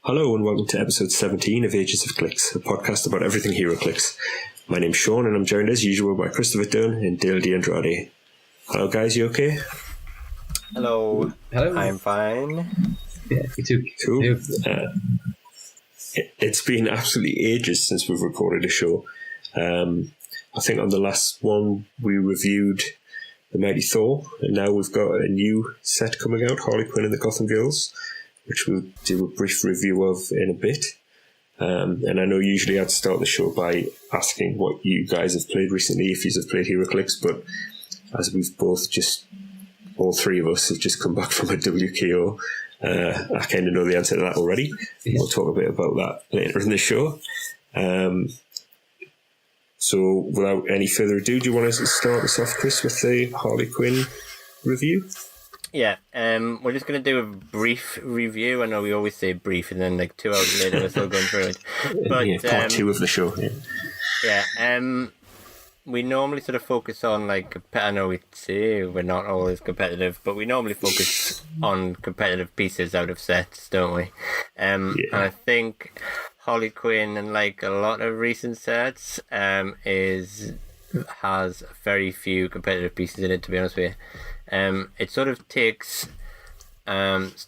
Hello and welcome to episode 17 of Ages of Clix, a podcast about everything Heroclix. My name's Sean and I'm joined as usual by Christopher Dunn and Dale D'Andrade. Hello guys, you okay? Hello. Hello. I'm fine. Yeah, me too. Cool. It's been absolutely ages since we've recorded a show. I think on the last one we reviewed The Mighty Thor, and now we've got a new set coming out, Harley Quinn and the Gotham Girls, which we'll do a brief review of in a bit. And I know usually I'd start the show by asking what you guys have played recently, if you have played Heroclix, but as we've both all three of us have just come back from a WKO, I kind of know the answer to that already. Yeah. We'll talk a bit about that later in the show. So without any further ado, do you want to start us off, Chris, with the Harley Quinn review? Yeah, we're just going to do a brief review. I know we always say brief and then like 2 hours later we're still going through it. But, yeah, part two of the show. Yeah, we normally sort of focus on like, I know we say we're not always competitive, but we normally focus on competitive pieces out of sets, don't we? And I think Harley Quinn, and like a lot of recent sets, has very few competitive pieces in it, to be honest with you. It sort of takes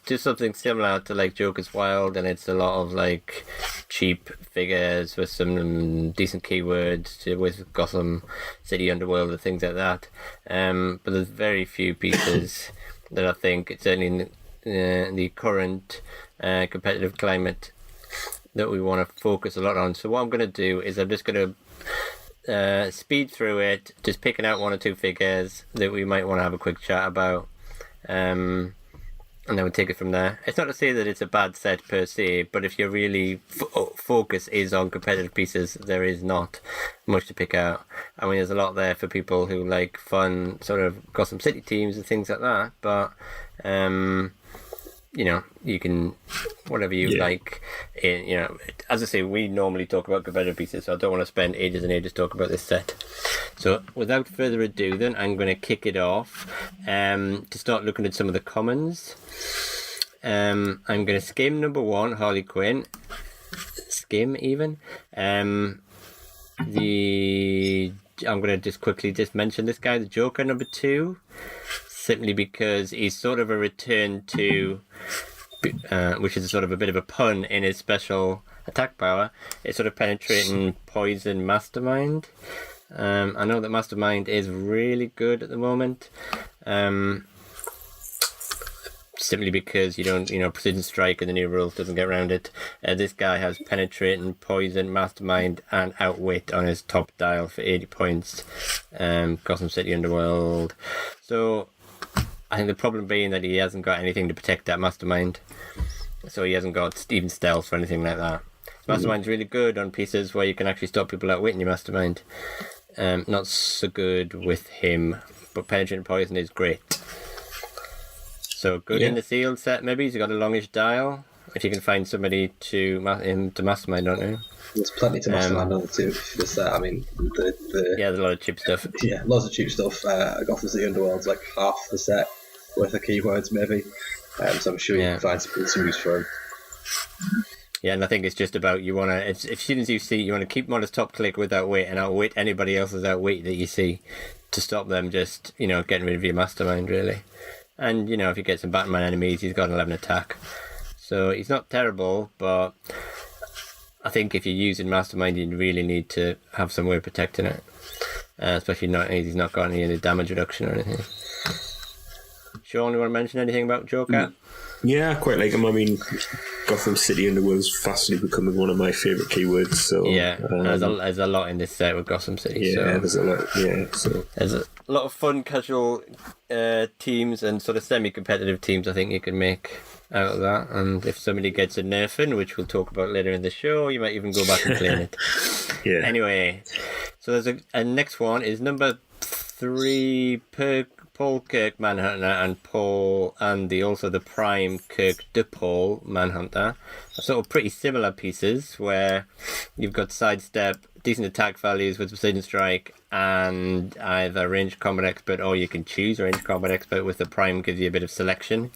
just something similar to like Joker's Wild, and it's a lot of like cheap figures with some decent keywords with Gotham City Underworld and things like that. But there's very few pieces that I think, certainly in the current competitive climate, that we want to focus a lot on. So what I'm going to do is I'm just going to speed through it, just picking out 1 or 2 figures that we might want to have a quick chat about, and then we'll take it from there. It's not to say that it's a bad set per se, but if your really focus is on competitive pieces, there is not much to pick out. I mean, there's a lot there for people who like fun sort of Gotham City teams and things like that, but you know, you can, whatever you like. You know, as I say, we normally talk about competitive pieces, so I don't want to spend ages and ages talking about this set. So without further ado, then, I'm going to kick it off to start looking at some of the commons. I'm going to skim number 1, Harley Quinn. Skim, even. I'm going to just quickly mention this guy, the Joker, number 2. Simply because he's sort of a return to, which is sort of a bit of a pun in his special attack power. It's sort of penetrating poison mastermind. I know that mastermind is really good at the moment. Simply because you don't, precision strike and the new rules doesn't get around it. This guy has penetrating, poison, mastermind, and outwit on his top dial for 80 points. Gotham City Underworld. So I think the problem being that he hasn't got anything to protect that mastermind. So he hasn't got even stealth or anything like that. Mastermind's really good on pieces where you can actually stop people outwitting your mastermind. Not so good with him, but penetrating poison is great. So good in the sealed set, maybe. He's got a longish dial. If you can find somebody to mastermind, don't you? There's plenty to mastermind on the two for the set. I mean, there's a lot of cheap stuff. Yeah, lots of cheap stuff. Gotham City Underworld's like half the set worth of keywords, maybe. So I'm sure you can find some use for him. Yeah, and I think it's just about you want to. As soon as you see, you want to keep him on his top click with outwit and outwit anybody else's outwit that you see to stop them just getting rid of your mastermind, really. And if you get some Batman enemies, he's got an 11 attack, so he's not terrible, but I think if you're using mastermind, you really need to have some way of protecting it, especially he's not got any damage reduction or anything. Sean, you want to mention anything about Joker? Yeah, I quite like him. I mean, Gotham City Underworld's fastly becoming one of my favourite keywords. So yeah, there's a lot in this set with Gotham City. Yeah, so there's a lot. Yeah, so there's a lot of fun, casual teams and sort of semi-competitive teams. I think you can make out of that. And if somebody gets a nerfed, which we'll talk about later in the show, you might even go back and claim it. Yeah. Anyway, so there's a next one is number 3 Paul Kirk Manhunter and also the Prime Kirk DePaul Manhunter. Sort of pretty similar pieces where you've got sidestep, decent attack values with precision strike, and either range combat expert, or you can choose range combat expert. With the Prime gives you a bit of selection.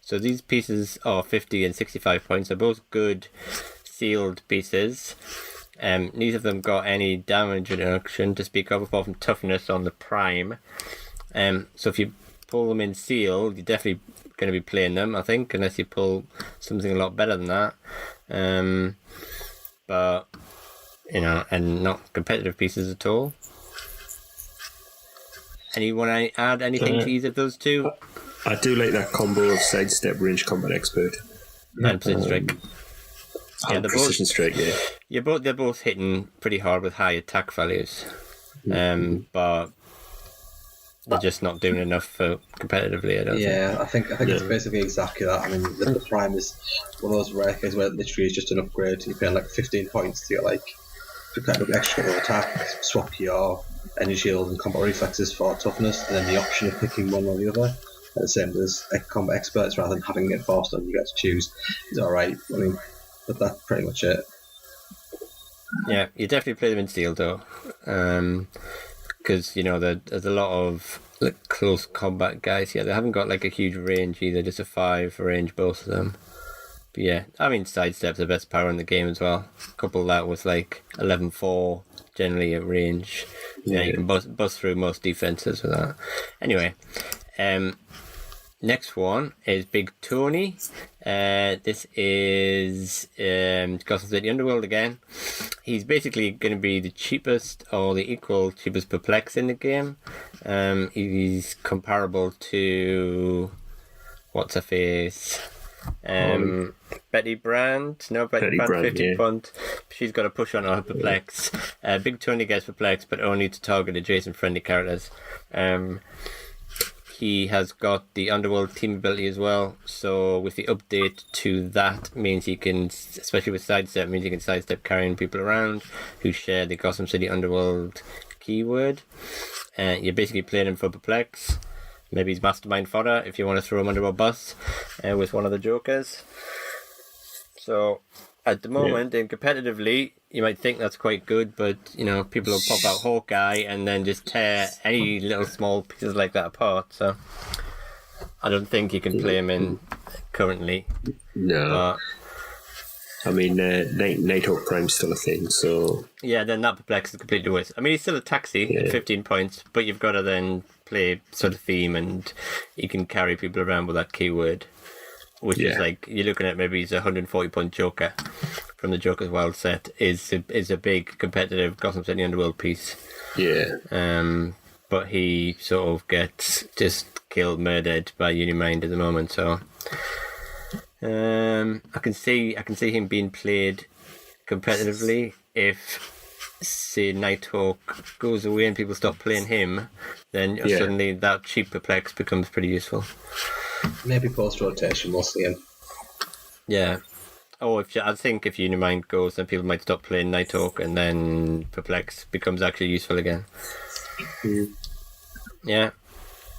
So these pieces are 50 and 65 points. They're both good sealed pieces. Neither of them got any damage reduction to speak of, apart from toughness on the prime. So if you pull them in sealed, you're definitely going to be playing them, I think, unless you pull something a lot better than that. But, and not competitive pieces at all. Anyone add anything to either of those two? I do like that combo of sidestep, range combat expert, And precision strike. and precision strike. Yeah, They're both hitting pretty hard with high attack values, but they're just not doing enough for competitively. I don't think. I think it's basically exactly that. I mean, the prime is one of those rare cases where it literally is just an upgrade. You're paying like 15 points to get like to kind of extra attack, swap your energy shield and combat reflexes for toughness, and then the option of picking one or the other. The same as combat experts, rather than having it forced on you get to choose. It's alright. I mean, but that's pretty much it. Yeah, you definitely play them in steel though, because there's a lot of close combat guys here. They haven't got like a huge range either, just a 5 range both of them. But yeah, I mean sidestep's the best power in the game as well. Couple that with like 11-4 generally at range. Yeah, you can bust through most defenses with that. Anyway, next one is Big Tony. This is Gotham City Underworld again. He's basically going to be the cheapest or the equal cheapest perplex in the game. He's comparable to what's her face? Betty Brand. No, Betty Brand 50 points. She's got a push on her perplex. Big Tony gets perplex, but only to target adjacent friendly characters. He has got the Underworld team ability as well, so with the update to that means he can, especially with sidestep, means he can sidestep carrying people around who share the Gotham City Underworld keyword. You're basically playing him for perplex. Maybe he's mastermind fodder if you want to throw him under a bus with one of the Jokers. So at the moment, and competitively, you might think that's quite good, but people will pop out Hawkeye and then just tear any little small pieces like that apart. So I don't think you can play him in currently. No. But, I mean, Nighthawk Prime's still a thing, so... Yeah, then that perplex is completely worse. I mean, he's still a taxi at 15 points, but you've got to then play sort of theme and you can carry people around with that keyword, which is like, you're looking at maybe he's a 140-point Joker from the Joker's Wild set, is a big competitive Gotham City Underworld piece. Yeah. But he sort of gets just killed, murdered by Uni-Mind at the moment, so... I can see him being played competitively if, say, Nighthawk goes away and people stop playing him, then suddenly that cheap perplex becomes pretty useful. Maybe post rotation mostly in. Yeah. I think if Uni-Mind goes, then people might stop playing Nighthawk, and then perplex becomes actually useful again. Yeah.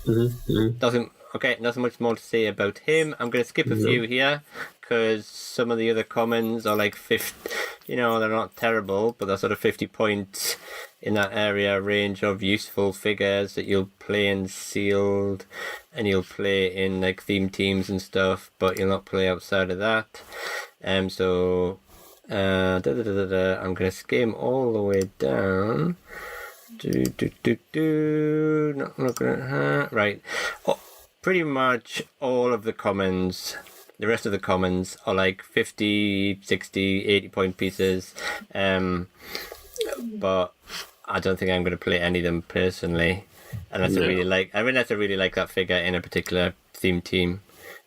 Nothing much more to say about him. I'm going to skip a few here because some of the other commons are like 50, they're not terrible, but they're sort of 50 points in that area range of useful figures that you'll play in sealed and you'll play in like theme teams and stuff, but you'll not play outside of that. I'm going to skim all the way down. Not gonna, right. Pretty much all of the commons, the rest of the commons are like 50, 60, 80 point pieces. But I don't think I'm going to play any of them personally, unless I really like that figure in a particular theme team.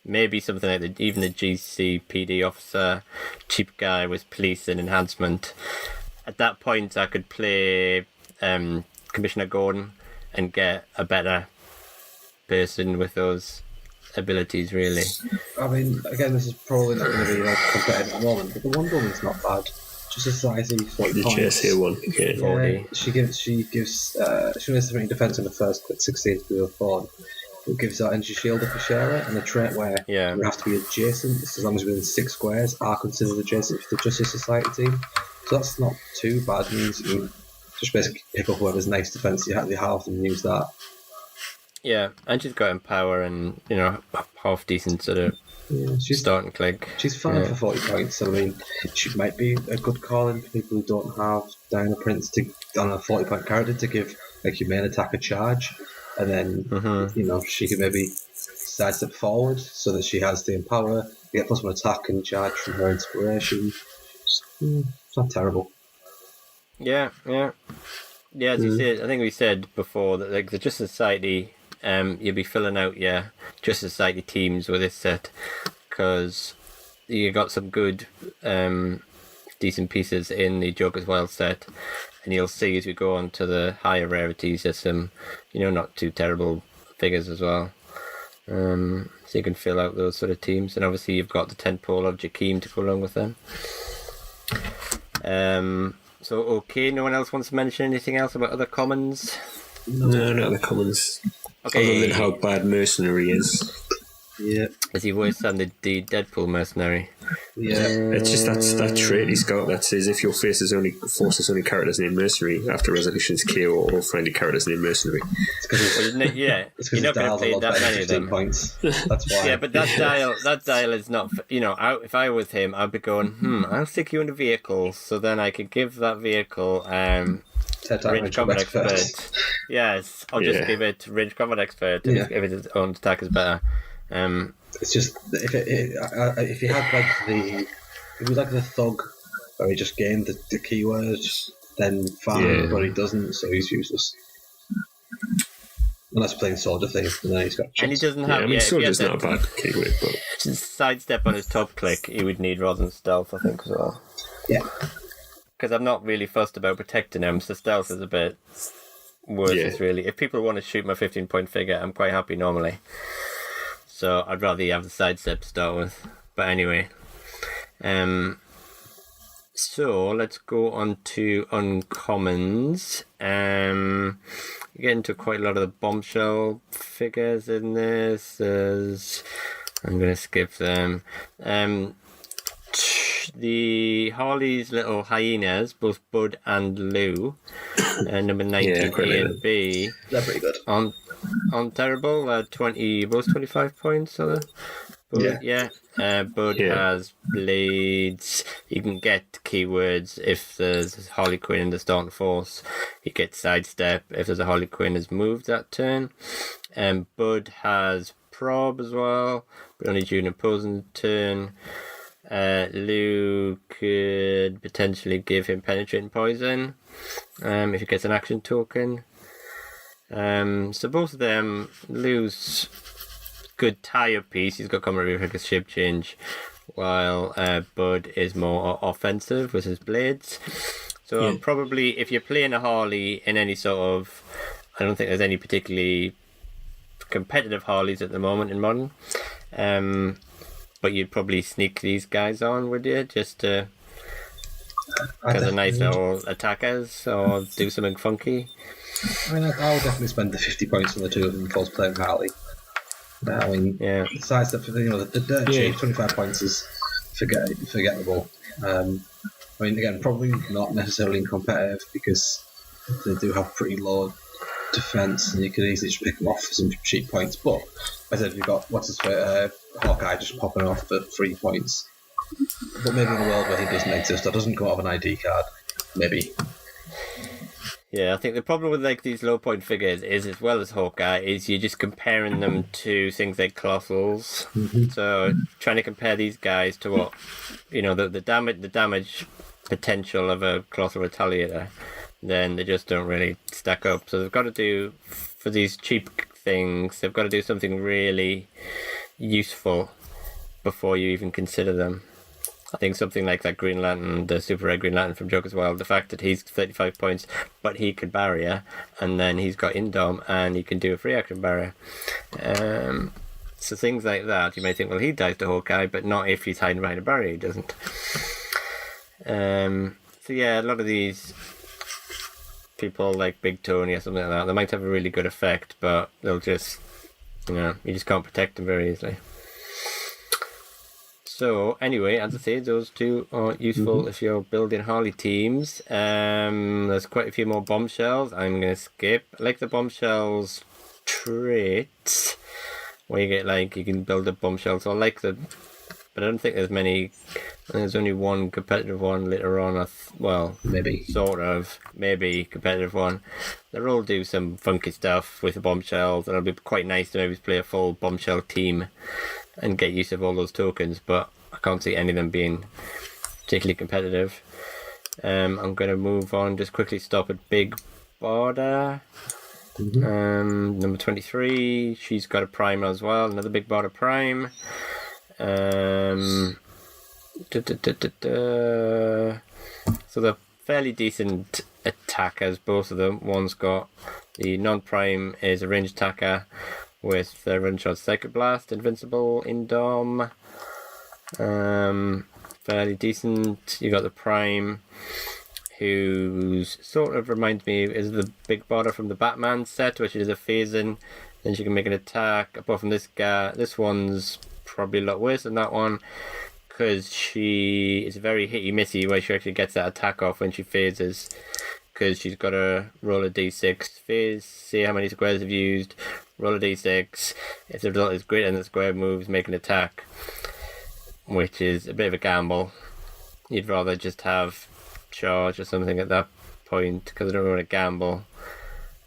Maybe something like even the GC PD officer, cheap guy with police and enhancement. At that point, I could play Commissioner Gordon and get a better person with those abilities, really. I mean, again, this is probably not going to be like competitive at the moment, but the Wonder Woman's not bad. Just a sizey 40 points. Chase here one. Yeah. 40. She gives she only has 70 defense in the first 16 to be a 4. It gives that energy shield if you share it, and the trait where you have to be adjacent, as long as within 6 squares are considered adjacent to the Justice Society team. So that's not too bad. It means you can just basically pick up whoever's nice defense you have and use that. Yeah, and she's got Empower and, half decent sort of she's starting click. She's fine for 40 points. I mean, she might be a good call-in for people who don't have Diana Prince on a 40-point character to give like your main attack a charge, and then she can maybe sidestep forward so that she has the Empower, get +1 attack and charge from her inspiration. It's not terrible. Yeah. As you said, I think we said before that like the Justice Society, you'll be filling out your Justice Society teams with this set because you got some good, decent pieces in the Joker's Wild set, and you'll see as we go on to the higher rarities, there's some, not too terrible figures as well. So you can fill out those sort of teams, and obviously you've got the tentpole of Jakeem to go along with them. So, okay, no one else wants to mention anything else about other commons? No, not the commons. Okay. Other than how bad Mercenary is. Yeah. Is he worse than the Deadpool Mercenary? Yeah. It's just that trait he's got that says if your forces only characters named Mercenary after Resolution's KO or friendly characters named Mercenary. You're not going to play that many of them. Points. That's why. Yeah, but that dial is not. If I were with him, I'd be going. I'll stick you in a vehicle, so then I could give that vehicle range combat expert. Yes, I'll just give it range combat expert and if its own attack is better. It's just if he had if he was like the thug where he just gained the keywords, then fine, but he doesn't, so he's useless. Unless playing Soldier Thing, and then he's got. And he doesn't have. Soldier's not a bad keyword, but sidestep on his top click, he would need rather than stealth, I think, as well. Yeah. Because I'm not really fussed about protecting him, so stealth is a bit worse, really. If people want to shoot my 15-point figure, I'm quite happy normally. So I'd rather you have the sidestep to start with. But anyway. So let's go on to uncommons. You get into quite a lot of the bombshell figures in this. I'm going to skip them. The Harley's little hyenas, both Bud and Lou, number 19 A and B. They're pretty good. On terrible, 25 points. Are they? Bud has blades. You can get keywords if there's Harley Quinn in the starting force. You get sidestep if there's a Harley Quinn has moved that turn. Bud has prob as well, but only during opposing turn. Lou could potentially give him penetrating poison if he gets an action token. So both of them, Lou's good tie-up piece, he's got combat reflex shape change, while Bud is more offensive with his blades. So probably if you're playing a Harley in any sort of, I don't think there's any particularly competitive Harleys at the moment in Modern. But you'd probably sneak these guys on, would you? Just because they're nice little attackers, or do something funky. I mean, I'll definitely spend the 50 points on the two of them if I was playing Harley. I mean, the sidestep for the dirt cheap, 25 points is forgettable. I mean, again, probably not necessarily competitive because they do have pretty low defense, and you could easily just pick them off for some cheap points. But I said you've got Hawkeye just popping off for 3 points. But maybe in a world where he doesn't exist or doesn't come out of an ID card, maybe. Yeah, I think the problem with like these low point figures is, as well as Hawkeye, is you're just comparing them to things like Colossals. Mm-hmm. So trying to compare these guys to what the damage potential of a Colossal Retaliator, then they just don't really stack up. So they've got to do, for these cheap things, they've got to do something really useful before you even consider them. I think something like that Green Lantern, the Super Red Green Lantern from Joker's Wild, the fact that he's 35 points, but he could barrier, and then he's got Indom, and he can do a free action barrier. So things like that, you may think, well, he dies to Hawkeye, but not if he's hiding behind a barrier, he doesn't. So yeah, a lot of these people like Big Tony or something like that, they might have a really good effect, but they'll just, you just can't protect them very easily. So anyway, as I say, those two are useful if you're building Harley teams. There's quite a few more bombshells I'm going to skip. I like the bombshells traits where you get like you can build a bombshell. So I like the, but I don't think there's many. There's only one competitive one later on. Well, Maybe. sort of, maybe competitive one. They'll all do some funky stuff with the bombshells, and it'll be quite nice to maybe play a full bombshell team and get use of all those tokens. But I can't see any of them being particularly competitive. I'm going to move on. Just quickly stop at Big Border. Number 23. She's got a prime as well. Another Big Border prime. So they're fairly decent attackers, both of them. One's got the non-prime is a ranged attacker with the run shot Psychic Blast, invincible in Dom. Fairly decent. You got the prime, who's sort of reminds me is the Big Border from the Batman set, which is a phasing. Then she can make an attack. Apart from this guy, this one's probably a lot worse than that one, because she is very hitty missy where she actually gets that attack off when she phases, because she's got to roll a d6 phase, see how many squares you've used, roll a d6. If the result is greater than the square moves, make an attack, which is a bit of a gamble. You'd rather just have charge or something at that point, because I don't want to gamble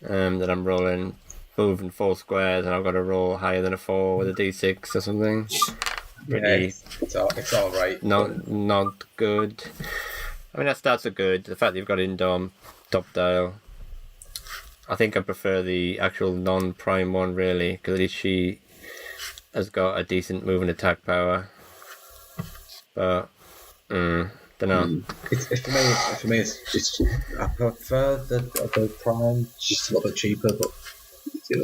that I'm rolling moving 4 squares and I've got to roll higher than a 4 with a d6 or something. Pretty, it's all right. Not good. I mean, that stats are good. The fact that you've got Indom top dial, I think I prefer the actual non-prime one really, because at least she has got a decent move and attack power. But don't know. For me, it's I prefer the prime. It's just a little bit cheaper, but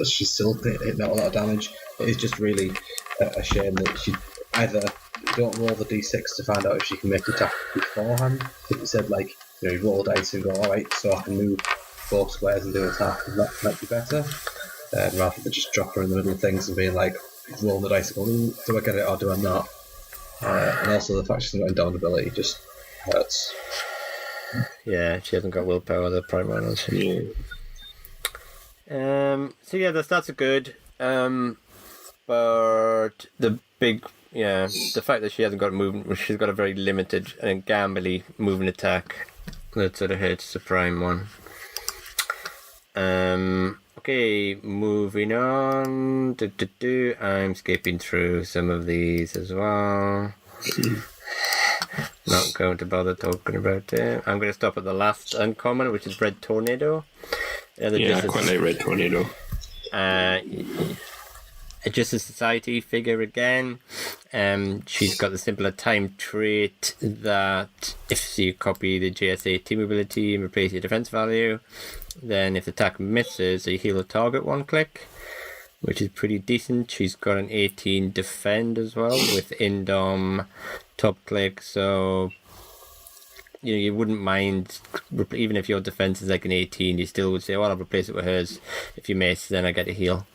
she's still hitting out a lot of damage. It is just really a shame that she either don't roll the d6 to find out if she can make the attack beforehand. If you said like, you roll the dice and go, all right, so I can move 4 squares and do an attack, and that might be better. Rather than just drop her in the middle of things and being like rolling the dice and going, do I get it or do I not? And also the fact she's not down ability just hurts. Yeah, she hasn't got willpower, the prime one, has she? So yeah, the stats are good. But the fact that she hasn't got movement, she's got a very limited and gambly movement attack, that sort of hurts the prime one. Okay, moving on. I'm skipping through some of these as well. Not going to bother talking about it. I'm going to stop at the last uncommon, which is Red Tornado. I quite like Red Tornado. Just a society figure again. She's got the simpler time trait that if you copy the GSA team ability and replace your defense value, then if the attack misses, you heal a target 1 click, which is pretty decent. She's got an 18 defend as well with Indom top click, so you wouldn't mind, even if your defense is like an 18, you still would say, well, I'll replace it with hers. If you miss, then I get a heal,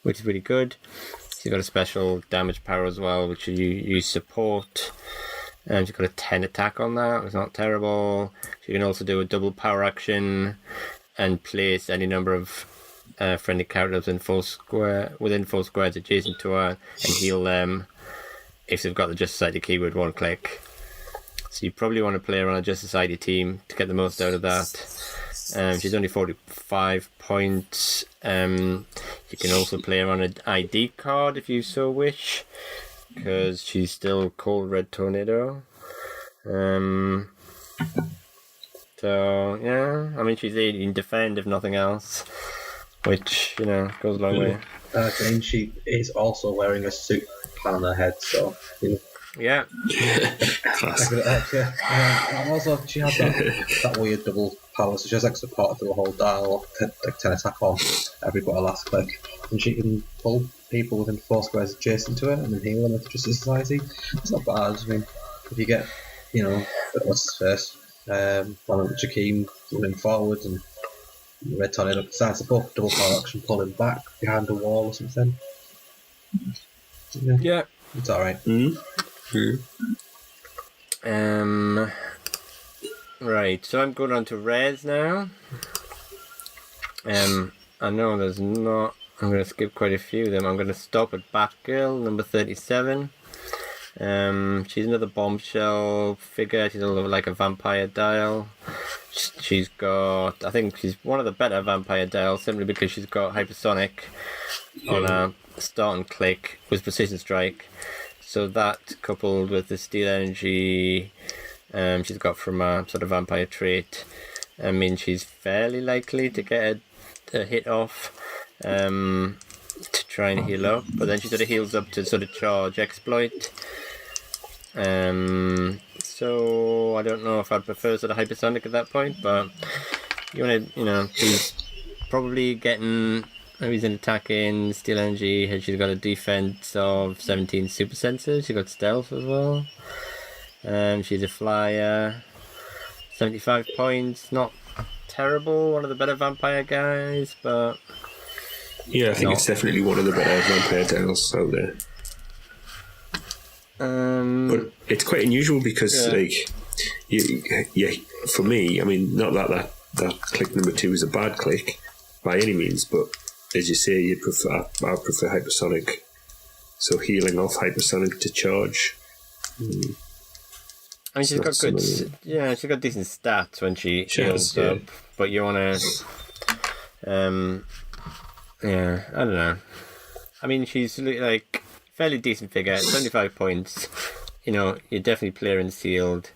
which is really good. She's got a special damage power as well, which you use support. And she's got a 10 attack on that. It's not terrible. She can also do a double power action and place any number of friendly characters within 4 squares adjacent to her and heal them if they've got the Just Society keyword 1 click. So you probably want to play her on a Just Society team to get the most out of that. She's only 45 points. You can also play her on an ID card if you so wish, because she's still called Red Tornado. So yeah, I mean, she's 18 defend if nothing else, which goes a long way. And she is also wearing a suit plan on her head, so yeah. Class. And also she has that weird double power, so she has like support through a whole dial, like 10 attack on every but her last click, and she can pull people within 4 squares adjacent to her and then heal them with Justice Society. It's not bad. I mean, if you get, what's his face, Jakeem running forward and Red Tornado decides to put double power action, pull him back behind a wall or something. Yeah. It's alright. Right, so I'm going on to Res now. I know there's not I'm going to skip quite a few of them. I'm going to stop at Batgirl, number 37. She's another bombshell figure. She's a little like a vampire dial. She's got, I think she's one of the better vampire dials simply because she's got hypersonic on her start and click with precision strike. So that coupled with the steel energy she's got from a sort of vampire trait, I mean she's fairly likely to get a hit off to try and heal up, but then she sort of heals up to sort of charge exploit. So I don't know if I'd prefer sort of hypersonic at that point, but you want to, she's probably getting, maybe he's an attacking steel energy. She's got a defense of 17 super sensors. She's got stealth as well. She's a flyer. 75 points, not terrible. One of the better vampire guys, but yeah, I think it's definitely one of the better vampire dials out there. But it's quite unusual because, for me, I mean, not that click number 2 is a bad click by any means, but as you say, I prefer hypersonic. So healing off hypersonic to charge. I mean, she's got good. Yeah, she's got decent stats when she heals up, but you want to. I don't know. I mean, she's like fairly decent figure, 75 points. You're definitely player and sealed.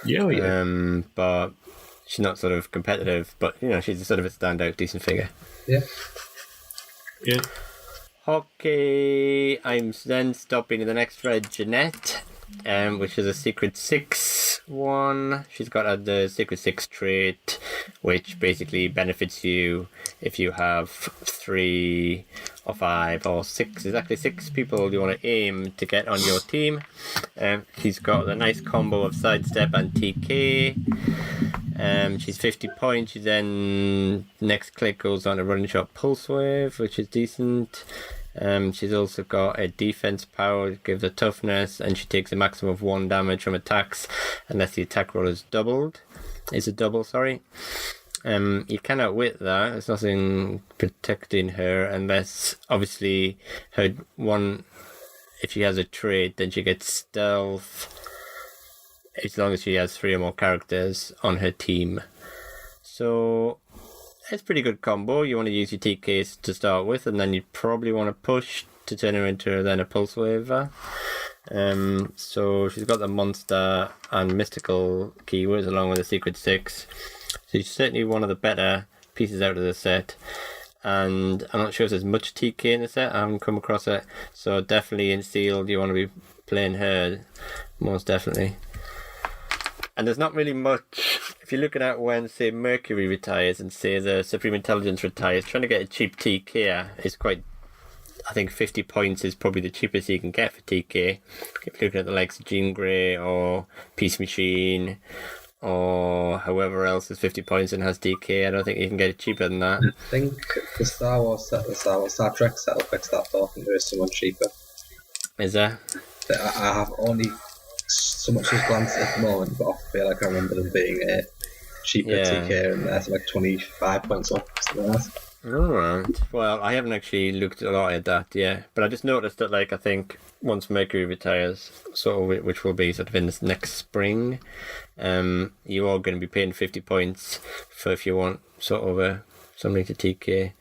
Yeah. But she's not sort of competitive. But she's sort of a standout, decent figure. Yeah. Yeah. Okay, I'm then stopping in the next thread, Jeanette, which is a Secret 6 one. She's got the Secret 6 trait, which basically benefits you if you have 3 or 5 or 6, exactly 6 people you want to aim to get on your team. She's got a nice combo of sidestep and TK. She's 50 points. She then next click goes on a running shot pulse wave, which is decent. She's also got a defense power, which gives her toughness, and she takes a maximum of 1 damage from attacks unless the attack roll is doubled. It's a double, sorry. You can outwit that. There's nothing protecting her unless, obviously, her one. If she has a trait, then she gets stealth. As long as she has 3 or more characters on her team. So it's a pretty good combo. You want to use your TKs to start with, and then you probably want to push to turn her into then a pulse waver. So she's got the monster and mystical keywords along with the Secret 6. So she's certainly one of the better pieces out of the set. And I'm not sure if there's much TK in the set. I haven't come across it. So definitely in sealed, you want to be playing her, most definitely. And there's not really much, if you're looking at when, say, Mercury retires and, say, the Supreme Intelligence retires, trying to get a cheap TK is quite, I think 50 points is probably the cheapest you can get for TK. If you're looking at the likes of Jean Grey or Peace Machine or whoever else is 50 points and has TK, I don't think you can get it cheaper than that. I think the Star Wars set, the Star Trek set will fix that though. I think there is someone cheaper. Is there? I have only so much as glanced at the moment, but I feel like I remember them being a cheaper TK and that's like 25 points off, something like that. Alright. Well, I haven't actually looked a lot at that, but I just noticed that, like, I think once Mercury retires, sort of, which will be sort of in this next spring, you are going to be paying 50 points for if you want sort of something to TK.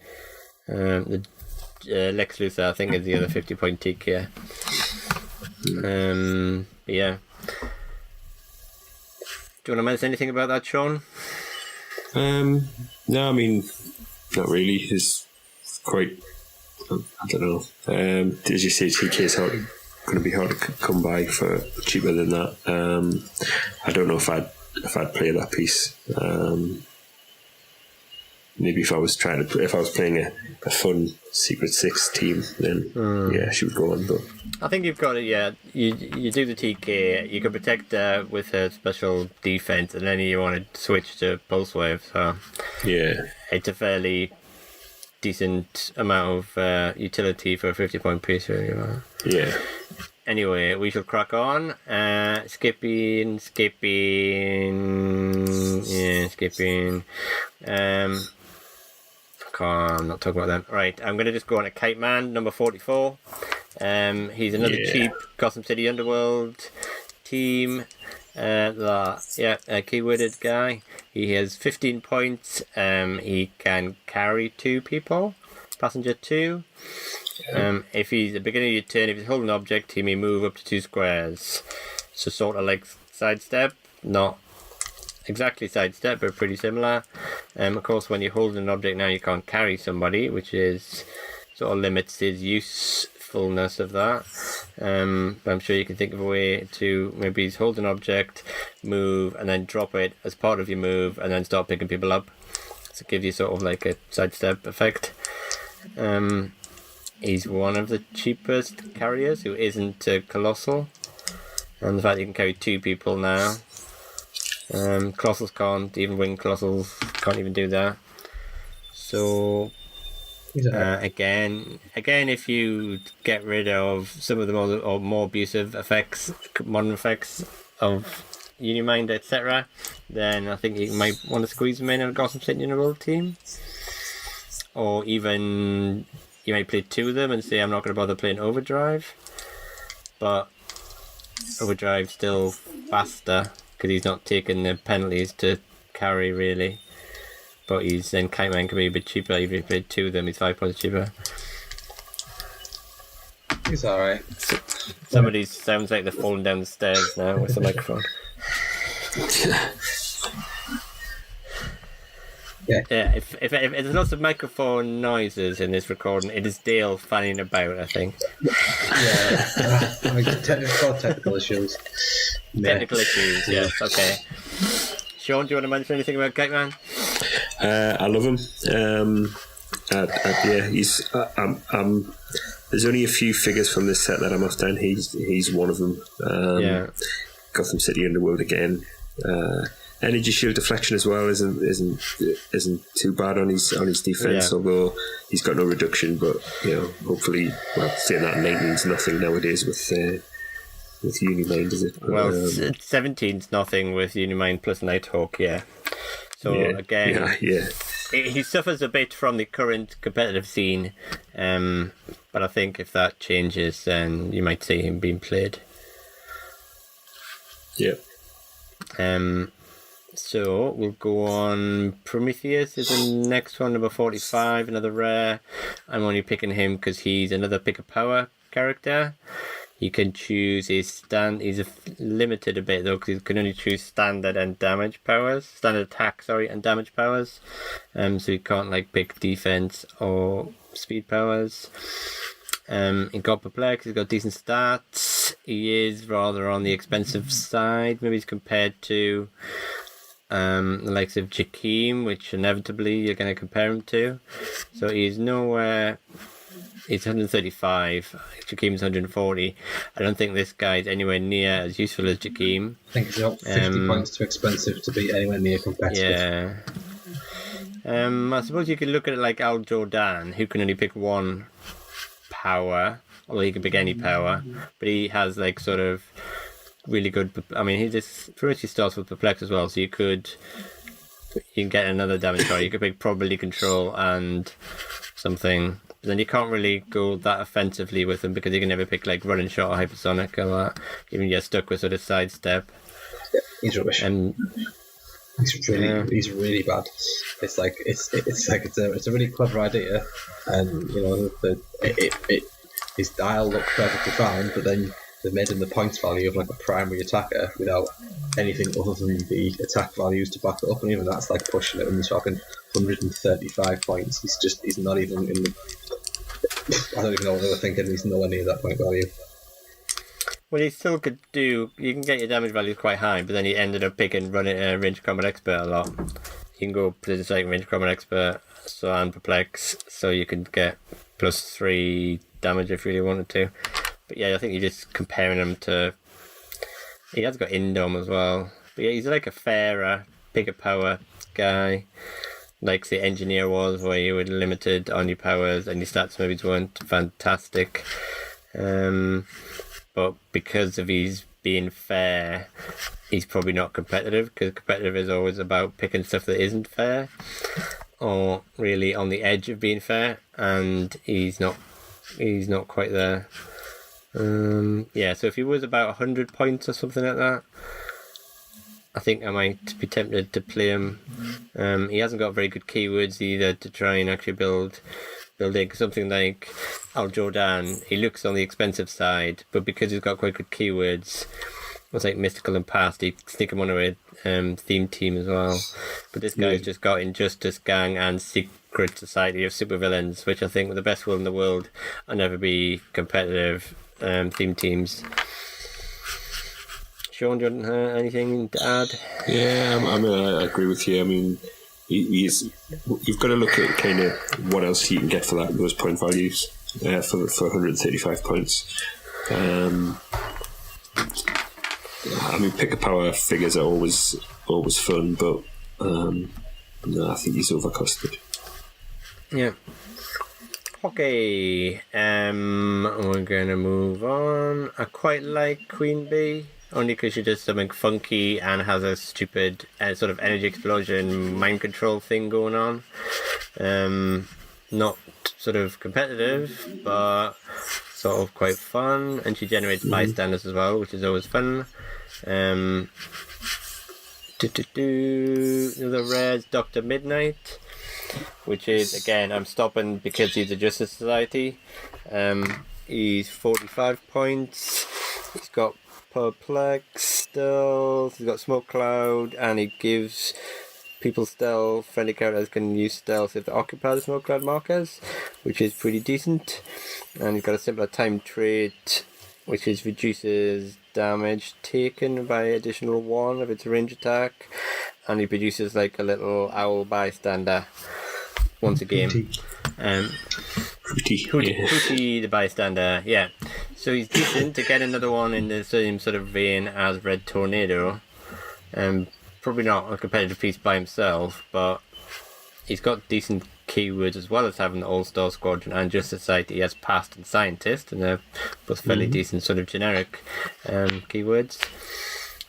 The Lex Luthor, I think, is the other 50 point TK. Yeah. Do you want to mention anything about that, Sean? No, I mean, not really. It's quite, I don't know. As you say, TK is going to be hard to come by for cheaper than that. I don't know if I'd play that piece. Maybe if I was playing a fun Secret 6 team, then she would go on. But I think you've got it. Yeah, you do the TK. You can protect with her special defense, and then you want to switch to pulse wave. So it's a fairly decent amount of utility for a 50-point piece. Really. Yeah. Anyway, we shall crack on. Skipping. I'm not talking about them. Right, I'm going to just go on to Kite Man, number 44. He's another cheap Gotham City Underworld team. Keyworded guy. He has 15 points. He can carry 2 people. Passenger 2. If he's at the beginning of your turn, if he's holding an object, he may move up to 2 squares. So sort of like sidestep, not exactly sidestep, but pretty similar. Of course, when you're holding an object now, you can't carry somebody, which is sort of limits his usefulness of that. But I'm sure you can think of a way to maybe he's hold an object, move, and then drop it as part of your move, and then start picking people up. So give you sort of like a sidestep effect. He's one of the cheapest carriers who isn't colossal. And the fact that you can carry 2 people now. Colossals can't, even wing colossals can't even do that. So again, if you get rid of some of the more abusive effects, modern effects of Uni-Mind, etc., then I think you might want to squeeze him in a Gotham City Underworld team. Or even you might play 2 of them and say, I'm not going to bother playing Overdrive. But Overdrive's still faster because he's not taking the penalties to carry, really. But Kite Man can be a bit cheaper. Even if you played 2 of them, he's 5 points cheaper. He's alright. Somebody sounds like they're falling down the stairs now with the microphone. Yeah, if there's lots of microphone noises in this recording, it is Dale fanning about, I think. Technical issues. Technical issues, yes, okay. Sean, do you want to mention anything about Kite Man? I love him. He's. There's only a few figures from this set that I'm after, and he's one of them. Gotham City Underworld again. Energy shield deflection as well isn't too bad on his defense, although he's got no reduction. But hopefully, saying that 19's nothing nowadays with Uni-Mind, is it? Well, 17's nothing with Uni-Mind plus Nighthawk, yeah. So again, he suffers a bit from the current competitive scene, but I think if that changes, then you might see him being played. Yeah. So we'll go on. Prometheus is the next one, number 45, another rare. I'm only picking him because he's another pick a power character. You can choose he's limited a bit though, because you can only choose standard and damage powers, standard attack, and damage powers. So you can't pick defense or speed powers. He got perplexed. He's got decent stats. He is rather on the expensive side. Maybe he's compared to the likes of Jakeem, which inevitably you're going to compare him to. So he's nowhere. He's 135. Jakeem's 140. I don't think this guy's anywhere near as useful as Jakeem. I think he's about 50 points too expensive to be anywhere near competitive. Yeah. I suppose you could look at it like Al Jordan, who can only pick one power, although he can pick any power, but he has sort of really good. I mean, he just pretty much starts with perplex as well, so you can get another damage power. You could pick probability control and something. But then you can't really go that offensively with him because you can never pick running shot or hypersonic or that. Even you're stuck with sort of sidestep. Yeah, he's rubbish. He's really bad. It's a really clever idea, and his dial looks perfectly fine, but then they made him the points value of a primary attacker without anything other than the attack values to back it up, and even that's pushing it. And he's talking 135 points. He's not even in the. I don't even know what they were thinking. He's nowhere near that point value. Well, you still could do. You can get your damage values quite high, but then he ended up picking running range combat expert a lot. You can go precision strike, range combat expert, and perplex, so you can get +3 damage if you really wanted to. But yeah, I think you're just comparing him to. He has got Indom as well, but yeah, he's a fairer, bigger power guy, like the engineer was, where you were limited on your powers and your stats maybe weren't fantastic. But because of his being fair, he's probably not competitive, because competitive is always about picking stuff that isn't fair. or really on the edge of being fair, and he's not quite there. So if he was about 100 points or something like that, I think I might be tempted to play him. He hasn't got very good keywords either to try and actually build in. Something like Al Jordan, he looks on the expensive side, but because he's got quite good keywords, it's like mystical and past, he sneak him on a theme team as well. But this guy's just got Injustice Gang and Secret Society of Supervillains, which I think with the best will in the world will never be competitive theme teams. Sean, do you want anything to add? Yeah, I agree with you. I mean, you've got to look at kind of what else you can get for those point values for 135 points. I mean, pick a power figures are always fun, but no, I think he's overcosted. Yeah. Okay. We're gonna move on. I quite like Queen Bee. Only because she does something funky and has a stupid sort of energy explosion mind control thing going on. Not sort of competitive, but sort of quite fun. And she generates bystanders as well, which is always fun. The rare's Dr. Midnight, which is, again, I'm stopping because he's a Justice Society. He's 45 points. He's got Perplex stealth, he's got Smoke Cloud, and he gives people stealth. Friendly characters can use stealth if they occupy the Smoke Cloud markers, which is pretty decent. And he's got a simpler time trait, which is reduces damage taken by additional 1 of its range attack, and he produces like a little owl bystander once a game. Hootie the bystander, yeah. So he's decent to get another one in the same sort of vein as Red Tornado. Probably not a competitive piece by himself, but he's got decent keywords as well as having the All-Star Squadron and Justice Society. He has Past and Scientist, and they're both fairly decent sort of generic keywords.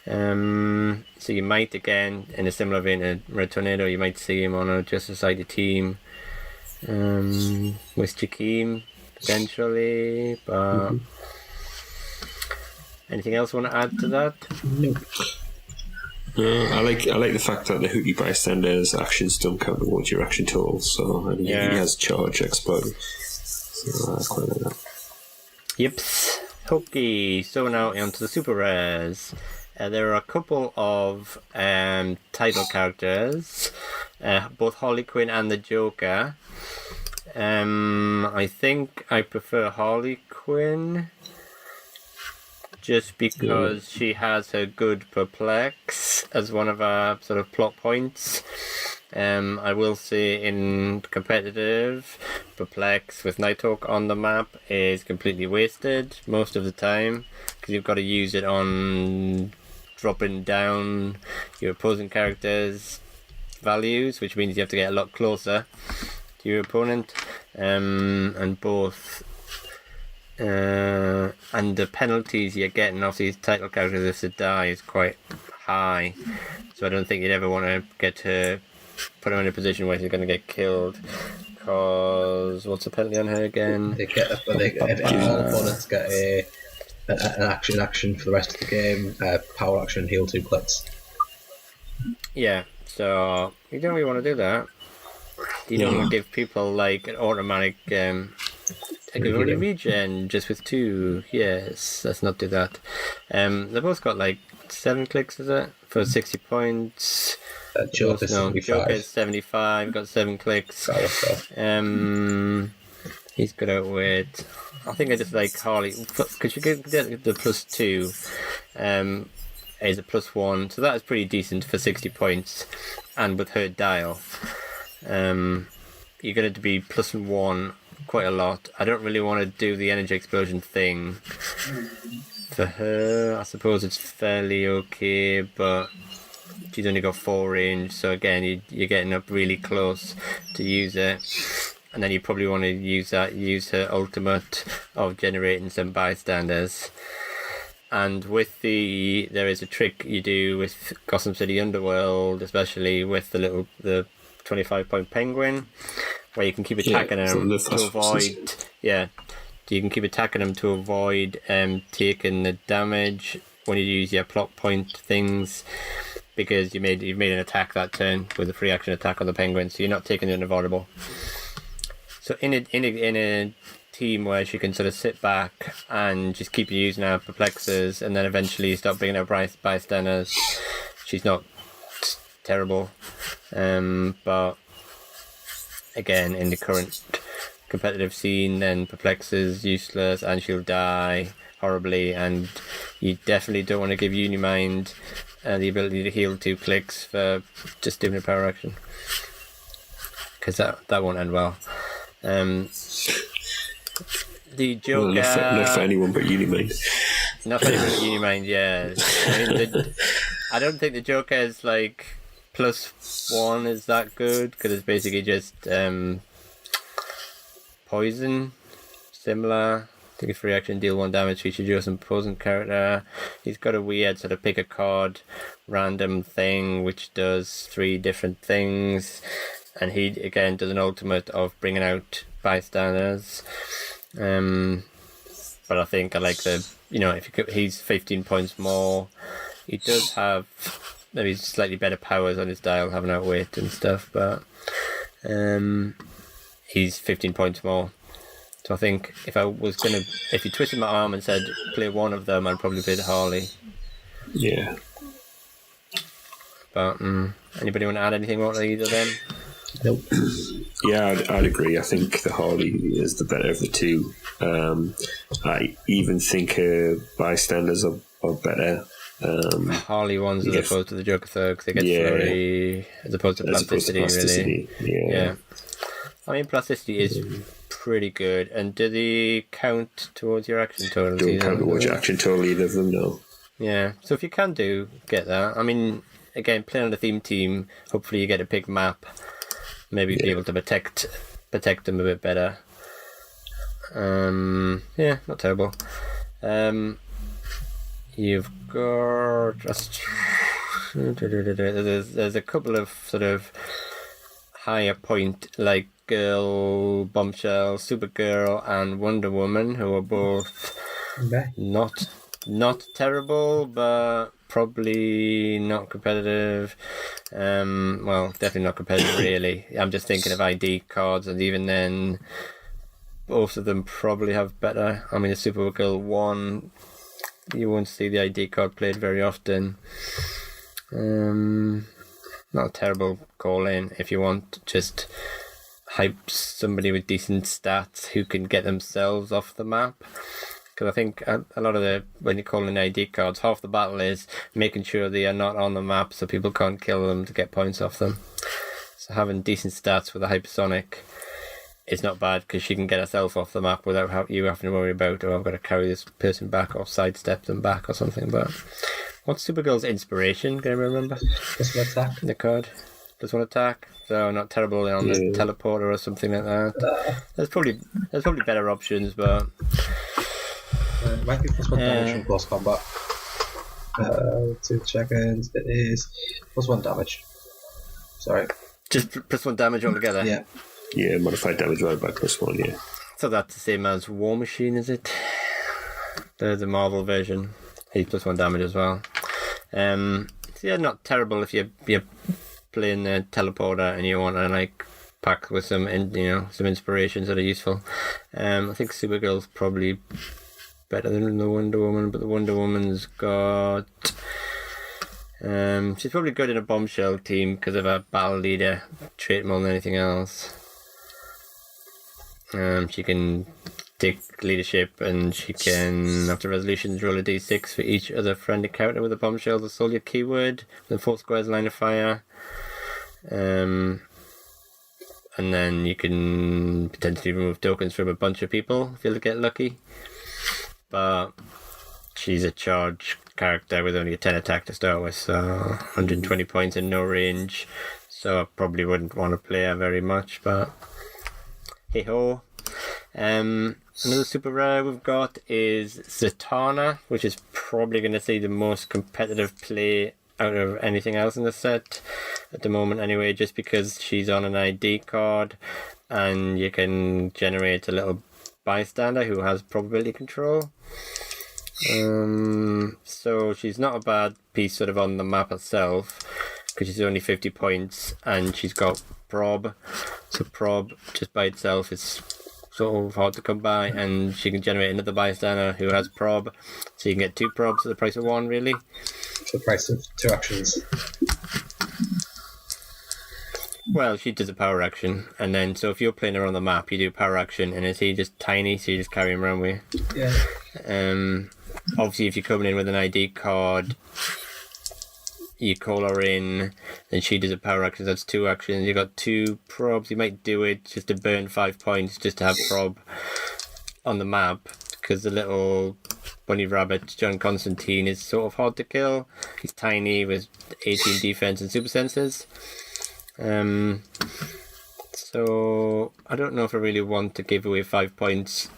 So you might, again, in a similar vein to Red Tornado, you might see him on a Justice Society team. With Jakeem potentially, but anything else you want to add to that? No. I like the fact that the Hootie Bystander's actions don't count towards your action totals, so I mean, he has charge, explode, so I quite like that. Yep. Okay, so now onto the super rares. There are a couple of title characters, both Harley Quinn and the Joker. I think I prefer Harley Quinn just because she has her good Perplex as one of her sort of plot points. I will say in competitive, Perplex with Nighthawk on the map is completely wasted most of the time because you've got to use it on dropping down your opposing character's values, which means you have to get a lot closer to your opponent, and both and the penalties you're getting off these title characters if they die is quite high, so I don't think you'd ever want to get to put them in a position where they're going to get killed, because what's the penalty on her again? If all opponents get an action for the rest of the game, power action, heal 2 Clix. Yeah, so you don't really want to do that. You don't want to give people like an automatic ability regen just with 2. Yes, let's not do that. They've both got like 7 clicks, is it? For 60 points. Joker's 75, got 7 clicks. He's got outwit. I think I just like Harley, because you get the +2 is a +1, so that is pretty decent for 60 points, and with her dial you're going to be +1 quite a lot. I don't really want to do the energy explosion thing for her. I suppose it's fairly okay, but she's only got 4 range, so again you're getting up really close to use it. And then you probably want to use her ultimate of generating some bystanders. And with there is a trick you do with Gotham City Underworld, especially with the 25-point penguin, where you can keep attacking him to avoid. Yeah, you can keep attacking him to avoid taking the damage when you use your plot point things, because you've made an attack that turn with a free action attack on the penguin, so you're not taking the unavoidable. So in a team where she can sort of sit back and just keep using her perplexes, and then eventually start bringing out bystanders, she's not terrible. But again, in the current competitive scene, then perplexes useless and she'll die horribly, and you definitely don't want to give Uni-Mind the ability to heal 2 clicks for just doing a power action, because that won't end well. The Joker... Not for anyone but Uni-Mind. Not for anyone but Uni-Mind, yeah. I mean, I don't think the Joker is like +1 is that good, because it's basically just poison, similar. Take a free action, deal 1 damage to each adjacent opposing character. He's got a weird sort of pick a card random thing which does 3 different things, and he again does an ultimate of bringing out bystanders. But I think I like he's 15 points more. He does have maybe slightly better powers on his dial, having outwit and stuff, but he's 15 points more. So I think if you twisted my arm and said play one of them, I'd probably play the Harley. Yeah. But anybody want to add anything about either of them? Nope. Yeah, I'd agree. I think the Harley is the better of the two. I even think bystanders are better. Harley ones as opposed to the Joker thugs. They get flurry as opposed to plasticity. Really. Yeah. I mean, plasticity is pretty good. And do they count towards your action total? Don't count towards your action total, either of them, no. Yeah, so if you can get that. I mean, again, playing on a theme team, hopefully you get a big map. Maybe be able to protect them a bit better. Yeah, not terrible. You've got there's a couple of sort of higher point, like Girl, Bombshell, Supergirl, and Wonder Woman, who are both not terrible, but probably not competitive. Well, definitely not competitive, really. I'm just thinking of ID cards, and even then, both of them probably have better. I mean, the Supergirl one, you won't see the ID card played very often. Not a terrible call in if you want just hype somebody with decent stats who can get themselves off the map. Because I think a lot of when you call in ID cards, half the battle is making sure they are not on the map so people can't kill them to get points off them. So having decent stats with a hypersonic is not bad, because she can get herself off the map without you having to worry about, I've got to carry this person back or sidestep them back or something. But what's Supergirl's inspiration? Can I remember? Plus 1 attack. The card. Plus 1 attack. So not terrible on the teleporter or something like that. There's probably better options, but it might be plus 1 damage from close combat. 2 seconds. It is plus 1 damage. Sorry. Just plus 1 damage altogether? Yeah. Yeah, modified damage right by +1, yeah. So that's the same as War Machine, is it? The Marvel version. He's plus 1 damage as well. So yeah, not terrible if you're playing the teleporter and you want to pack with some inspirations that are useful. I think Supergirl's probably better than the Wonder Woman, but the Wonder Woman's got she's probably good in a Bombshell team because of her battle leader trait more than anything else. She can take leadership, and she can, after resolutions, roll a d6 for each other friendly character with a Bombshell, the soldier keyword, within 4 squares line of fire. And then you can potentially remove tokens from a bunch of people if you get lucky. But she's a charge character with only a 10 attack to start with, so 120 points and no range. So I probably wouldn't want to play her very much, but hey ho. Another super rare we've got is Zatanna, which is probably going to see the most competitive play out of anything else in the set at the moment anyway, just because she's on an ID card and you can generate a little bystander who has probability control. So she's not a bad piece sort of on the map itself, because she's only 50 points and she's got prob. So prob just by itself is sort of hard to come by, and she can generate another bystander who has prob, so you can get 2 probs at the price of 1, really. For the price of 2 actions. Well, she does a power action, and then so if you're playing her on the map, you do power action, and is he just tiny, so you just carry him around with you. Yeah. Obviously, if you're coming in with an ID card, you call her in, and she does a power action. That's 2 actions. You've got 2 probs. You might do it just to burn 5 points, just to have prob on the map, because the little bunny rabbit, John Constantine, is sort of hard to kill. He's tiny with 18 defense and super senses. So I don't know if I really want to give away 5 points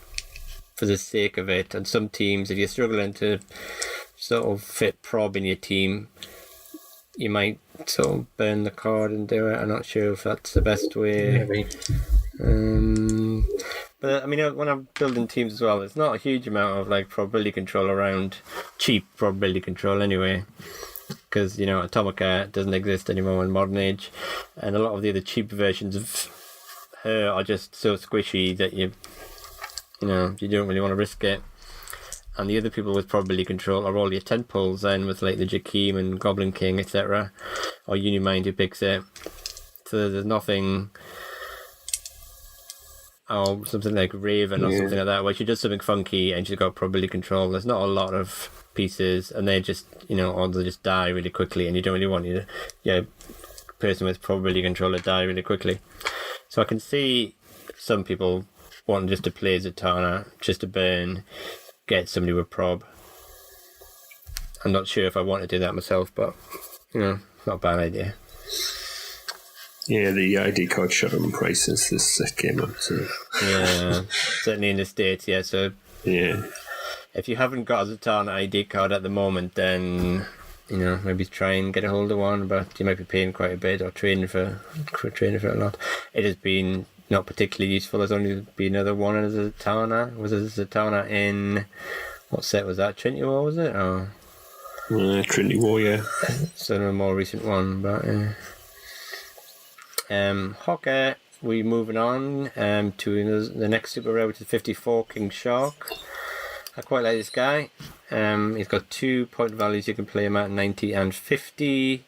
for the sake of it. And some teams, if you're struggling to sort of fit prob in your team, you might sort of burn the card and do it. I'm not sure if that's the best way. Maybe. But I mean, when I'm building teams as well, there's not a huge amount of like probability control around, cheap probability control anyway, because you know Atomica doesn't exist anymore in modern age, and a lot of the other cheap versions of her are just so squishy that you don't really want to risk it. And the other people with probability control are all your tentpoles then, with like the Jakeem and Goblin King, etc., or Uni-Mind who picks it. So there's nothing, or something like Raven or something like that, where she does something funky and she's got probability control. There's not a lot of pieces, and they just, or they'll just die really quickly, and you don't really want your person with probability control to die really quickly. So I can see some people wanting just to play Zatanna, just to burn, get somebody with prob. I'm not sure if I want to do that myself, but not a bad idea. Yeah, the ID card shot up in price since this set came up. So. Yeah, certainly in the States, yeah. So yeah, if you haven't got a Zatanna ID card at the moment, then maybe try and get a hold of one, but you might be paying quite a bit or training for it a lot. It has been not particularly useful. There's only been another one as a Zatanna. Was it a Zatanna in what set was that? Trinity War, was it? Oh, Trinity War, yeah. So a more recent one, but Hocker. We're moving on to the next super rare, which is 54 King Shark. I quite like this guy. He's got 2 point values. You can play him at 90 and 50.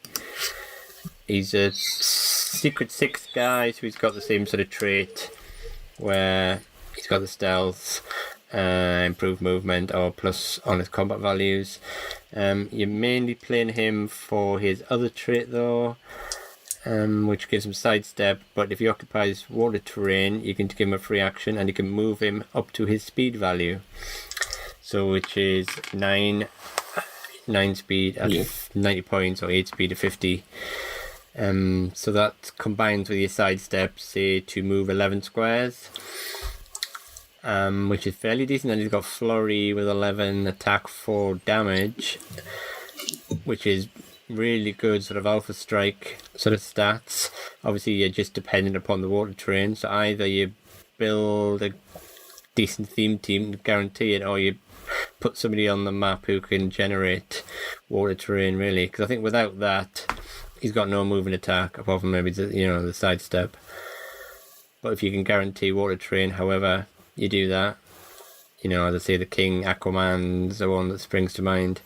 He's a secret 6 guy, so he's got the same sort of trait where he's got the stealth, improved movement, or plus on his combat values. You're mainly playing him for his other trait though, which gives him sidestep, but if he occupies water terrain, you can give him a free action and you can move him up to his speed value. So which is 9 speed at 90 points, or 8 speed at 50. So that combines with your sidestep, say, to move 11 squares, which is fairly decent. And he's got flurry with 11, attack 4 damage, which is really good sort of alpha strike sort of stats. Obviously you're just dependent upon the water terrain, so either you build a decent theme team to guarantee it, or you put somebody on the map who can generate water terrain, really, because I think without that he's got no moving attack apart from maybe the sidestep. But if you can guarantee water terrain, however you do that, as I say, the King Aquaman's the one that springs to mind.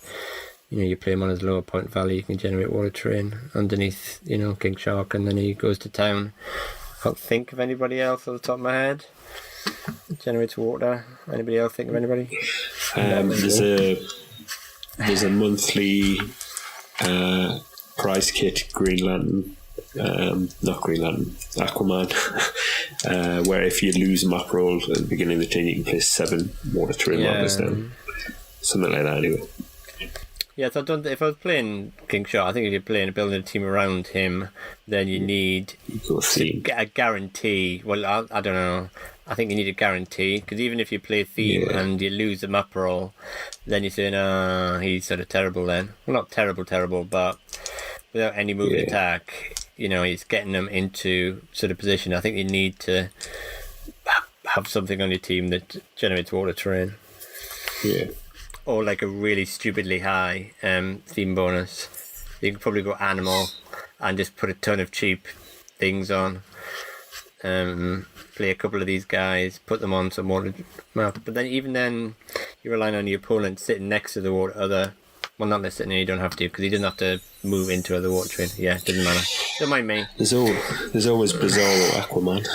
You play him on his lower point value, you can generate water terrain underneath, King Shark, and then he goes to town. I can't think of anybody else off the top of my head. Generates water. Anybody else think of anybody? There's a monthly prize kit, Green Lantern, not Green Lantern, Aquaman, where if you lose a map roll at the beginning of the turn, you can place 7 water terrain markers down. Something like that, anyway. Yeah, so if I was playing King Shot, I think if you're building a team around him, then you need a guarantee. Well, I don't know. I think you need a guarantee, because even if you play theme and you lose them up roll, then you're saying, he's sort of terrible then. Well, not terrible, but without any moving attack, he's getting them into sort of position. I think you need to have something on your team that generates water terrain. Yeah. Or like a really stupidly high theme bonus. You can probably go animal and just put a ton of cheap things on. Play a couple of these guys, put them on some water map. But then even then, you're relying on your opponent sitting next to the water. Well, not sitting there, you don't have to, because he doesn't have to move into other water train. Yeah, it doesn't matter. Don't mind me. There's always Bizarro Aquaman.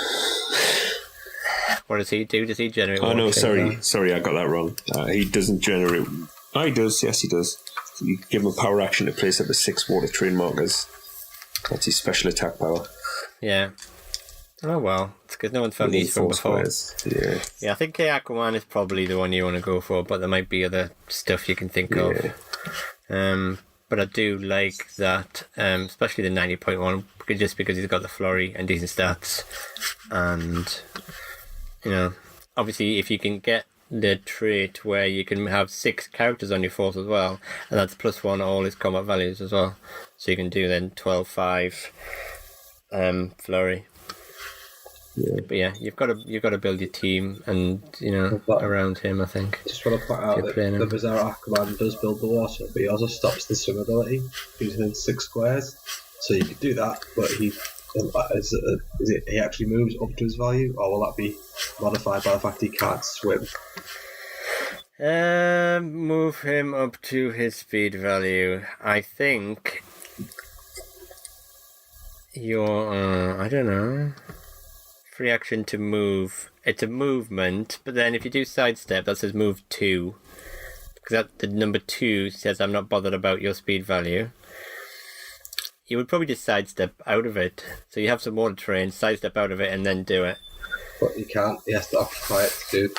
What does he do? Does he generate water? Oh, no, sorry, I got that wrong. He doesn't generate... Oh, he does, yes, he does. You give him a power action to place up to 6 water train markers. That's his special attack power. Yeah. Oh, well. It's because no one's found these from before. Squares. Yeah, I think Aquaman is probably the one you want to go for, but there might be other stuff you can think of. But I do like that, especially the 90.1, just because he's got the flurry and decent stats. And, obviously if you can get the trait where you can have 6 characters on your force as well, and that's +1 all his combat values as well. So you can do then 12-5 flurry. Yeah. But yeah, you've got to build your team and around him. I think. Just want to point out that the Bizarro Aquaman does build the water, but he also stops the swim ability using 6 squares. So you could do that, but he actually moves up to his value, or will that be modified by the fact he can't swim? Move him up to his speed value. I think I don't know. Free action to move. It's a movement, but then if you do sidestep, that says move 2. Because the number 2 says I'm not bothered about your speed value. You would probably just sidestep out of it. So you have some water terrain, sidestep out of it, and then do it. But you can't. He has to occupy it to do.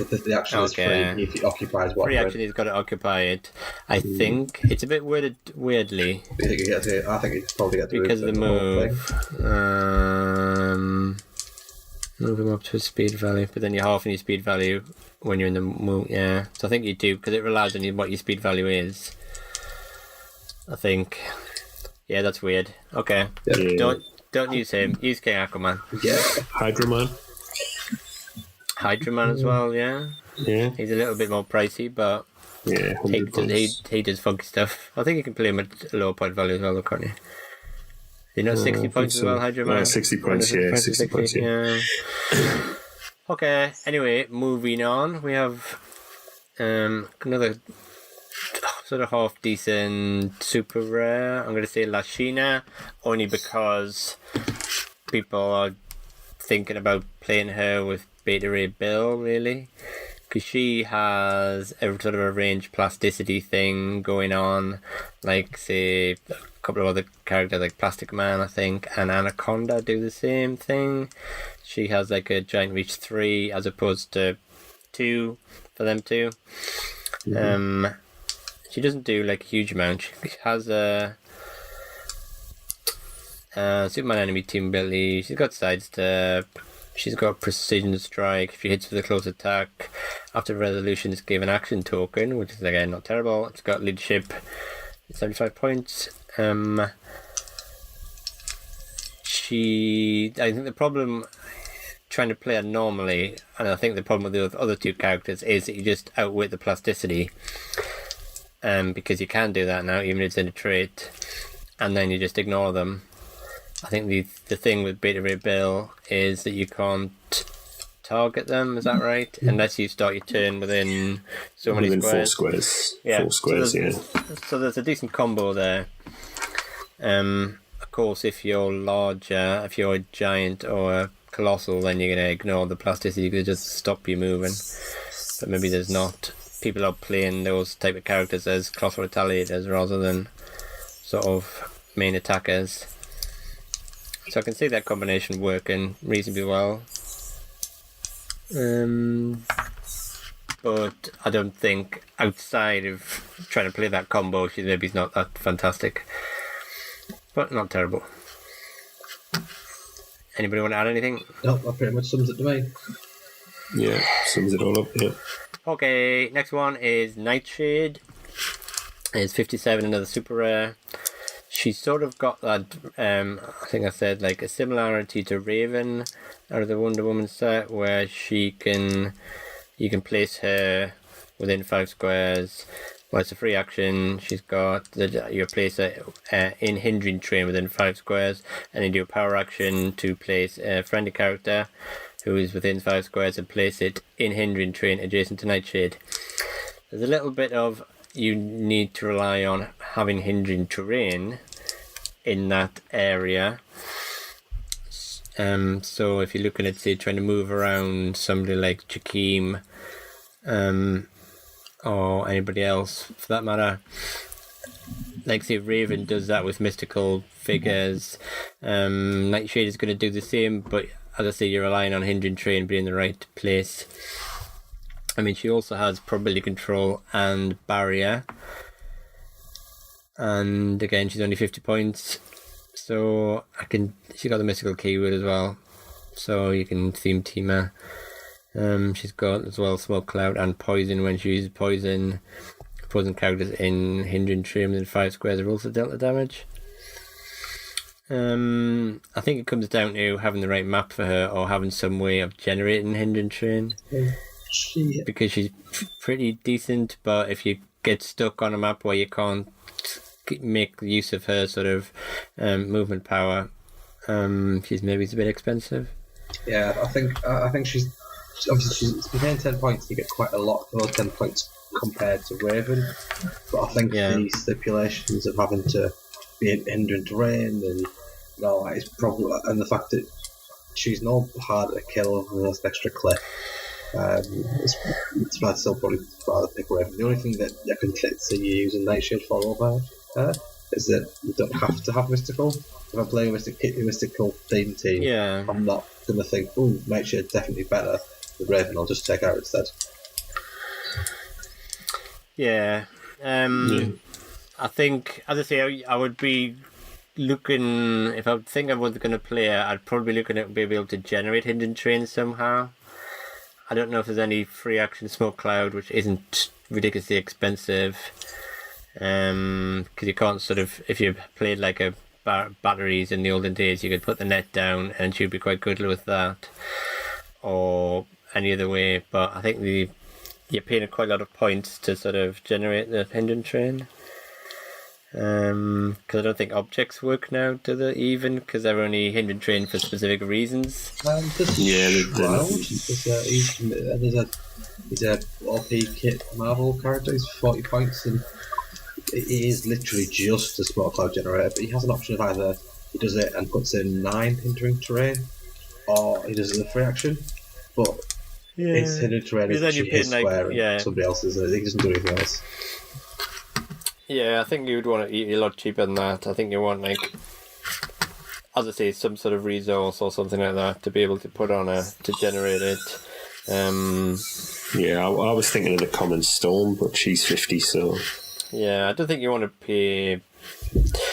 The action is free if he occupies water. Free action, he's got to occupy it. I think it's a bit worded weirdly. You think he gets it? I think he probably gets it because of the move. Move him up to his speed value, but then you're halving your speed value when you're in the move. Yeah, so I think you do, because it relies on what your speed value is. I think. Yeah, that's weird. Okay, don't use him. Use King Aquaman. Yeah, Hydraman as well. Yeah. He's a little bit more pricey, but he does funky stuff. I think you can play him at a lower point value as well, can't you? 60 points as well, Hydraman? 60 points, yeah. 60 points, yeah. Okay, anyway, moving on. We have another sort of half decent super rare. I'm going to say Lashina, only because people are thinking about playing her with Beta Ray Bill, really. Because she has a sort of a range plasticity thing going on, like, say, a couple of other characters like Plastic Man, I think, and Anaconda do the same thing. She has like a giant reach 3 as opposed to 2 for them too. She doesn't do like a huge amount. She has a Superman enemy team ability. She's got sidestep. She's got precision strike. If she hits with a close attack, after resolution is given action token, which is again not terrible. It's got leadership, 75 points. I think the problem trying to play her normally, and I think the problem with the other 2 characters is that you just outwit the plasticity. Because you can do that now, even if it's in a trait, and then you just ignore them. I think the thing with Beta Ray Bill is that you can't target them, is that right? Unless you start your turn within so many squares. 4 squares. Yeah. 4 squares, So there's a decent combo there. Of course, if you're larger, if you're a giant or a colossal, then you're going to ignore the plasticity because it just stop you moving. But maybe there's not. People are playing those type of characters as colossal retaliators rather than sort of main attackers. So I can see that combination working reasonably well. But but I don't think outside of trying to play that combo, she maybe not that fantastic, but not terrible. Anybody want to add anything? No, that pretty much sums it to me. Yeah, sums it all up. Yeah. Okay, next one is Nightshade. It's 57, another super rare. She's sort of got that, I think I said, like a similarity to Raven out of the Wonder Woman set, where you can place her within 5 squares. Well, it's a free action. She's got you place her in hindering train within 5 squares, and then do a power action to place a friendly character who is within 5 squares and place it in hindering train adjacent to Nightshade. There's a little bit of you need to rely on having hindering terrain in that area. So if you're looking at, say, trying to move around somebody like Jakeem, or anybody else for that matter, like say Raven does that with mystical figures, Nightshade is going to do the same, but as I say, you're relying on hindering terrain being in the right place. I mean, she also has probability control and barrier, and again, she's only 50 points, so she's got the mystical keyword as well, so you can theme team her. She's got as well smoke cloud and poison. When she uses poison, opposing characters in hindering terrain within 5 squares are also dealt the damage. I think it comes down to having the right map for her, or having some way of generating hindering terrain. Because she's pretty decent, but if you get stuck on a map where you can't make use of her sort of movement power, she's maybe a bit expensive. Yeah, I think she's paying 10 points. You get quite a lot for those 10 points compared to Raven, but I think the stipulations of having to be in hindering terrain and all that is probably, and the fact that she's no harder to kill than an extra clip. It's I'd still probably rather pick Raven. The only thing that I can see you using Nightshade for over is that you don't have to have mystical. If I'm playing a mystical theme team, I'm not going to think, oh, Nightshade's definitely better than Raven. I'll just take her instead. Yeah. I think, as I say, I would be looking, if I think I was going to play her, I'd probably be looking at maybe able to generate hindering terrain somehow. I don't know if there's any free action smoke cloud, which isn't ridiculously expensive, because you can't sort of, if you played like a batteries in the olden days, you could put the net down and she'd be quite good with that, or any other way. But I think you're paying quite a lot of points to sort of generate the hindering terrain. Because I don't think objects work now, do they, even? Because they're only hindering terrain for specific reasons. He's a OP kit Marvel character. He's 40 points, and it is literally just a smoke cloud generator. But he has an option of either he does it and puts in 9 hindering terrain, or he does it as a free action. But it's hindering terrain is actually his square and somebody else's. He doesn't do anything else. Yeah, I think you would want to eat a lot cheaper than that. I think you want, like, as I say, some sort of resource or something like that to be able to put on to generate it. Yeah, I was thinking of the Common Storm, but she's 50, so... Yeah, I don't think you want to pay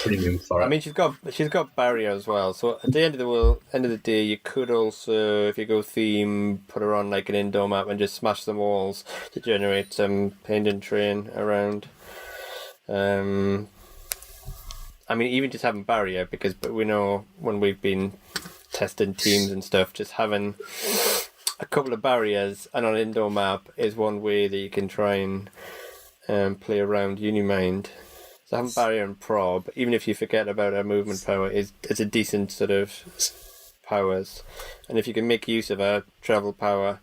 premium for it. I mean, she's got barrier as well. So at the end of the day, you could also, if you go theme, put her on like an indoor map and just smash the walls to generate some hindering terrain around. I mean, even just having barrier, but we know when we've been testing teams and stuff, just having a couple of barriers and on an indoor map is one way that you can try and play around Uni-Mind. So having barrier and prob, even if you forget about our movement power, it's a decent sort of powers. And if you can make use of our travel power,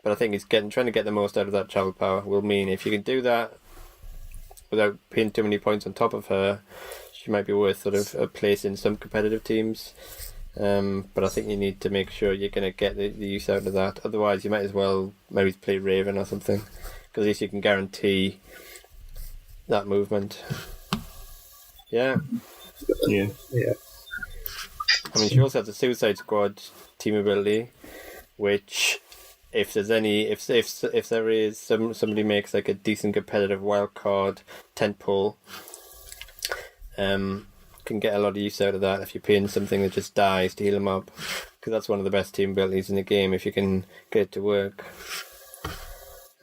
but I think it's trying to get the most out of that travel power will mean if you can do that without paying too many points on top of her, she might be worth sort of a place in some competitive teams. But I think you need to make sure you're going to get the use out of that. Otherwise, you might as well maybe play Raven or something, because at least you can guarantee that movement. Yeah. Yeah. I mean, she also has the Suicide Squad team ability, which if there's any, if there is somebody makes like a decent competitive wildcard tentpole, can get a lot of use out of that if you're paying something that just dies to heal them up, because that's one of the best team abilities in the game if you can get it to work.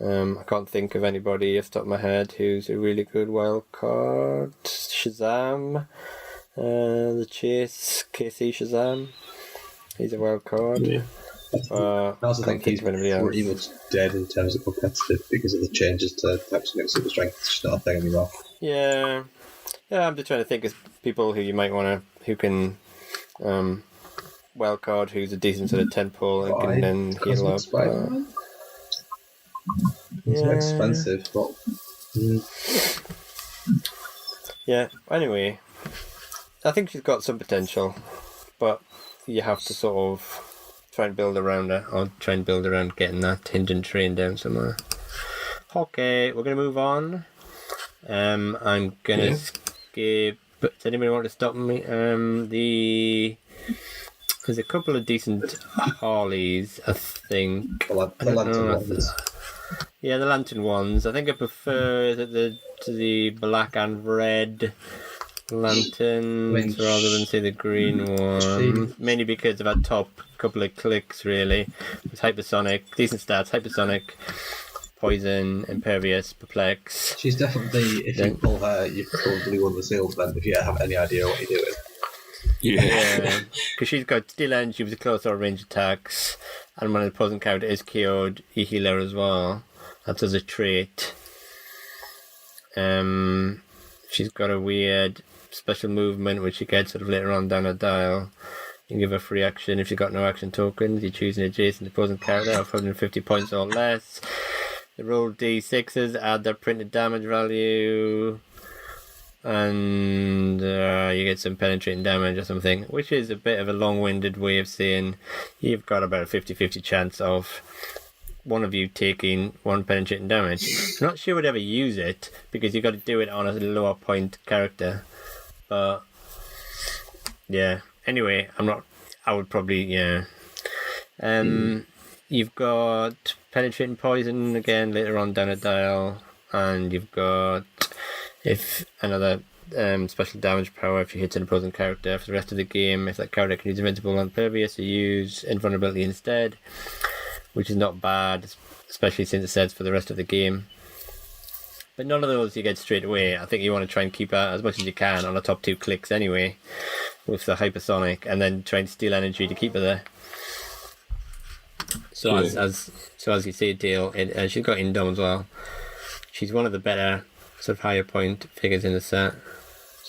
I can't think of anybody off the top of my head who's a really good wildcard. Shazam, the Chase KC Shazam, he's a wildcard. Yeah. I also think he's pretty much dead in terms of competitive because of the changes to types of super strength. It's just not a thing anymore. Yeah, I'm just trying to think of people who you might want to, who can wildcard, who's a decent sort of tentpole and can then heal up. It's expensive, but yeah. Anyway, I think she's got some potential, but you have to sort of try and build around her, or try and build around getting that hinged train down somewhere. Okay, we're gonna move on. I'm gonna skip. Does anybody want to stop me? There's a couple of decent Harleys, I think. the lantern ones. Yeah, the lantern ones. I think I prefer to the black and red lanterns rather than say the green one. Mainly because of our top couple of clicks, really. It's hypersonic, decent stats, hypersonic, poison, impervious, perplex. She's definitely, if you pull her, you probably won the sales event if you have any idea what you're doing. Yeah, because she's got steel energy with the closer range attacks, and when the opposing character is KO'd, you heal her as well. That's as a trait. She's got a weird special movement which you get sort of later on down a dial. You can give her free action if you've got no action tokens. You choose an adjacent opposing character of 150 points or less. They roll d6s, add their printed damage value, and you get some penetrating damage or something, which is a bit of a long-winded way of saying you've got about a 50-50 chance of one of you taking one penetrating damage. I'm not sure we'd ever use it because you've got to do it on a lower point character, but yeah, anyway, I would probably, you've got penetrating poison again later on down a dial, and you've got another special damage power if you hit an opposing character for the rest of the game. If that character can use invincible and impervious, you use invulnerability instead, which is not bad, especially since it says for the rest of the game. But none of those you get straight away. I think you want to try and keep as much as you can on the top two clicks anyway, with the hypersonic, and then try and steal energy to keep her there. So as you say, Dale, she's got Indom as well. She's one of the better sort of higher point figures in the set.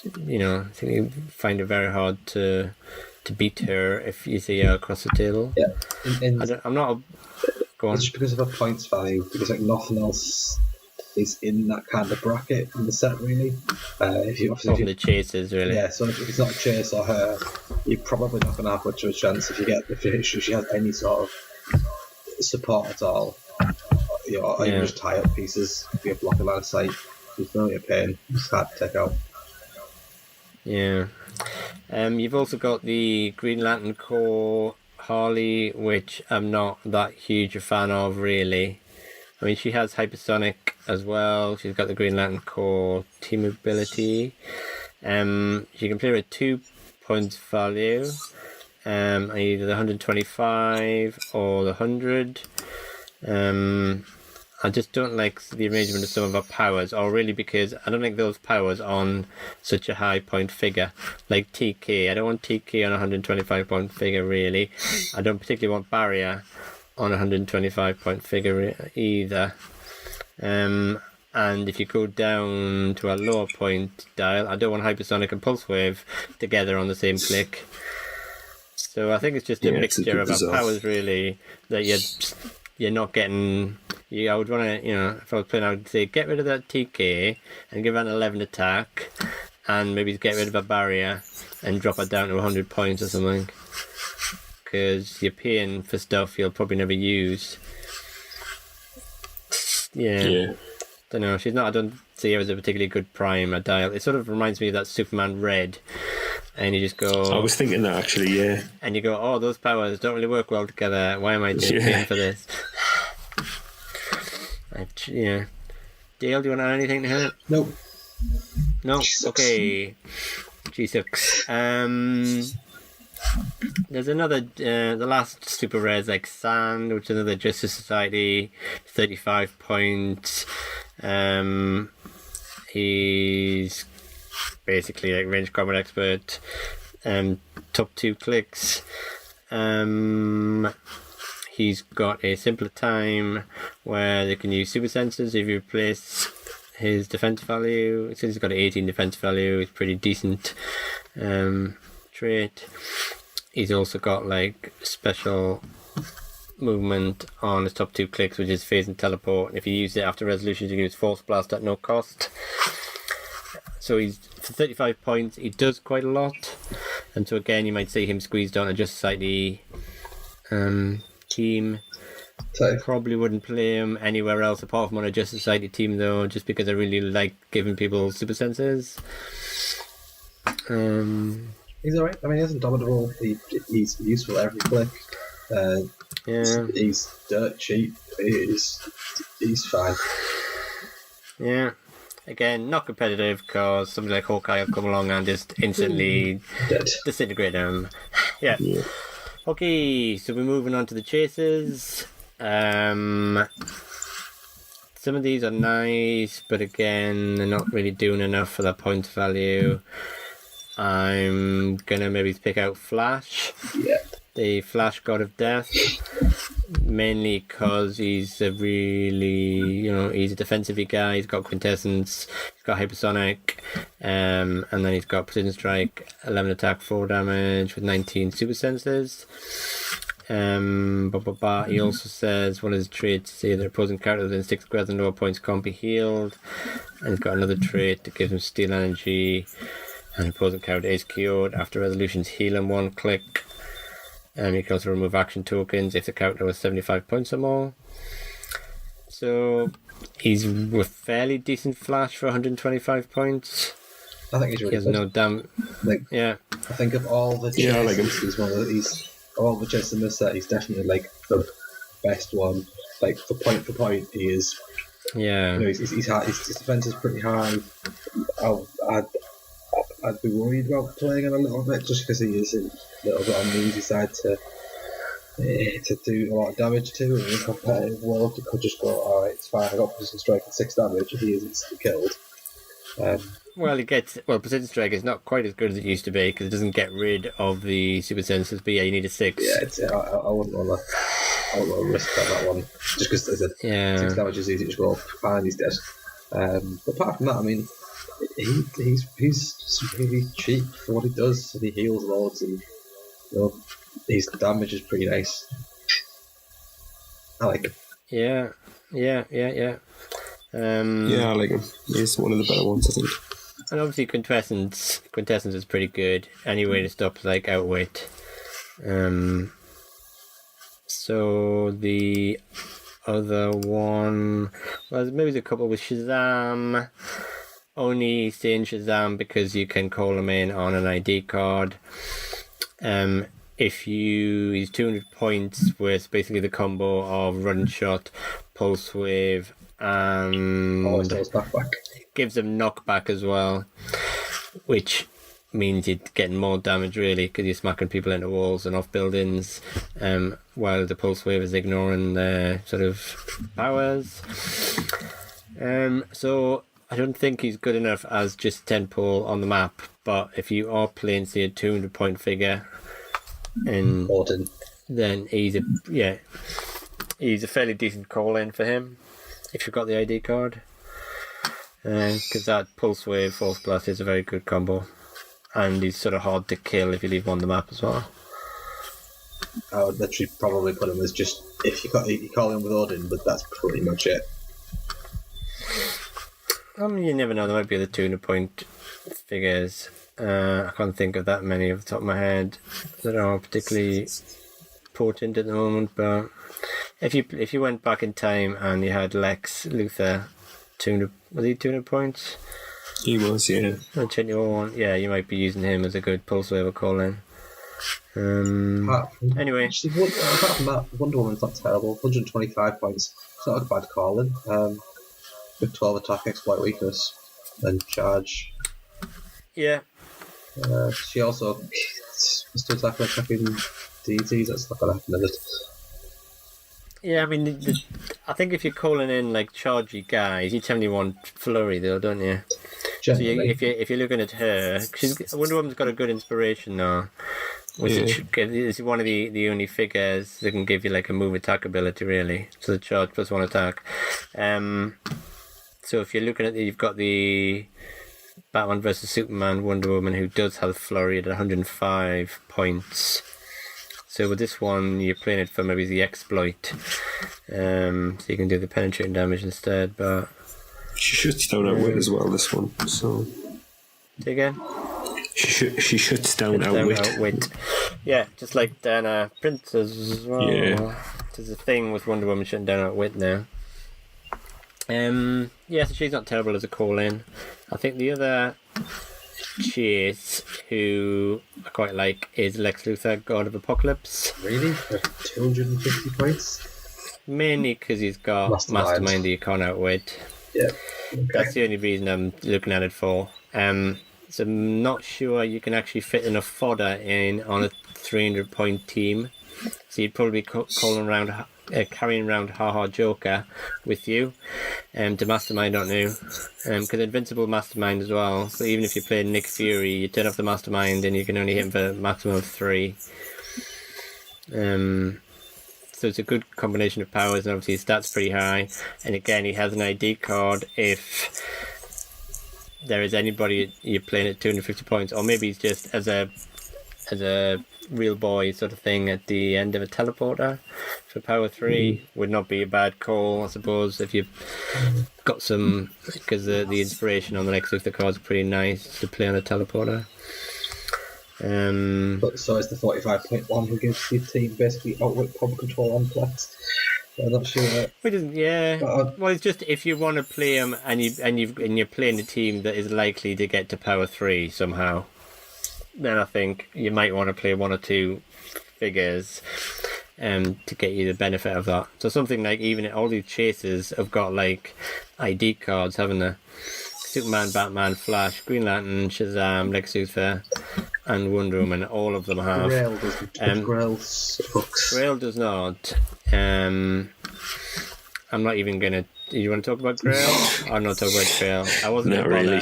I think you find it very hard to beat her if you see her across the table. Yeah, I'm not. Go on. It's just because of her points value, because like nothing else is in that kind of bracket in the set, really. If you the chasers, really. Yeah, so if it's not a chase or her, you're probably not going to have much of a chance if she has any sort of support at all. Or you just tie up pieces if you block a line of sight. It's really a pain. It's hard to take out. Yeah. You've also got the Green Lantern Corps Harley, which I'm not that huge a fan of, really. I mean, she has hypersonic as well. She's got the Green Lantern Corps team ability. She can play with 2 points value, either the 125 or the 100. I just don't like the arrangement of some of her powers, or really because I don't think those powers on such a high point figure, like TK. I don't want TK on a 125 point figure, really. I don't particularly want Barrier on a 125 point figure either. And if you go down to a lower point dial, I don't want Hypersonic and Pulse Wave together on the same click. So I think it's just a mixture of our powers, really, that you're not getting. I would want to, if I was playing, I would say get rid of that TK and give her an 11 attack, and maybe get rid of a barrier and drop it down to 100 points or something. Because you're paying for stuff you'll probably never use. Yeah. Don't know. She's not. I don't see her as a particularly good prime a dial. It sort of reminds me of that Superman Red. And you just go. I was thinking that actually, yeah. And you go, oh, those powers don't really work well together. Why am I paying for this? Yeah. Dale, do you want to add anything to him? Nope. No? G6. Okay. G6. There's another, the last super rare is like Sand, which is another Justice Society, 35 points. He's basically like range combat expert. Top 2 clicks. He's got a simpler time where they can use super sensors if you replace his defense value. Since he's got an 18 defense value, it's pretty decent trait. He's also got like special movement on his top 2 clicks, which is phase and teleport. And if you use it after resolutions, you can use force blast at no cost. So he's for 35 points. He does quite a lot, and so again, you might see him squeezed on a Just Society team. So, Probably wouldn't play him anywhere else apart from on a Just Society team, though, just because I really like giving people super senses. he's alright. I mean, he isn't dominable. He's useful every click. Yeah. He's dirt cheap. He's fine. Yeah. Again, not competitive because somebody like Hawkeye will come along and just instantly Dead. disintegrate him. Yeah. Okay, so we're moving on to the chases. Some of these are nice, but again, they're not really doing enough for their points value. I'm gonna maybe pick out Flash. Yeah. The Flash God of Death, mainly because he's a really, he's a defensive guy. He's got Quintessence, he's got Hypersonic, and then he's got Precision Strike, 11 attack, 4 damage with 19 super senses. He also says one of his traits is either opposing character within 6 squares and lower points can't be healed, and he's got another trait that gives him Steel Energy, and opposing character is KO'd after resolutions heal him 1 click. You can also remove action tokens if the character was 75 points or more. So he's a fairly decent Flash for 125 points. I think he's really He has good. no damn. Yeah. I think of all the Yeah, I like him. he's one of all the chests in this set. He's definitely like the best one. Like for point, he is. Yeah. He's high. His defense is pretty high. I'd be worried about playing him a little bit just because he is a little bit on the easy side to do a lot of damage to. In a competitive world, you could just go, alright, it's fine, I got Precision Strike and 6 damage, and he is instantly killed. Precision Strike is not quite as good as it used to be because it doesn't get rid of the super senses, but yeah, you need a 6. Yeah, I wouldn't want to risk that one just because 6 damage is easy to go up and he's dead. But apart from that, I mean, he's really cheap for what he does, and he heals loads, and his damage is pretty nice. I like him. Yeah. Yeah, I like him. He's one of the better ones, I think. And obviously Quintessence is pretty good. Any way to stop like outwit. So the other one, well, maybe there's a couple with Shazam. Only saying Shazam because you can call him in on an ID card. He's 200 points with basically the combo of Run Shot, Pulse Wave, and gives him knockback as well, which means you're getting more damage really because you're smacking people into walls and off buildings, while the Pulse Wave is ignoring their sort of powers. So I don't think he's good enough as just 10 pull on the map, but if you are playing, say, a 200 point figure, then he's a fairly decent call in for him if you've got the ID card, because that Pulse Wave Force Blast is a very good combo, and he's sort of hard to kill if you leave him on the map as well. I would literally probably put him as just if you call him with Odin, but that's pretty much it. I mean, you never know, there might be other 200 point figures. I can't think of that many off the top of my head that are particularly potent at the moment, but if you went back in time and you had Lex Luthor, 200 points? He was, yeah. Yeah, you might be using him as a good pulse wave call in. Anyway. Apart from that, Wonder Woman's not terrible. 125 points. It's not a bad calling. With 12 attack, exploit weakness, and charge. Yeah. She also has to attack when attacking deities. That's not going to happen, is it? Yeah, I mean, I think if you're calling in like chargy guys, you generally want flurry though, don't you? Generally. So if you're looking at her, Wonder Woman's got a good inspiration though. It's one of the only figures that can give you like a move attack ability, really. So the charge plus 1 attack. So if you're looking at you've got the Batman versus Superman Wonder Woman, who does have flurry at 105 points. So with this one, you're playing it for maybe the exploit. So you can do the penetrating damage instead, but... She shuts down at wit as well, this one. So. Say again? She shuts down at wit. Yeah, just like Diana Princess as well. Yeah. There's a thing with Wonder Woman shutting down at wit now. Yeah, so she's not terrible as a call-in. I think the other chase who I quite like is Lex Luthor, God of Apocalypse. Really? For 250 points? Mainly because he's got Mastermind that you can't outwit. Yeah. Okay. That's the only reason I'm looking at it for. So I'm not sure you can actually fit enough fodder in on a 300-point team. So you'd probably be carrying around Ha Joker with you to Mastermind on you. Because Invincible Mastermind as well. So even if you're playing Nick Fury, you turn off the Mastermind and you can only hit him for a maximum of 3. So it's a good combination of powers, and obviously his stats pretty high. And again, he has an ID card if there is anybody you're playing at 250 points, or maybe he's just as a real boy sort of thing at the end of a teleporter for power 3 would not be a bad call, I suppose, if you've got some, because the inspiration on the Lex Luthor cards are pretty nice to play on a teleporter. But so is the 45.1 who gives the team basically outwit, pump control and flex. I'm not sure. Well, it's just if you want to play him and you're playing a team that is likely to get to power 3 somehow, then I think you might want to play 1 or 2 figures to get you the benefit of that. So something like even all these chases have got like ID cards, haven't they? Superman, Batman, Flash, Green Lantern, Shazam, Lex Luthor, and Wonder Woman. All of them have. Grail doesn't. Grail does not. I'm not even gonna. You want to talk about Grail? I'm not talking about Grail. I wasn't. Not really.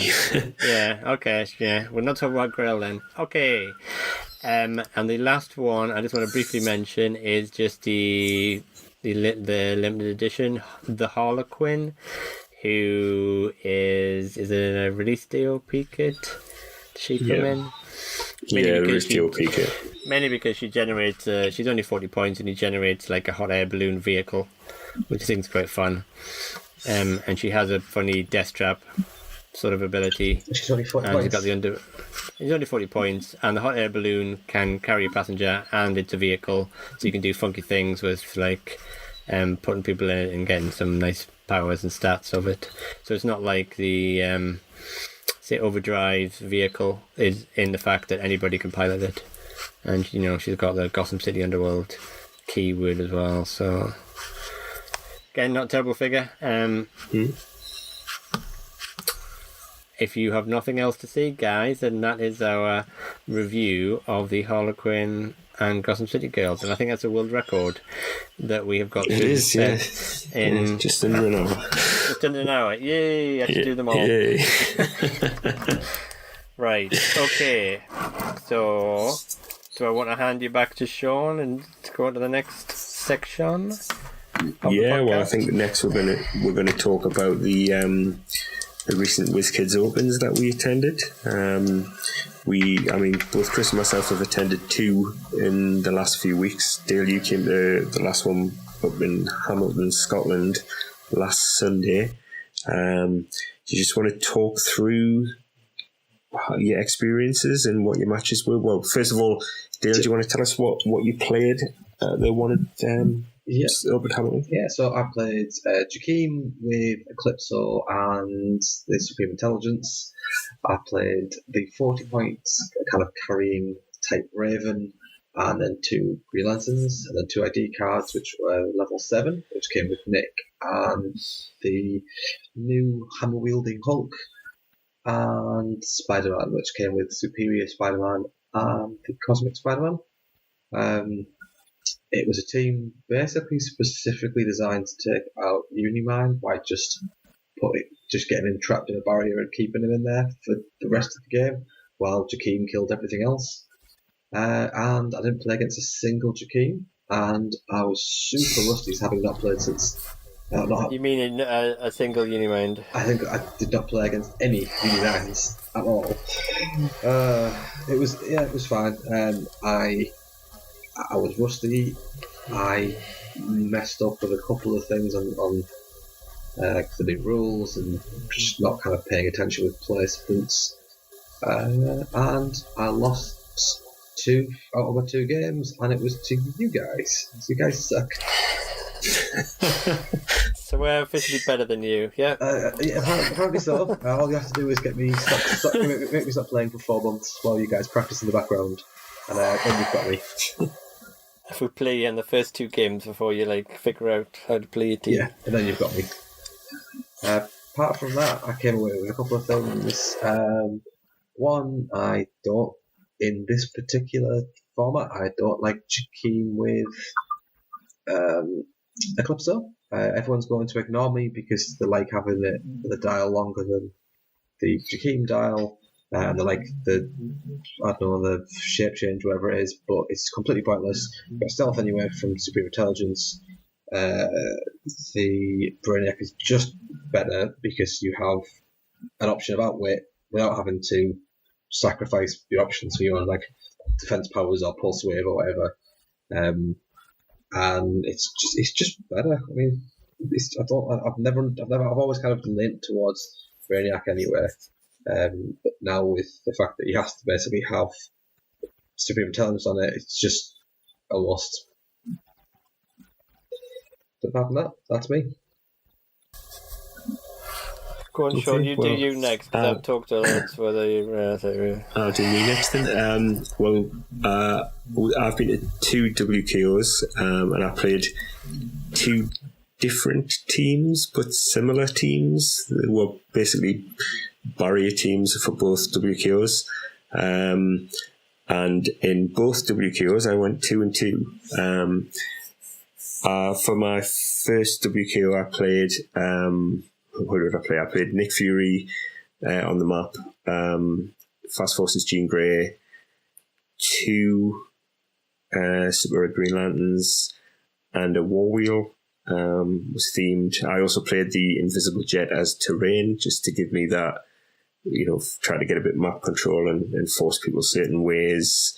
Yeah. Okay. Yeah. We're not talking about Grail then. Okay. And the last one I just want to briefly mention is just the limited edition, the Harley Quinn, who is it a release DOP kit? Does she come in? Release DOP kit. Mainly because she generates, she's only 40 points and he generates like a hot air balloon vehicle, which I think is quite fun. And she has a funny death trap sort of ability. She's only 40 and points. She's only 40 points, and the hot air balloon can carry a passenger and it's a vehicle, so you can do funky things with like putting people in it and getting some nice powers and stats of it. So it's not like the say Overdrive vehicle is in the fact that anybody can pilot it, and she's got the Gotham City Underworld keyword as well. So again, not a terrible figure. If you have nothing else to see, guys, then that is our review of the Harley Quinn and Gotham City Girls, and I think that's a world record that we have got. It is, yeah. In just under an hour. Just under an hour. Yay! I should do them all. Yay. Right. Okay. So, do I want to hand you back to Sean and to go on to the next section? Yeah. Well, I think next we're gonna talk about the recent WizKids Opens that we attended. Both Chris and myself have attended 2 in the last few weeks. Dale, you came to the last one up in Hamilton, Scotland, last Sunday. You just want to talk through your experiences and what your matches were? Well, first of all, Dale, do you want to tell us what you played the one at up at Hamilton? Yeah, so I played Jakeem with Eclipso and the Supreme Intelligence. I played the 40 points kind of carrying type Raven and then 2 Green Lanterns, and then 2 ID cards, which were level 7, which came with Nick, and the new hammer-wielding Hulk, and Spider-Man, which came with Superior Spider-Man and the Cosmic Spider-Man. It was a team basically specifically designed to take out Uni-Mind by just getting him trapped in a barrier and keeping him in there for the rest of the game, while Jakeem killed everything else. And I didn't play against a single Jakeem, and I was super rusty, having not played since. You mean a single Uni-Mind? I think I did not play against any Uni-Minds at all. It was fine. I was rusty. I messed up with a couple of things on the new rules and just not kind of paying attention with placements. And I lost 2 out of my 2 games, and it was to you guys. So you guys suck. So we're officially better than you, yeah? Apparently so. All you have to do is make me stop playing for 4 months while you guys practice in the background, and then you've got me. If we play in the first 2 games before you figure out how to play your team. Yeah, and then you've got me. Apart from that, I came away with a couple of things. One, I don't, in this particular format, I don't like Jakeem with Eclipso. Everyone's going to ignore me because they like having the dial longer than the Jakeem dial, and they like the shape change, whatever it is, but it's completely pointless. You've got stealth anyway from Superior Intelligence. The Brainiac is just better because you have an option of outwit without having to sacrifice your options for your own defense powers or pulse wave or whatever. And it's just better. I mean, I've always kind of leaned towards Brainiac anyway. But now with the fact that he has to basically have Superior Intelligence on it, it's just a lost. But apart from that, that's me. Go on, Sean, do you next, because I've talked a lot whether you... I'll do me next then. I've been to 2 WKOs, and I played 2 different teams, but similar teams. They were basically barrier teams for both WKOs. And in both WKOs, I went 2-2. For my first WKO, I played... who did I play? I played Nick Fury on the map, Fast Forces Jean Grey, 2 Super Red Green Lanterns, and a War Wheel was themed. I also played the Invisible Jet as terrain, just to give me that, try to get a bit of map control and force people certain ways.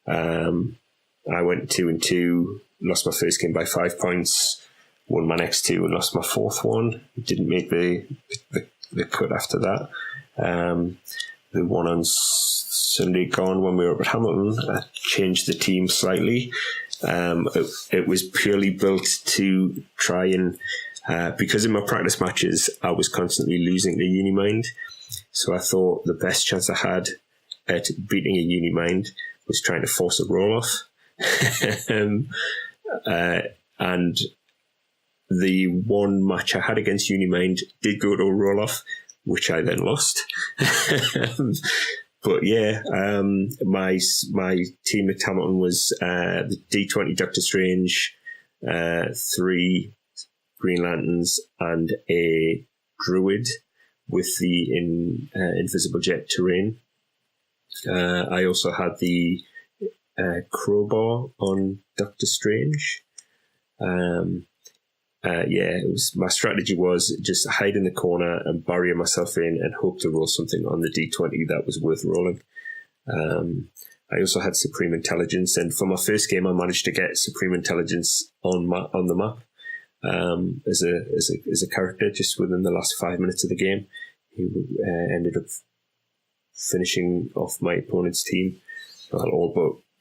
I went 2-2, lost my first game by 5 points. Won my next 2 and lost my 4th one. Didn't make the cut after that. The one on Sunday gone when we were up at Hamilton, I changed the team slightly. It was purely built to try and because in my practice matches I was constantly losing to Uni-Mind, so I thought the best chance I had at beating a Uni-Mind was trying to force a roll off. And the one match I had against Uni-Mind did go to a roll-off, which I then lost. But yeah, my team at Hamilton was the D20 Doctor Strange, 3 Green Lanterns, and a Druid with the Invisible Jet terrain. I also had the Crowbar on Doctor Strange. My strategy was just hide in the corner and bury myself in and hope to roll something on the D20 that was worth rolling. I also had Supreme Intelligence, and for my first game, I managed to get Supreme Intelligence on the map as a character just within the last 5 minutes of the game. He ended up finishing off my opponent's team, all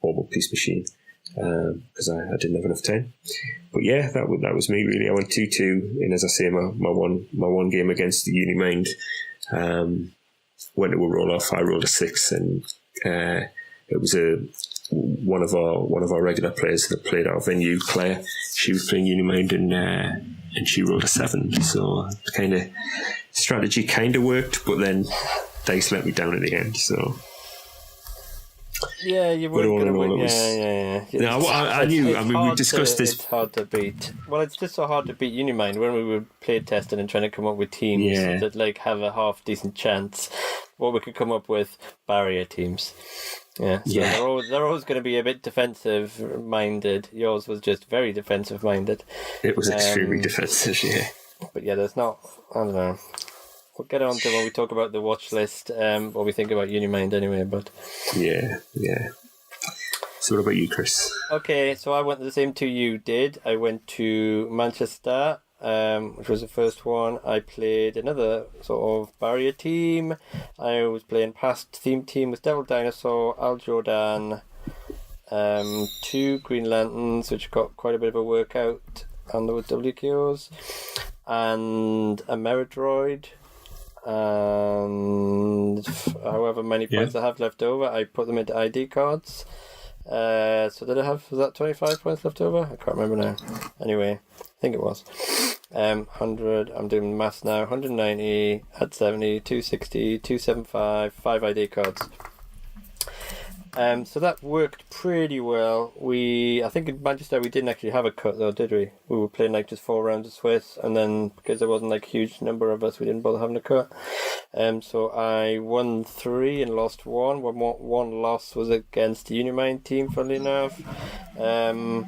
but Peace Machine. Because I didn't have enough time. But yeah, that was me really. I went 2-2, and as I say, my one game against the Uni-Mind went to a roll off. I rolled a 6, and it was a one of our regular players that played our venue, Claire, she was playing Uni-Mind and she rolled a 7. So the kind of strategy kind of worked, but then dice let me down in the end. So yeah, you were going to win. Yeah. No, I knew. I mean, we discussed this. It's hard to beat. Well, it's just so hard to beat Uni-Mind when we were play testing and trying to come up with teams that like have a half decent chance. What we could come up with barrier teams. Yeah, so they're always going to be a bit defensive minded. Yours was just very defensive minded. It was extremely defensive, yeah. But yeah, there's not. I don't know. We'll get on to when we talk about the watch list. What we think about Uni-Mind anyway. But yeah. So what about you, Chris? Okay, so I went to the same two you did. I went to Manchester, which was the first one. I played another sort of barrier team. I was playing past theme team with Devil Dinosaur, Al Jordan, 2 Green Lanterns, which got quite a bit of a workout on the WKOs, and a Meridroid. And however many points I have left over, I put them into ID cards. So did I have, was that 25 points left over? I can't remember now. Anyway, I think it was 100, I'm doing the maths now, 190, at 70, 260, 275, 5 ID cards. So that worked pretty well. I think in Manchester we didn't actually have a cut though, did we? We were playing like just 4 rounds of Swiss, and then because there wasn't like a huge number of us, we didn't bother having a cut. So I won 3 and lost 1. One loss was against the Uni-Mind team, funnily enough. So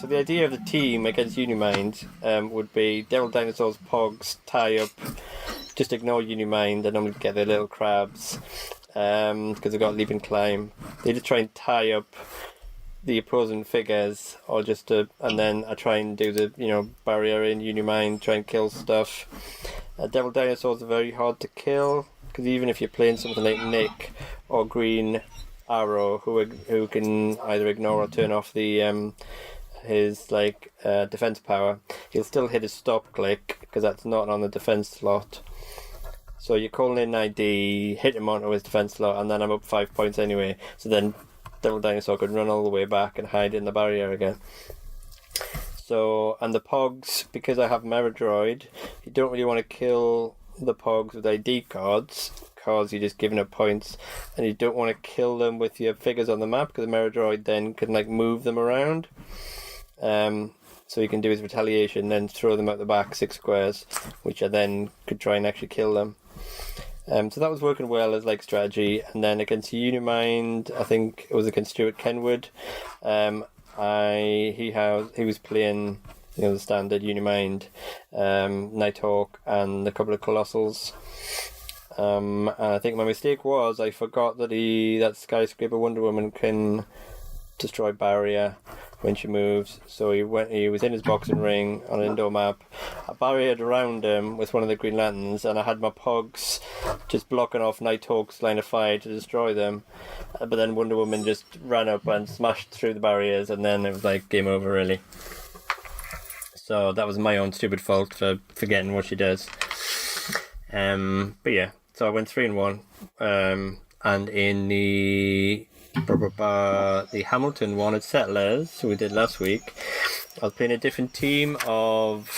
the idea of the team against Uni-Mind would be Devil Dinosaur's Pogs tie up, just ignore Uni-Mind, and normally get their little crabs. Because they've got leap and climb. They just try and tie up the opposing figures, or and then I try and do the barrier in Uni-Mind, try and kill stuff. Devil Dinosaurs are very hard to kill, because even if you're playing something like Nick or Green Arrow, who can either ignore or turn off the his defense power, he'll still hit his stop click because that's not on the defense slot. So you're calling in ID, hit him onto his defense slot, and then I'm up 5 points anyway. So then Devil Dinosaur could run all the way back and hide in the barrier again. So, and the Pogs, because I have Meridroid, you don't really want to kill the Pogs with ID cards, because you're just giving up points, and you don't want to kill them with your figures on the map, because the Meridroid then can move them around. So you can do his retaliation, then throw them out the back 6 squares, which I then could try and actually kill them. So that was working well as strategy. And then against Uni-Mind, I think it was against Stuart Kenwood. He was playing the standard Uni-Mind, Nighthawk, and a couple of Colossals. And I think my mistake was I forgot that Skyscraper Wonder Woman can destroy barrier when she moves. So he was in his boxing ring on an indoor map. I barriered around him with one of the Green Lanterns, and I had my Pogs just blocking off Nighthawk's line of fire to destroy them. But then Wonder Woman just ran up and smashed through the barriers, and then it was game over really. So that was my own stupid fault for forgetting what she does. But yeah, so I went 3-1. And in the Hamilton one at Settlers, who we did last week, I was playing a different team of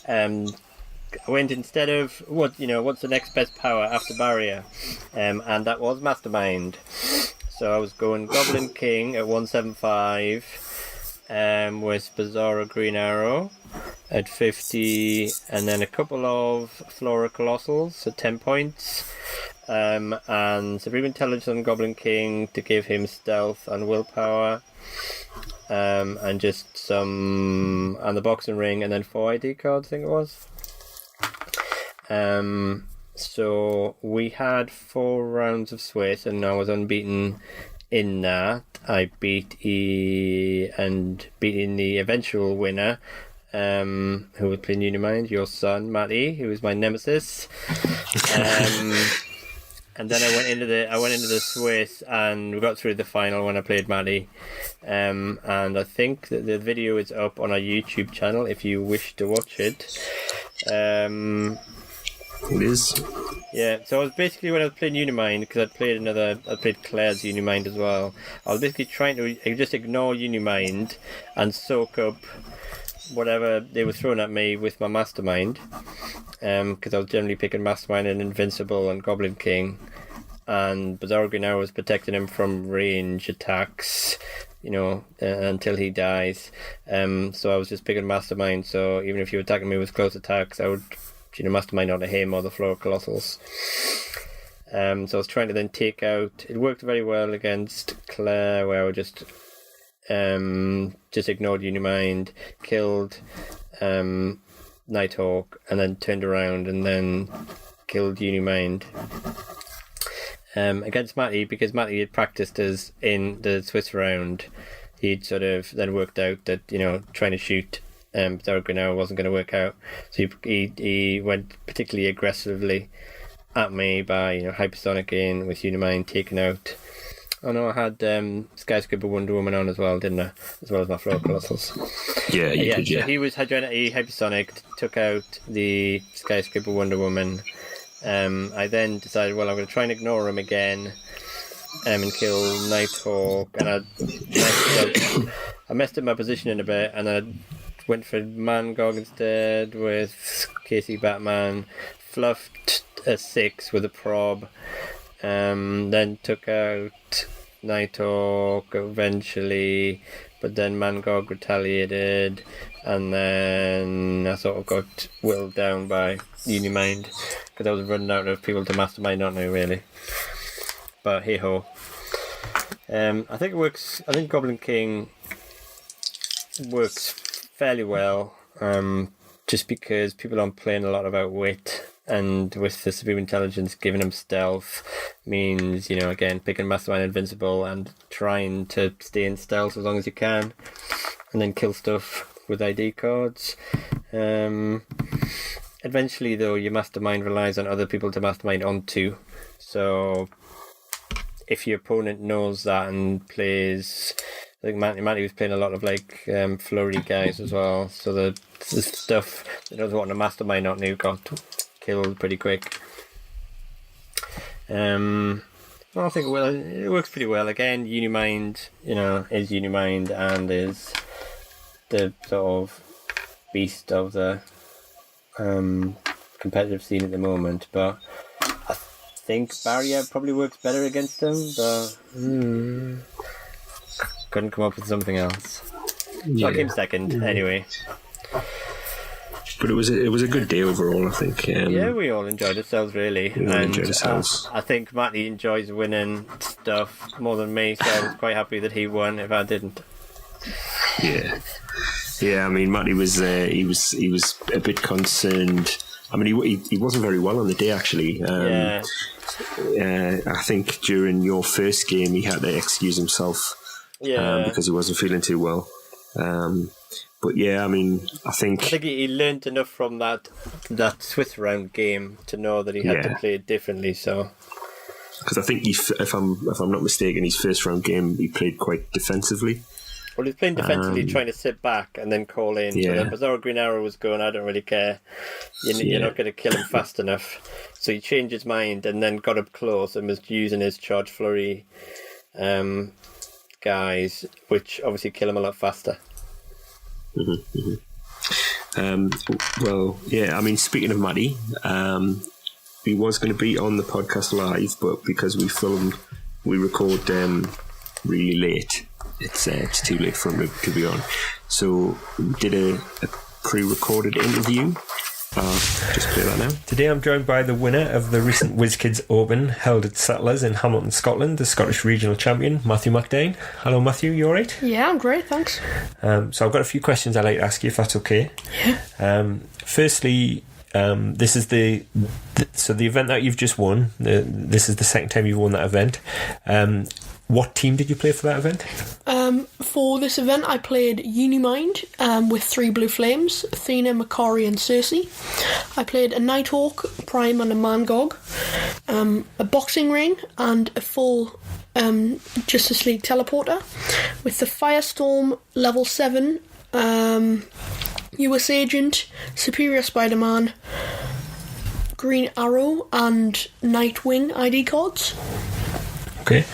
I went instead of what's the next best power after barrier, and that was Mastermind. So I was going Goblin King at 175, with Bizarro Green Arrow at 50, and then a couple of Flora Colossals at 10 points. And Supreme Intelligence on Goblin King to give him stealth and willpower, and just some, and the boxing ring, and then 4 ID cards, I think it was. So we had 4 rounds of Swiss, and I was unbeaten in that. I beat beating the eventual winner, who was playing Uni-Mind, your son Matty, who was my nemesis. And then I went into the Swiss, and we got through the final when I played Matty. And I think that the video is up on our YouTube channel if you wish to watch it. It is. Yeah, so I was basically, when I was playing Uni-Mind, because I played Claire's Uni-Mind as well, I was basically trying to just ignore Uni-Mind and soak up whatever they were throwing at me with my Mastermind, because I was generally picking Mastermind and Invincible and Goblin King, and Bizarro Green Arrow was protecting him from range attacks, until he dies. So I was just picking Mastermind, so even if you were attacking me with close attacks, I would Mastermind onto him or the Floor Colossals. So I was trying to then take out... It worked very well against Claire, where I would just ignored Uni-Mind, killed Nighthawk, and then turned around and then killed Uni-Mind. Against Matty, because Matty had practiced us in the Swiss round, he'd sort of then worked out that, trying to shoot Bizarro Green Arrow wasn't going to work out. So he went particularly aggressively at me by, hypersonic in with Uni-Mind, taking out... Oh no, I had Skyscraper Wonder Woman on as well, didn't I? As well as my Floor Colossals. Yeah, you did, yeah. So he hypersonic, took out the Skyscraper Wonder Woman. I then decided, well, I'm going to try and ignore him again and kill Nighthawk. And I messed up my positioning a bit, and I went for Mangog instead with Casey Batman, fluffed a 6 with a prob. Then took out Nighthawk eventually, but then Mangog retaliated, and then I sort of got whittled down by Uni-Mind because I was running out of people to Mastermind, not me really. But hey ho. I think it works. I think Goblin King works fairly well, just because people aren't playing a lot about wit. And with the Supreme Intelligence giving him stealth means, again, picking Mastermind Invincible and trying to stay in stealth as long as you can, and then kill stuff with ID cards. Eventually, though, your Mastermind relies on other people to Mastermind onto. So if your opponent knows that and plays... I think Matty was playing a lot of flurry guys as well. So the stuff that doesn't want to Mastermind onto got... killed pretty quick. I think it works pretty well. Again, Uni-Mind, is Uni-Mind and is the sort of beast of the competitive scene at the moment. But I think Barrier probably works better against him. But couldn't come up with something else. So I came second anyway. But it was a good day overall, I think. Yeah, we all enjoyed ourselves, really. I think Matty enjoys winning stuff more than me, so I was quite happy that he won if I didn't. Yeah. I mean, Matty was he was a bit concerned. I mean, he wasn't very well on the day actually. I think during your first game he had to excuse himself. Because he wasn't feeling too well. But yeah, I mean, I think he learned enough from that Swiss round game to know that he had to play it differently. So, because I think if I'm not mistaken, his first round game he played quite defensively. Well, he was playing defensively, trying to sit back and then call in. Yeah. But then Bizarro Green Arrow was going, I don't really care. You're not going to kill him fast enough. So he changed his mind and then got up close and was using his charge flurry guys, which obviously kill him a lot faster. Well, yeah, I mean, speaking of Matty, he was going to be on the podcast live, but because we record really late, it's too late for him to be on. So we did a pre-recorded interview. Just play that now. Today I'm joined by the winner of the recent WizKids Open held at Settlers in Hamilton, Scotland, the Scottish regional champion, Matthew McDane. Hello Matthew, you alright? Yeah, I'm great, thanks. So I've got a few questions I'd like to ask you if that's okay. Yeah. Firstly, this is the event that you've just won. This is the second time you've won that event. What team did you play for that event? For this event, I played Uni-Mind with 3 Blue Flames, Athena, Makari and Cersei. I played a Nighthawk, Prime and a Mangog, a Boxing Ring and a full Justice League Teleporter with the Firestorm level 7, US Agent, Superior Spider-Man, Green Arrow and Nightwing ID cards. Okay.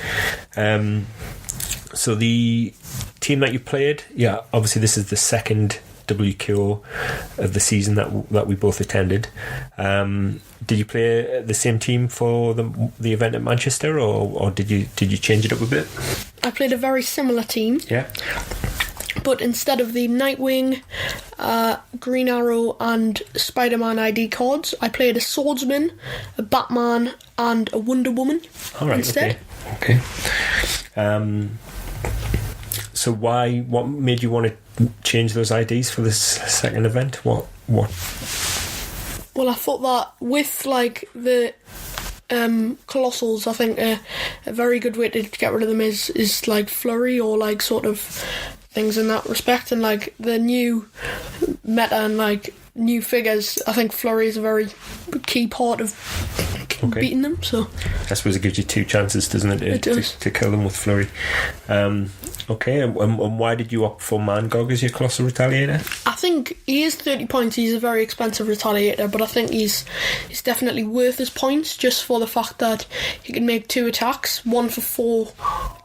So the team that you played, obviously this is the second WKO of the season that we both attended. Did you play the same team for the event at Manchester, or did you change it up a bit? I played a very similar team. Yeah. But instead of the Nightwing, Green Arrow and Spider-Man ID cards, I played a Swordsman, a Batman and a Wonder Woman instead. Okay. So what made you want to change those IDs for this second event? What? Well, I thought that with like the Colossals, I think a very good way to get rid of them is like flurry or like sort of things in that respect, and like the new meta and like new figures, I think flurry is a very key part of beating them. So I suppose it gives you two chances, doesn't it? It does. To kill them with flurry. Okay, and why did you opt for Mangog as your Colossal Retaliator? I think he is 30 points. He's a very expensive Retaliator, but I think he's definitely worth his points just for the fact that he can make 2 attacks, one for 4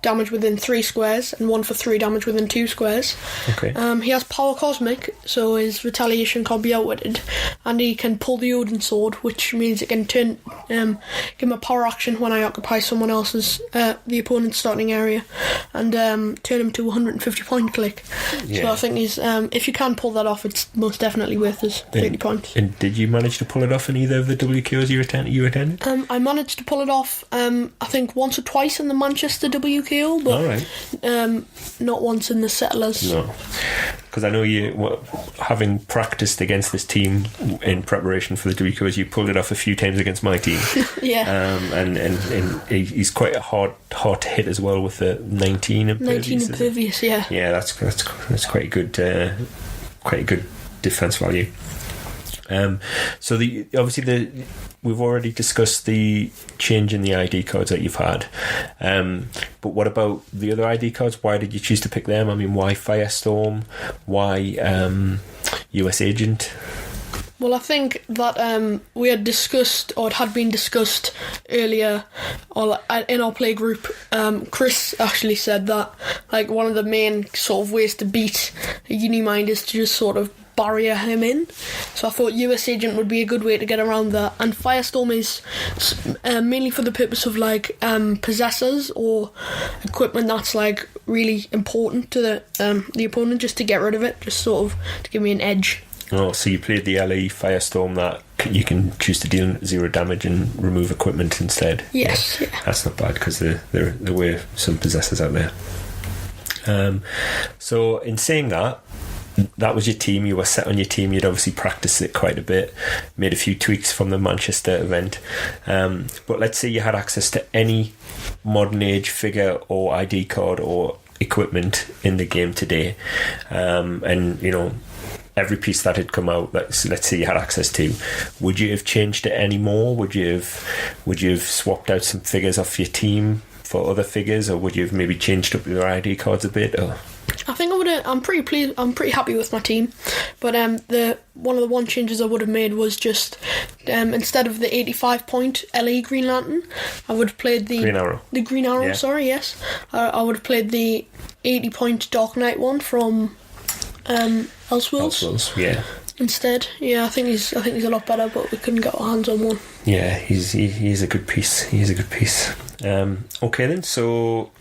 damage within 3 squares and one for 3 damage within 2 squares. Okay. He has Power Cosmic, so his retaliation can't be outwitted, and he can pull the Odin Sword, which means it can turn give him a power action when I occupy someone else's the opponent's starting area, and turn him to 150 point click. Yeah. So I think he's if you can pull that off, it's most definitely worth his 30 points. And did you manage to pull it off in either of the WKOs you attended? I managed to pull it off I think once or twice in the Manchester WKO, but All right. not once in the Settlers. No, because I know having practiced against this team in preparation for the WKOs, you pulled it off a few times against my team. Yeah. And he's quite a hard to hit as well with the 19 impervious. Yeah. Yeah, that's quite a good defense value. So we've already discussed the change in the ID cards that you've had, but what about the other ID cards? Why did you choose to pick them? I mean, why Firestorm? Why US Agent? Well, I think that we had discussed, or it had been discussed earlier, or in our play group. Chris actually said that like one of the main sort of ways to beat a Uni-Mind is to just sort of barrier him in. So I thought US Agent would be a good way to get around that. And Firestorm is mainly for the purpose of like possessors or equipment that's like really important to the opponent, just to get rid of it, just sort of to give me an edge. Oh, so you played the LE Firestorm that you can choose to deal 0 damage and remove equipment instead. Yes. Yeah. That's not bad, because there were some possessors out there. So in saying that was your team, you were set on your team, you'd obviously practiced it quite a bit, made a few tweaks from the Manchester event, but let's say you had access to any modern age figure or ID card or equipment in the game today, and you know, every piece that had come out, let's say you had access to, would you have changed it any more? Would you have swapped out some figures off your team for other figures, or would you have maybe changed up your ID cards a bit? Or I think I would. I'm pretty pleased. I'm pretty happy with my team, but one of the changes I would have made was just instead of the 85 point LE Green Lantern, I would have played the Green Arrow. The Green Arrow, Yeah. sorry, yes. I would have played the 80 point Dark Knight one from Elseworlds. Yeah. Instead, yeah, I think he's a lot better, but we couldn't get our hands on one. Yeah, he's a good piece. He's a good piece. Okay then, so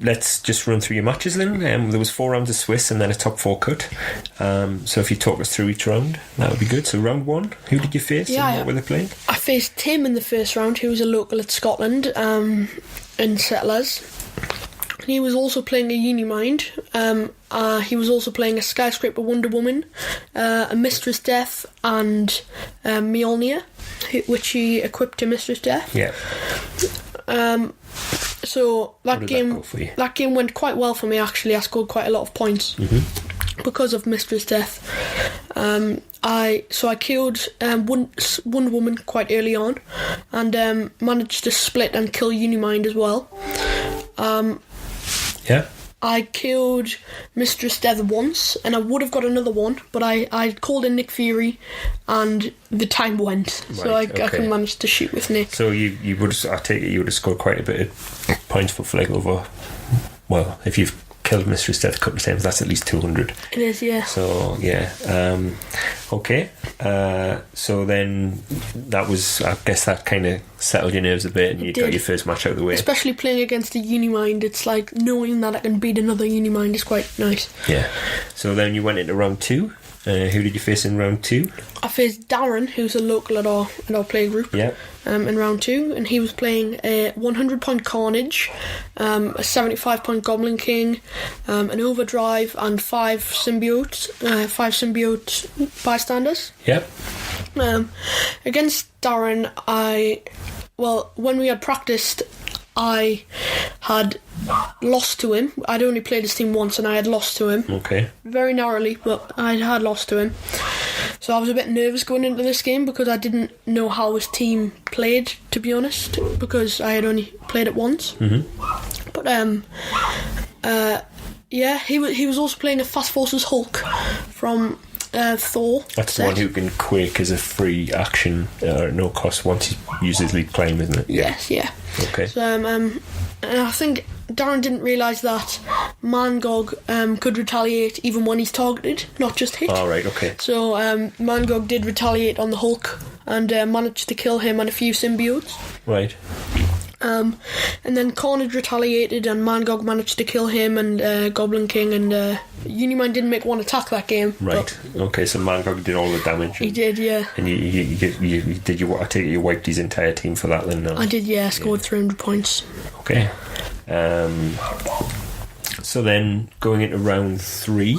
let's just run through your matches then. There was 4 rounds of Swiss and then a top 4 cut. So if you talk us through each round, that would be good. So round 1, who did you face and what were they playing? I faced Tim in the first round, who was a local at Scotland, in Settlers. He was also playing a Uni-Mind. He was also playing a Skyscraper Wonder Woman, a Mistress Death, and Mjolnir, which he equipped to Mistress Death. Yeah. So that game went quite well for me. Actually, I scored quite a lot of points because of Mistress Death. I killed Wonder Woman quite early on, and managed to split and kill Uni-Mind as well. Yeah. I killed Mistress Death once, and I would have got another one, but I called in Nick Fury, and the time went, so I couldn't manage to shoot with Nick. So you would, I take it, you would have scored quite a bit of points for Flag over. Well, if you've killed Mistress Death a couple of times, that's at least 200. It is, yeah. So yeah, okay. So then that was, I guess, that kind of settled your nerves a bit, and you got your first match out of the way. Especially playing against a Uni-Mind, it's like knowing that I can beat another Uni-Mind is quite nice. Yeah. So then you went into round 2. Who did you face in round 2? I faced Darren, who's a local at our playgroup. Yeah. In round 2, and he was playing a 100-point Carnage, a 75-point Goblin King, an Overdrive, and 5 symbiote bystanders. Yep. Against Darren, when we had practiced, I had lost to him. I'd only played his team once, and I had lost to him. Okay. Very narrowly, but I had lost to him. So I was a bit nervous going into this game because I didn't know how his team played, to be honest, because I had only played it once. Mm-hmm. But he was also playing a Fast Forces Hulk from Thor. That's the one who can quake as a free action at no cost once he uses lead claim, isn't it? Yes, yeah. Okay. So and I think Darren didn't realise that Mangog could retaliate even when he's targeted, not just hit. All right, okay. So Mangog did retaliate on the Hulk and managed to kill him and a few symbiotes. Right. And then Carnage retaliated and Mangog managed to kill him and Goblin King, and Uni-Mind didn't make one attack that game. Right. Okay, so Mangog did all the damage. He did, yeah. And you I take it you wiped his entire team for that then? No? I did, yeah. Scored 300 points. Okay. So then going into round 3,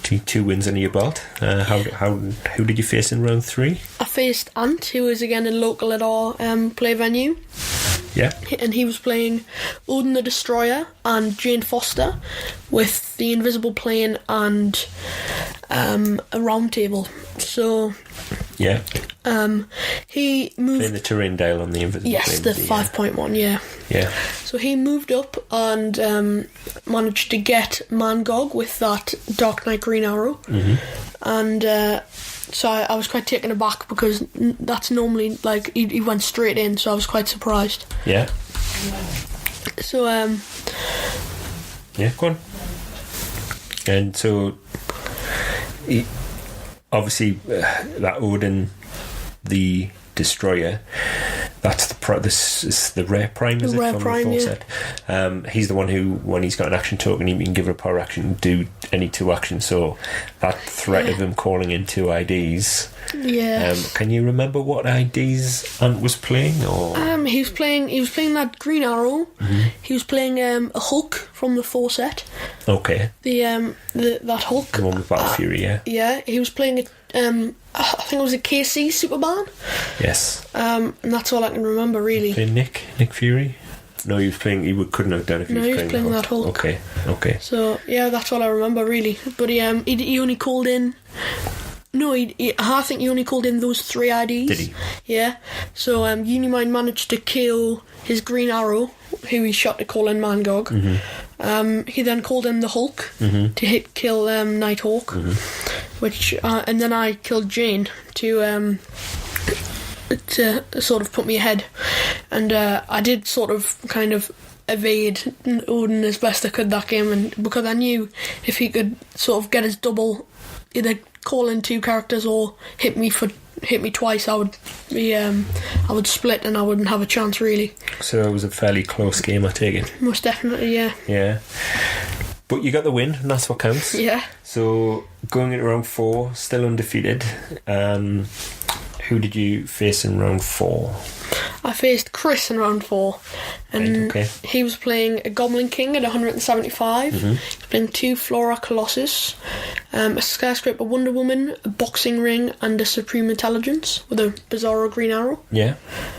2 wins under your belt. Who did you face in round 3? I faced Ant, who was again a local at our play venue. Yeah. And he was playing Odin the Destroyer and Jane Foster with the Invisible Plane and a round table. So yeah. He moved... Playing the terrain dial on the Invisible Plane. Yes, the 5.1, yeah. Yeah. So he moved up and managed to get Mangog with that Dark Knight Green Arrow. Mm-hmm. And so I was quite taken aback because that's normally, like, he went straight in, so I was quite surprised. Yeah. So, yeah, go on. And so, obviously, that Odin, the Destroyer, that's the rare prime, is the it? Rare from Prime, the yeah. Set? He's the one who, when he's got an action token, he can give it a power action and do any 2 actions. So that threat of him calling in 2 IDs. Yeah. Can you remember what IDs Ant was playing? Or He was playing that Green Arrow. Mm-hmm. He was playing a Hulk from the Thor set. Okay. That Hulk. The one with Battle Fury, yeah. Yeah, he was playing it. I think it was a KC Superman. Yes. And that's all I can remember, really. Playing Nick Fury? No, he was playing. He couldn't have done it if he was playing that Hulk. Okay. So yeah, that's all I remember, really. But he only called in. No, I think he only called in those 3 IDs. Did he? Yeah. So Uni-Mind managed to kill his Green Arrow, who he shot to call in Mangog. Mm-hmm. He then called in the Hulk to kill Nighthawk, which and then I killed Jane to sort of put me ahead, and I did sort of kind of evade Odin as best I could that game, and because I knew if he could sort of get his double, either call in 2 characters or hit me twice, I would split and I wouldn't have a chance, really. So it was a fairly close game, I take it. Most definitely, yeah. Yeah. But you got the win, and that's what counts. Yeah. So going into round 4, still undefeated. Who did you face in round 4? I faced Chris in round 4, and right, okay. He was playing a Goblin King at 175. Mm-hmm. He was playing 2 Flora Colossus, a Skyscraper Wonder Woman, a Boxing Ring, and a Supreme Intelligence with a Bizarro Green Arrow. Yeah,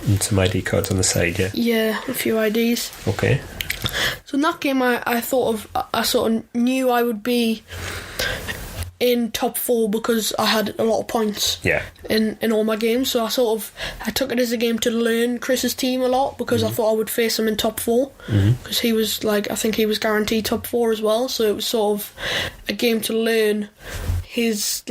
and some ID cards on the side, yeah. Yeah, a few IDs. Okay. So in that game, I sort of knew I would be in top 4 because I had a lot of points in all my games. So I took it as a game to learn Chris's team a lot because I thought I would face him in top 4 because he was like, I think he was guaranteed top 4 as well. So it was sort of a game to learn his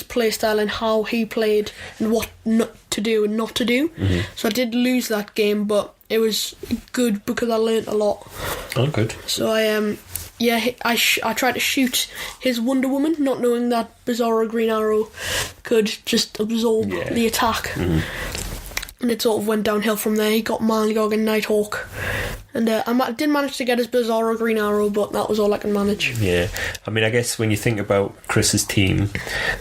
play style and how he played and what not to do and not to do. So I did lose that game, but it was good because I learnt a lot. Oh, good. So I tried to shoot his Wonder Woman, not knowing that Bizarro Green Arrow could just absorb the attack. And it sort of went downhill from there. He got Mangog and Nighthawk. And I did manage to get his Bizarro Green Arrow, but that was all I can manage. Yeah. I mean, I guess when you think about Chris's team,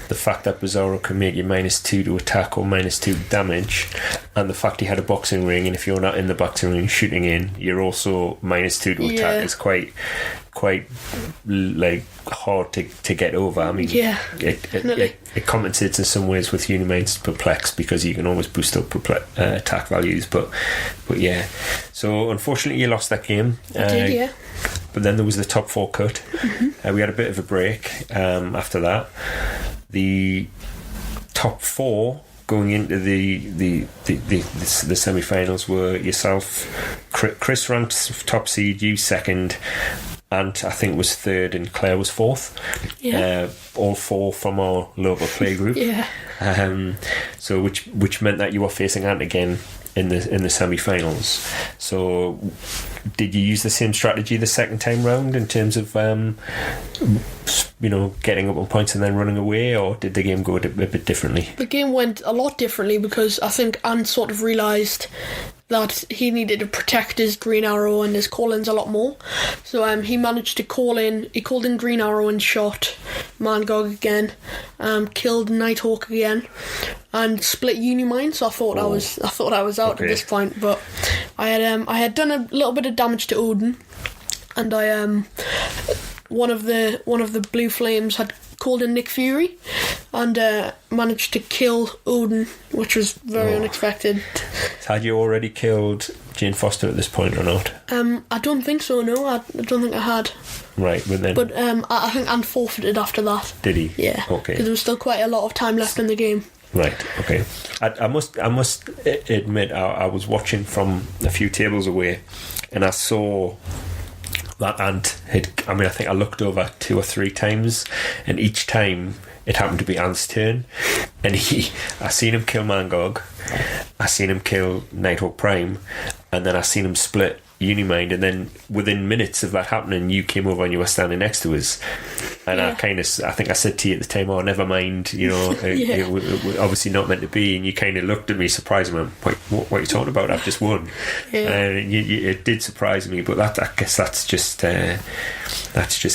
the fact that Bizarro can make you -2 to attack or -2 damage, and the fact he had a boxing ring, and if you're not in the boxing ring shooting in, you're also -2 to attack. It's quite like hard to get over. I mean, it compensates in some ways with Uni-Mind's Perplex because you can always boost up attack values, but yeah. So unfortunately you lost that game. I did, yeah. But then there was the top 4 cut. We had a bit of a break after that. The top 4 going into the semi-finals were yourself, Chris ranked top seed, you second, and I think was third, and Claire was fourth. All 4 from our local play group. So which meant that you were facing Ant again in the semi-finals. So did you use the same strategy the second time round in terms of getting up on points and then running away, or did the game go a bit differently? The game went a lot differently because I think Ant sort of realised that he needed to protect his Green Arrow and his call-ins a lot more. So he managed to called in Green Arrow and shot Mangog again, killed Nighthawk again, and split Uni-Mind. So I thought I was out at this point, but I had done a little bit of damage to Odin, and one of the blue flames had called in Nick Fury and managed to kill Odin, which was very unexpected. Had you already killed Jane Foster at this point or not? I don't think so, no. I don't think I had. Right, but I think Ant forfeited after that. Did he? Yeah. Okay. Because there was still quite a lot of time left in the game. Right, okay. I must admit, I was watching from a few tables away and I saw that Ant I think I looked over 2 or 3 times, and each time it happened to be Ant's turn, and I seen him kill Mangog, I seen him kill Nighthawk Prime, and then I seen him split Uni-Mind, and then within minutes of that happening you came over and you were standing next to us, and I think I said to you at the time, oh, never mind, it obviously not meant to be, and you kind of looked at me surprised and went, what are you talking about? I've just won. It did surprise me, but I guess that's just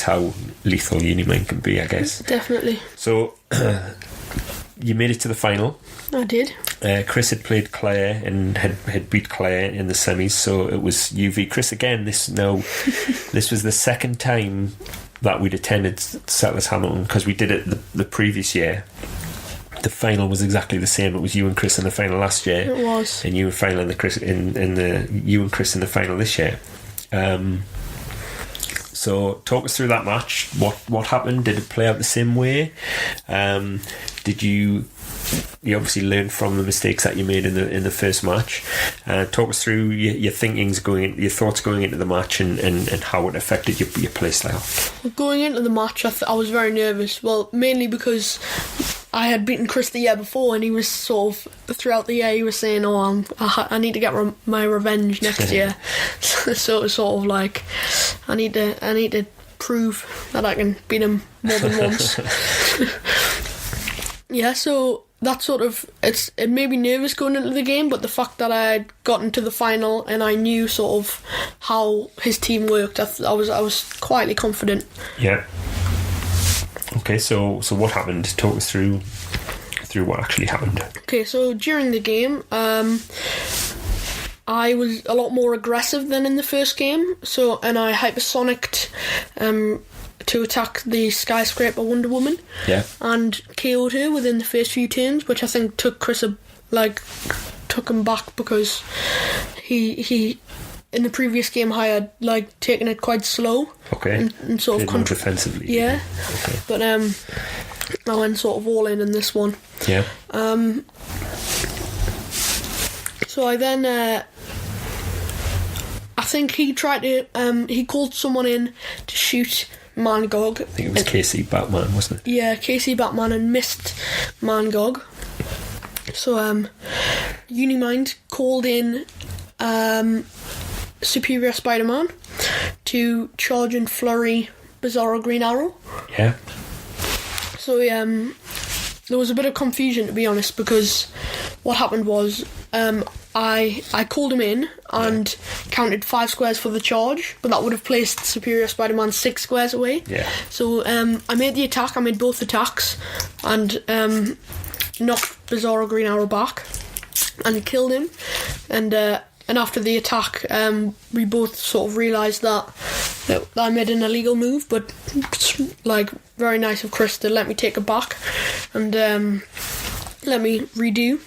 how lethal Uni-Mind can be, I guess. Definitely. So you made it to the final. I did. Chris had played Claire and had beat Claire in the semis, so it was you v Chris again. This was the second time that we'd attended Settlers Hamilton, because we did it the previous year. The final was exactly the same. It was you and Chris in the final last year. It was. And you and final you and Chris in the final this year. So talk us through that match. What happened? Did it play out the same way? Did you obviously learned from the mistakes that you made in the first match? Talk us through your thoughts going into the match and how it affected your play style. Going into the match, I was very nervous. Well, mainly because I had beaten Chris the year before, and he was sort of throughout the year he was saying, "Oh, I need to get my revenge next year." So it was sort of like I need to prove that I can beat him more than once. Yeah, so that sort of it made me nervous going into the game, but the fact that I had gotten to the final and I knew sort of how his team worked, I was quietly confident. Yeah. Okay, so what happened? Talk us through what actually happened. Okay, so during the game, I was a lot more aggressive than in the first game. And I hypersonicked to attack the skyscraper Wonder Woman. Yeah. And KO'd her within the first few turns, which I think took Chris took him back, because he in the previous game I had taken it quite slow. Okay. And sort of more defensively. Yeah. Okay. But I went sort of all in this one. Yeah. So I then, I think he tried to, he called someone in to shoot Mangog. I think it was KC Batman, wasn't it? Yeah, KC Batman, and missed Mangog. So, Uni-Mind called in Superior Spider-Man to charge and flurry Bizarro Green Arrow. Yeah. So, there was a bit of confusion, to be honest, because what happened was I called him in and counted 5 squares for the charge, but that would have placed Superior Spider-Man 6 squares away. Yeah. So I made the attack, I made both attacks, and knocked Bizarro Green Arrow back and killed him. And after the attack, we both sort of realised that I made an illegal move, but like very nice of Chris to let me take it back and let me redo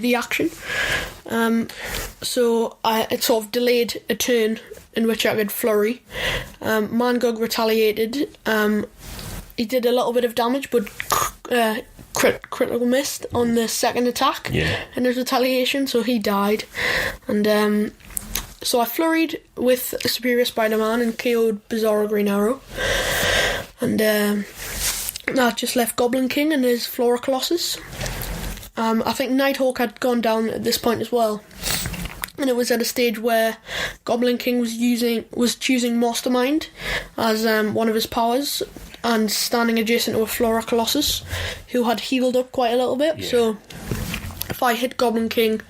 the action. So it sort of delayed a turn in which I could flurry. Mangog retaliated. He did a little bit of damage, but critical missed on the second attack in his retaliation, so he died. And so I flurried with Superior Spider-Man and KO'd Bizarro Green Arrow. And that just left Goblin King and his Flora Colossus. I think Nighthawk had gone down at this point as well, and it was at a stage where Goblin King was choosing Mastermind as one of his powers and standing adjacent to a Flora Colossus who had healed up quite a little bit. So if I hit Goblin King,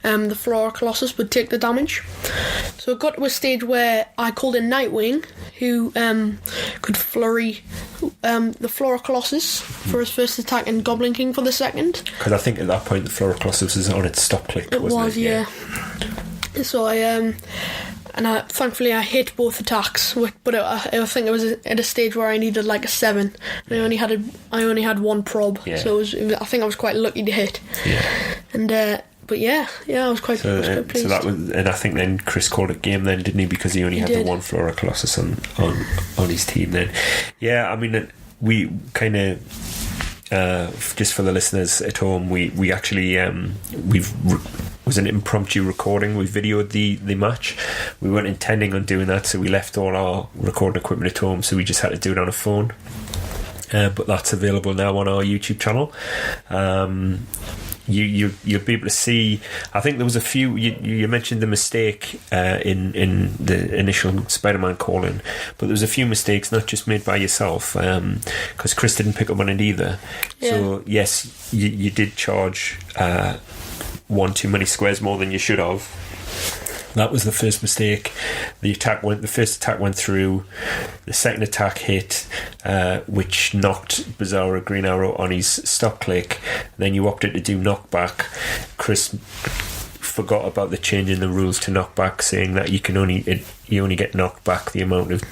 the Flora Colossus would take the damage. So it got to a stage where I called in Nightwing, who could flurry the Flora Colossus for his first attack and Goblin King for the second. Because I think at that point the Flora Colossus was on its stop click, wasn't it? Yeah. So thankfully I hit both attacks, but I think it was at a stage where I needed like a 7. And I only had 1 prob, so I think I was quite lucky to hit. Yeah. And but I was quite pleased. So that was, and I think then Chris called it game then, didn't he? Because he only had the 1 Flora Colossus on his team then. Yeah, I mean, we kind of just for the listeners at home, we actually was an impromptu recording. We videoed the match. We weren't intending on doing that, so we left all our recording equipment at home, so we just had to do it on a phone. But that's available now on our YouTube channel. You'll be able to see. I think there was a few. You mentioned the mistake in the initial Spider-Man call-in, but there was a few mistakes, not just made by yourself, because Chris didn't pick up on it either. Yeah. So yes, you did charge 1 too many squares more than you should have. That was the first mistake. The first attack went through. The second attack hit, which knocked Bizarro Green Arrow on his stop click. Then you opted to do knockback. Chris forgot about the change in the rules to knockback, saying that you only get knocked back the amount of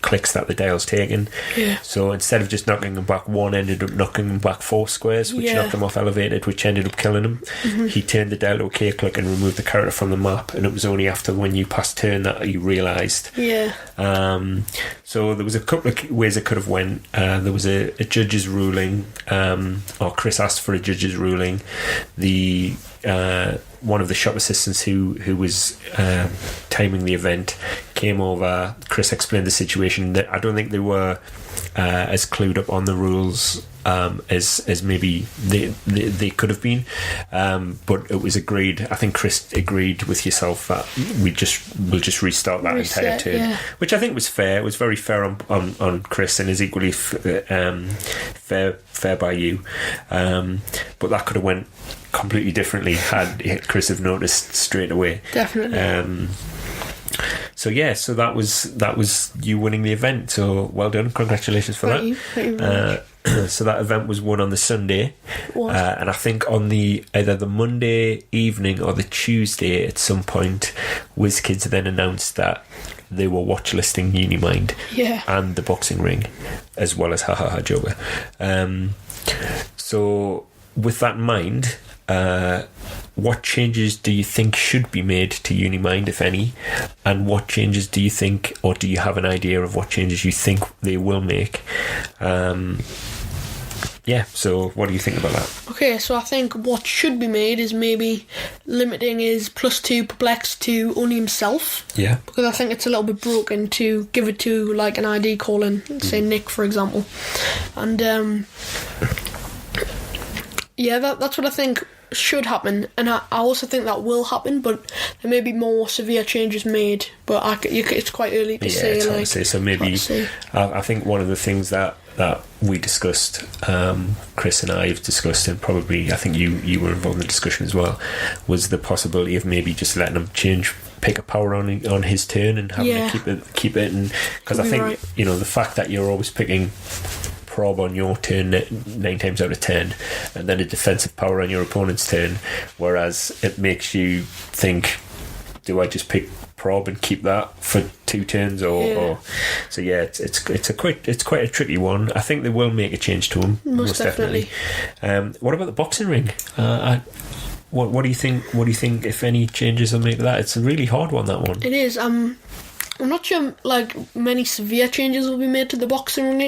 clicks that the dial's taken. Yeah. So instead of just knocking him back 1, ended up knocking him back 4 squares, which knocked him off elevated, which ended up killing him. Mm-hmm. He turned the dial to a K click and removed the character from the map, and it was only after when you passed turn that he realised. Yeah. So there was a couple of ways it could have went. There was a judge's ruling, or Chris asked for a judge's ruling. The one of the shop assistants who was timing the event came over. Chris explained the situation. That I don't think they were as clued up on the rules as maybe they could have been, but it was agreed. I think Chris agreed with yourself that we'll just restart that entire turn, which I think was fair. It was very fair on Chris, and is equally fair by you. But that could have went completely differently had Chris have noticed straight away. Definitely. So that was you winning the event. So well done, congratulations for that. Thank you. So that event was won on the Sunday, and I think on either the Monday evening or the Tuesday at some point, WizKids then announced that they were watch listing Uni-Mind and the boxing ring, as well as Ha Ha Ha Joker. So with that in mind, what changes do you think should be made to Uni-Mind, if any, and what changes do you think, or do you have an idea of what changes you think they will make? So what do you think about that? Okay, so I think what should be made is maybe limiting his +2 perplex to only himself. Yeah. Because I think it's a little bit broken to give it to like an ID calling, say Nick, for example. And that's what I think should happen, and I also think that will happen, but there may be more severe changes made, but it's quite early to say. It's hard to say. So maybe I think one of the things that we discussed, Chris and I have discussed, and probably I think you were involved in the discussion as well, was the possibility of maybe just letting him pick a power on his turn and having to keep it, and because I think the fact that you're always picking prob on your turn 9 times out of 10 and then a defensive power on your opponent's turn, whereas it makes you think, do I just pick prob and keep that for 2 turns or it's quite a tricky one. I think they will make a change to him, most definitely. What about the boxing ring? What do you think if any changes are made to that? It's a really hard one, that one. It is. I'm not sure like many severe changes will be made to the boxing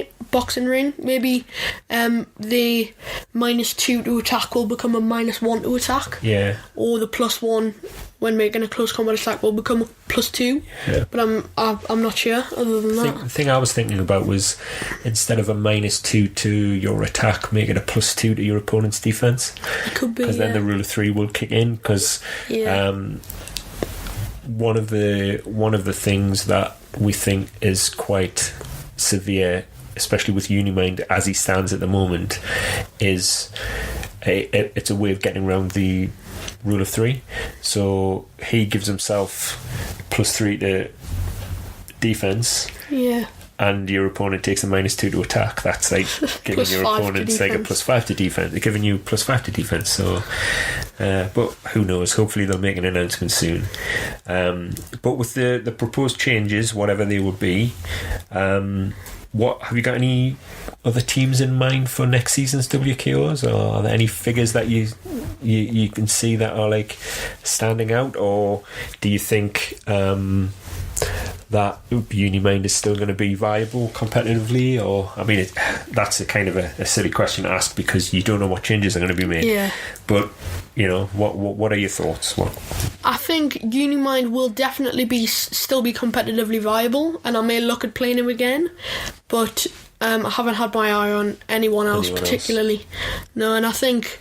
ring. Maybe the -2 to attack will become a -1 to attack. Yeah. Or the +1 when making a close combat attack will become a +2. Yeah. But I'm not sure other than that. The thing I was thinking about was, instead of a -2 to your attack, make it a +2 to your opponent's defense. It could be, because then the rule of 3 will kick in. Because one of the things that we think is quite severe, especially with Uni-Mind as he stands at the moment, is it's a way of getting around the rule of 3. So he gives himself +3 to defense. Yeah. And your opponent takes a -2 to attack. That's like giving your opponent like a +5 to defense. They're giving you +5 to defense. So, but who knows? Hopefully they'll make an announcement soon. But with the proposed changes, whatever they would be, what have you got? Any other teams in mind for next season's WKOs, or are there any figures that you can see that are like standing out, or do you think that Uni-Mind is still going to be viable competitively? Or I mean, that's a kind of a silly question to ask because you don't know what changes are going to be made. Yeah. But what are your thoughts? I think Uni-Mind will definitely still be competitively viable, and I may look at playing him again, but I haven't had my eye on anyone else particularly. No, and I think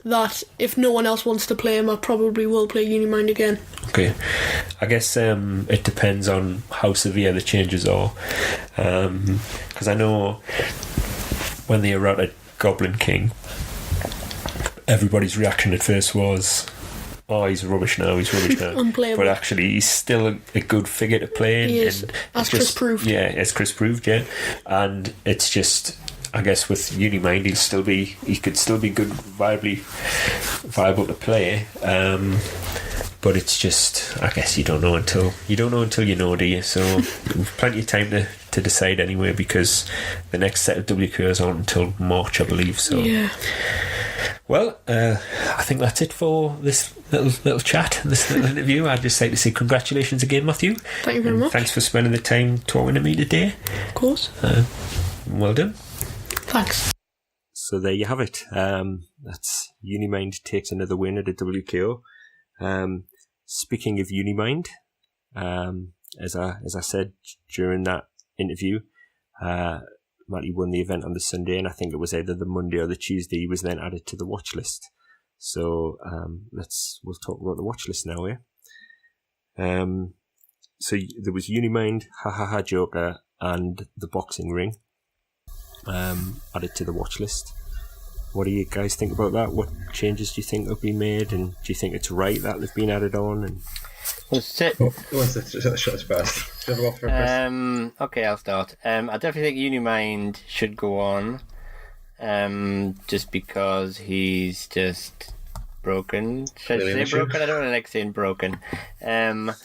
that if no one else wants to play him, I probably will play Uni-Mind again. Okay, I guess it depends on how severe the changes are, because I know when they errated Goblin King, everybody's reaction at first was, oh, he's rubbish now. Unplayable. But actually, he's still a good figure to play. He is, as Chris proved. Yeah, as Chris proved, yeah. And it's just, I guess with Uni-Mind, he could still be good, viable to play. But it's just, I guess you don't know until you know, do you? So plenty of time to decide anyway, because the next set of WKOs aren't until March, I believe. So yeah. Well, I think that's it for this little chat, this little interview. I'd just like to say congratulations again, Matthew. Thank you very much. Thanks for spending the time talking to me today. Of course. Well done. Thanks. So there you have it. That's Uni-Mind takes another win at a WKO. Speaking of Uni-Mind, as I said during that interview, Matty won the event on the Sunday, and I think it was either the Monday or the Tuesday he was then added to the watch list. So we'll talk about the watch list now, So there was Uni-Mind, Ha Ha Ha Joker, and the boxing ring added to the watch list. What do you guys think about that? What changes do you think will be made, and do you think it's right that they've been added on? And Who wants to shut us first? Okay, I'll start. I definitely think Uni-Mind should go on, just because he's just broken. Should I say broken? I don't really like saying broken. He's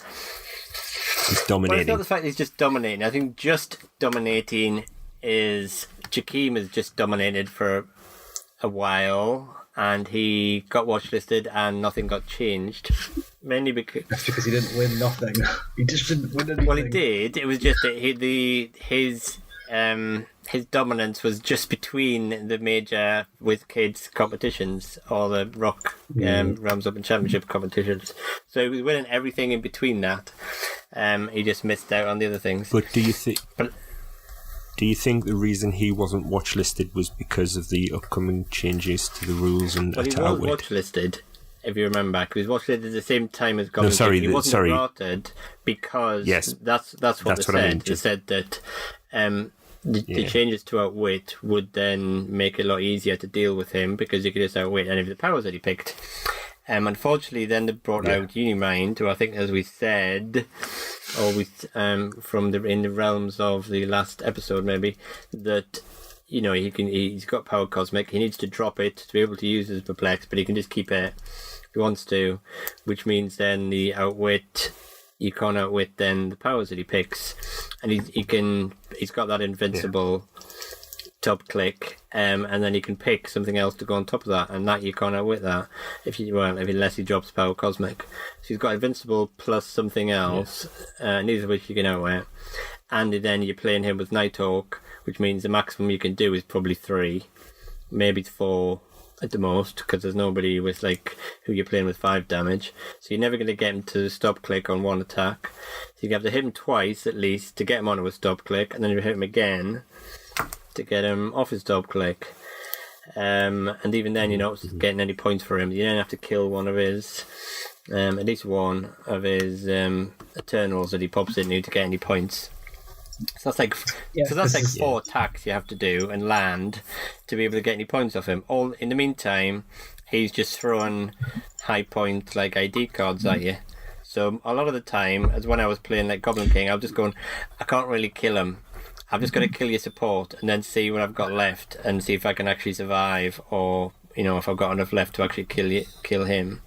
dominating. Well, it's not the fact that he's just dominating. I think just dominating is... Jakeem has just dominated for a while, and he got watchlisted and nothing got changed. Mainly because... That's because he didn't win nothing. He just didn't win anything. Well, he did. It was just that his dominance was just between the major with kids competitions or the rock Rams Open Championship competitions. So he was winning everything in between that. He just missed out on the other things. But do you think? Do you think the reason he wasn't watchlisted was because of the upcoming changes to the rules and Well, he was watchlisted, if you remember. He was watchlisted at the same time as Gotham Girls. He wasn't granted because that's what they said. I mean, they said that the changes to Outwit would then make it a lot easier to deal with him because you could just outwit any of the powers that he picked. Unfortunately, then they brought out Uni-Mind, who I think, as we said, always in the realms of the last episode, maybe that he's got power cosmic. He needs to drop it to be able to use his perplex, but he can just keep it if he wants to, which means then the outwit. You can't outwit then the powers that he picks, and he's got that invincible top click, and then he can pick something else to go on top of that, and that you can't outwit that unless he drops power cosmic. So he's got invincible plus something else, neither of which you can outwit, and then you're playing him with Nighthawk, which means the maximum you can do is probably 3, maybe 4 at the most, because there's nobody with who you're playing with 5 damage, so you're never going to get him to stop click on one attack. So you have to hit him twice at least to get him onto a stop click, and then you hit him again to get him off his stop click. And even then, you're not getting any points for him. You then have to kill one of his, at least one of his Eternals that he pops into to get any points. So that's 4 attacks you have to do and land to be able to get any points off him. All in the meantime, he's just throwing high point ID cards at you. So a lot of the time, as when I was playing Goblin King, I was just going, I can't really kill him. I'm just going to kill your support and then see what I've got left and see if I can actually survive, or if I've got enough left to actually kill him.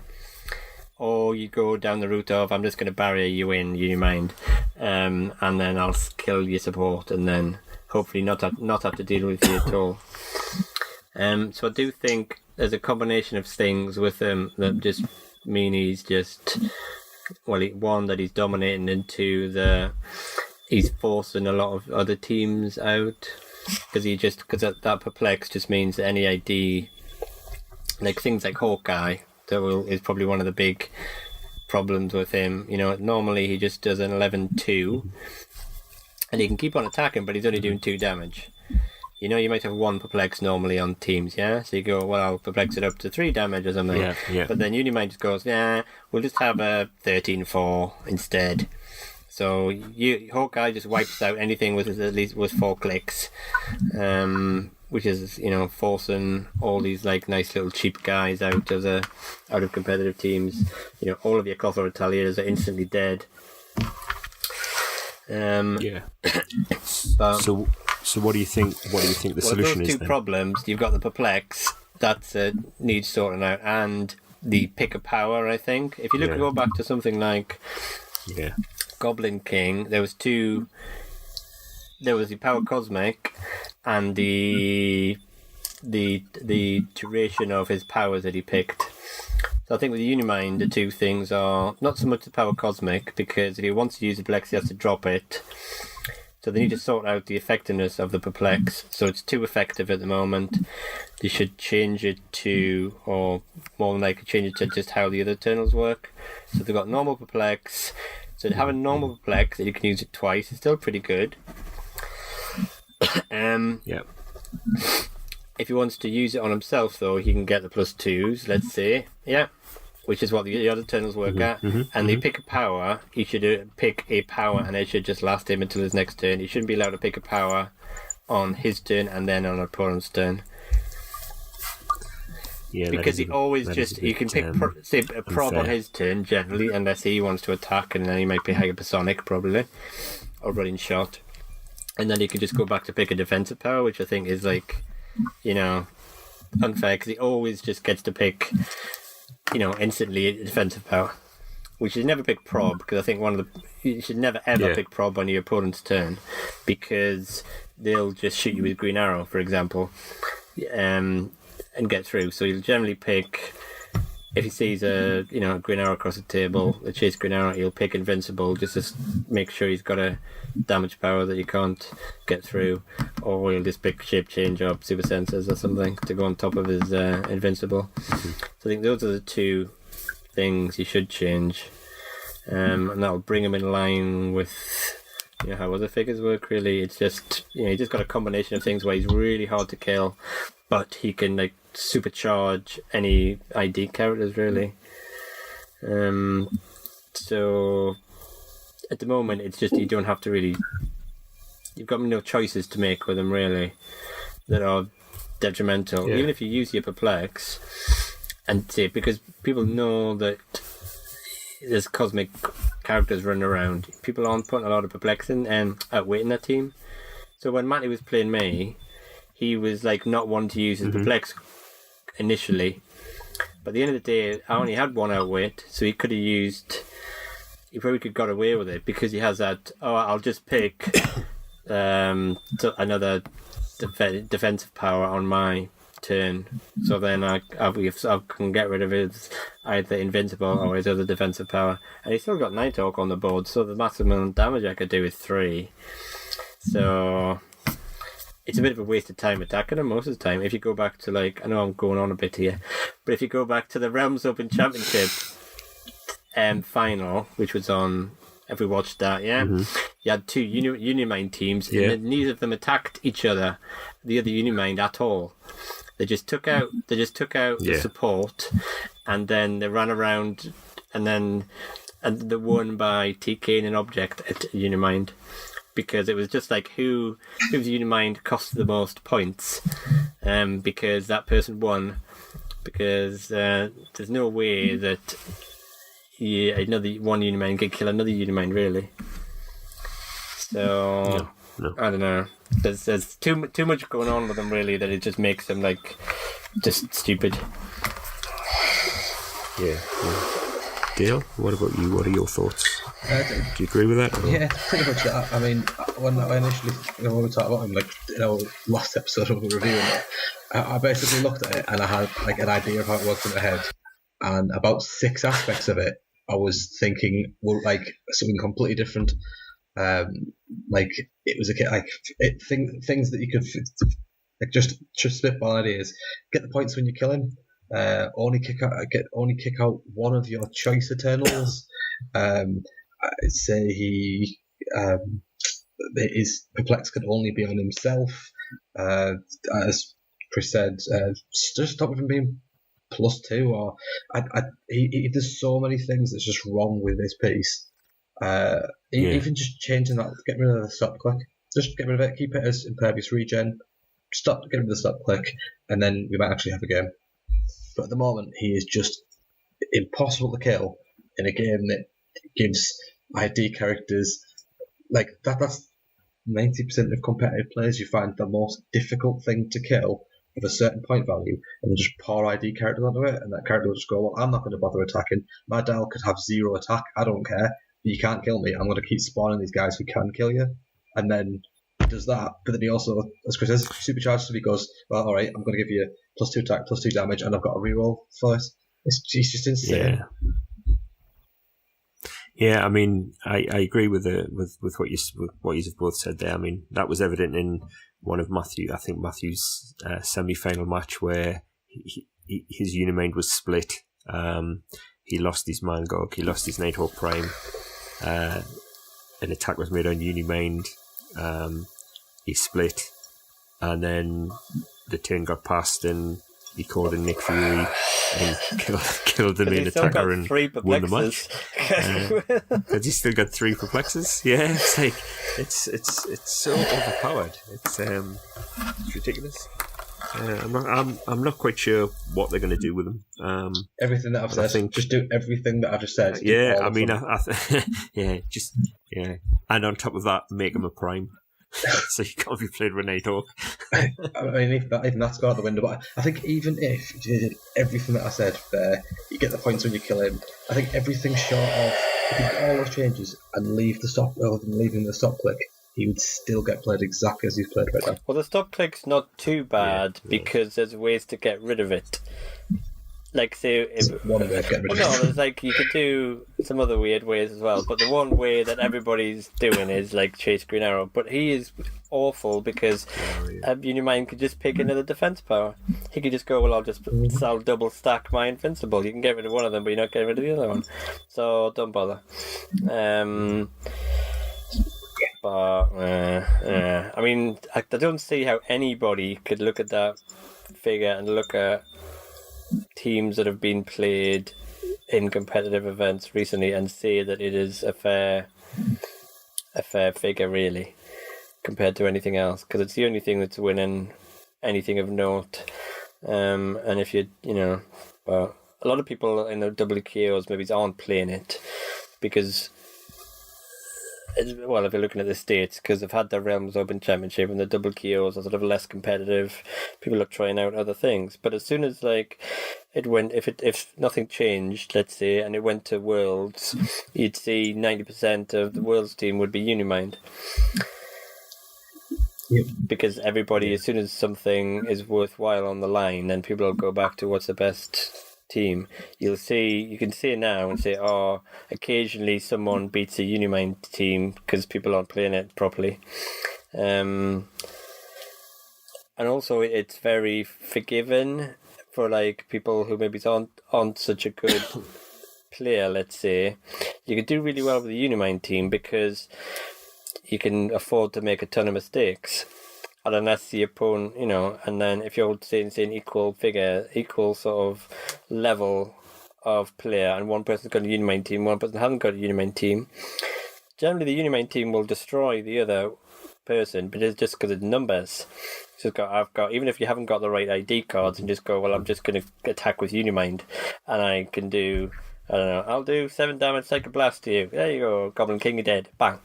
Or you go down the route of I'm just going to barrier you in, Uni-Mind, and then I'll kill your support and then hopefully not have to deal with you at all. So I do think there's a combination of things with him that just mean he's just one, that he's dominating, and 2, he's forcing a lot of other teams out because that perplex just means that any ID, things like Hawkeye, is probably one of the big problems with him. Normally he just does an 11-2 and he can keep on attacking, but he's only doing 2 damage. You might have 1 perplex normally on teams, so you go, well, I'll perplex it up to 3 damage or something. But then Uni-Mind just goes, we'll just have a 13-4 instead. So Hawkeye just wipes out anything with at least 4 clicks, which is forcing all these nice little cheap guys out of competitive teams. All of your Clothor Retaliators are instantly dead. But, so what do you think? What do you think the solution is? Those 2 problems. You've got the perplex that needs sorting out, and the pick a power. I think if you go back to something like Goblin King, there was 2. There was the power cosmic and the duration of his powers that he picked. So I think with the Uni-Mind, the 2 things are not so much the power cosmic, because if he wants to use the perplex, he has to drop it. So they need to sort out the effectiveness of the perplex. So it's too effective at the moment. They should change it to, or more than likely change it to just how the other Eternals work. So they've got normal perplex. So to have a normal perplex that you can use it twice is still pretty good. If he wants to use it on himself, though, he can get the +2s, let's say, which is what the other Eternals work at. And they pick a power. He should pick a power, and it should just last him until his next turn. He shouldn't be allowed to pick a power on his turn and then on an opponent's turn. Because he always he can pick a prob on his turn generally, unless he wants to attack, and then he might be hypersonic probably, or running shot. And then he can just go back to pick a defensive power, which I think is unfair, because he always just gets to pick, instantly a defensive power, which is never pick prob, because I think you should never ever pick prob on your opponent's turn, because they'll just shoot you with green arrow, for example. and get through. So he'll generally pick, if he sees a green arrow across the table, a chase green arrow, he'll pick invincible just to make sure he's got a damage power that you can't get through, or he'll just pick shape change or super sensors or something to go on top of his invincible. So I think those are the two things you should change, and that'll bring him in line with how other figures work. Really, it's just he's just got a combination of things where he's really hard to kill, but he can like supercharge any ID characters really. So at the moment it's just you don't have to really, you've got no choices to make with them really that are detrimental. Even if you use your perplex and say, because people know that there's cosmic characters running around, people aren't putting a lot of perplexing and outweighting their team. So when Matty was playing me, he was like not wanting to use his perplex initially, but at the end of the day I only had one outweight, so he probably could have got away with it because he has that, I'll just pick another defensive power on my turn, so then I can get rid of his either invincible or his other defensive power, and he's still got Nighthawk on the board, so the maximum damage I could do is 3. So it's a bit of a waste of time attacking him most of the time. If you go back to I know I'm going on a bit here, but if you go back to the Realms Open Championship final, which was on, if we watched that, you had two Uni-Mind teams, and neither of them attacked each other, the other Uni-Mind at all. They just took out the support, and then they ran around, and they won by TKing an object at Uni-Mind, because it was just like whose Uni-Mind cost the most points, because that person won, because there's no way that another one Uni-Mind can kill another Uni-Mind really. So no. I don't know. There's too much going on with them really that it just makes them just stupid. Yeah. Dale, what about you? What are your thoughts? Do you agree with that? Or? Yeah, pretty much that. I mean, when I initially when we talked about him, last episode of the reviewing it, I basically looked at it and I had an idea of how it worked in my head, and about 6 aspects of it I was thinking were something completely different. It was things that you could just spitball ideas. Get the points when you kill him. Only kick out one of your choice Eternals. I'd say his perplex could only be on himself. As Chris said, just stop him being +2. Or he does so many things that's just wrong with this piece. Even just changing that, get rid of the stop click. Just get rid of it. Keep it as impervious regen. Get rid of the stop click, and then we might actually have a game. But at the moment, he is just impossible to kill in a game that gives ID characters that's 90% of competitive players. You find the most difficult thing to kill of a certain point value, and then just pour ID characters onto it, and that character will just go, well, I'm not going to bother attacking. My dial could have 0 attack. I don't care. You can't kill me. I'm going to keep spawning these guys who can kill you. And then he does that, but then he also, as Chris says, supercharges, so he goes, well, alright, I'm going to give you +2 attack, +2 damage, and I've got a reroll for this. It's just insane. Yeah, I mean, I agree with what you've both said there. I mean, that was evident in one of Matthew's semi-final match where his Uni-Mind was split. He lost his Mangog, he lost his Nighthawk Prime. An attack was made on Uni-Mind. He split, and then the turn got passed, and he called in Nick Fury and killed the main attacker and won the match. Because he's still got 3 perplexes. Yeah, it's so overpowered. It's ridiculous. I'm not quite sure what they're going to do with them. Everything that I've said, just do everything that I've just said. Yeah, I mean, and on top of that, make him a prime. So you can't be played with Nighthawk. I mean, even that's gone out the window. But I think even if you did everything that I said there, you get the points when you kill him. I think everything short of, if you do all those changes and leave the stop, rather than leaving the stop click, he would still get played exactly as he's played right now. Well, the stop click's not too bad because there's ways to get rid of it. Like, say, if, one way to get rid of no, it. there's like you could do some other weird ways as well. But the one way that everybody's doing is like chase Green Arrow. But he is awful because Uni-Mind could just pick another defense power. He could just go, well, I'll double stack my invincible. You can get rid of one of them, but you're not getting rid of the other one. So don't bother. I mean, I don't see how anybody could look at that figure and look at teams that have been played in competitive events recently and say that it is a fair figure, really, compared to anything else, because it's the only thing that's winning anything of note. And if a lot of people in the WKOs maybe aren't playing it because, well, if you're looking at the States, because they've had their Realms Open Championship and the WKOs are sort of less competitive, people are trying out other things. But as soon as like it went, if nothing changed, let's say, and it went to Worlds, you'd see 90% of the Worlds team would be Uni-Mind. Yep. Because everybody, as soon as something is worthwhile on the line, then people will go back to what's the best team. You can see it now and say, oh, occasionally someone beats a Uni-Mind team because people aren't playing it properly. And also it's very forgiving for like people who maybe aren't such a good player, let's say. You could do really well with the Uni-Mind team because you can afford to make a ton of mistakes. And then that's the opponent, and then if you're saying equal sort of level of player, and one person's got a Uni-Mind team, one person hasn't got a Uni-Mind team, generally the Uni-Mind team will destroy the other person, but it's just because it's numbers. I've got, even if you haven't got the right ID cards, and just go, well, I'm just going to attack with Uni-Mind, and I can do, I don't know, I'll do 7 damage, Psycho Blast to you. There you go, Goblin King, you're dead. Bang.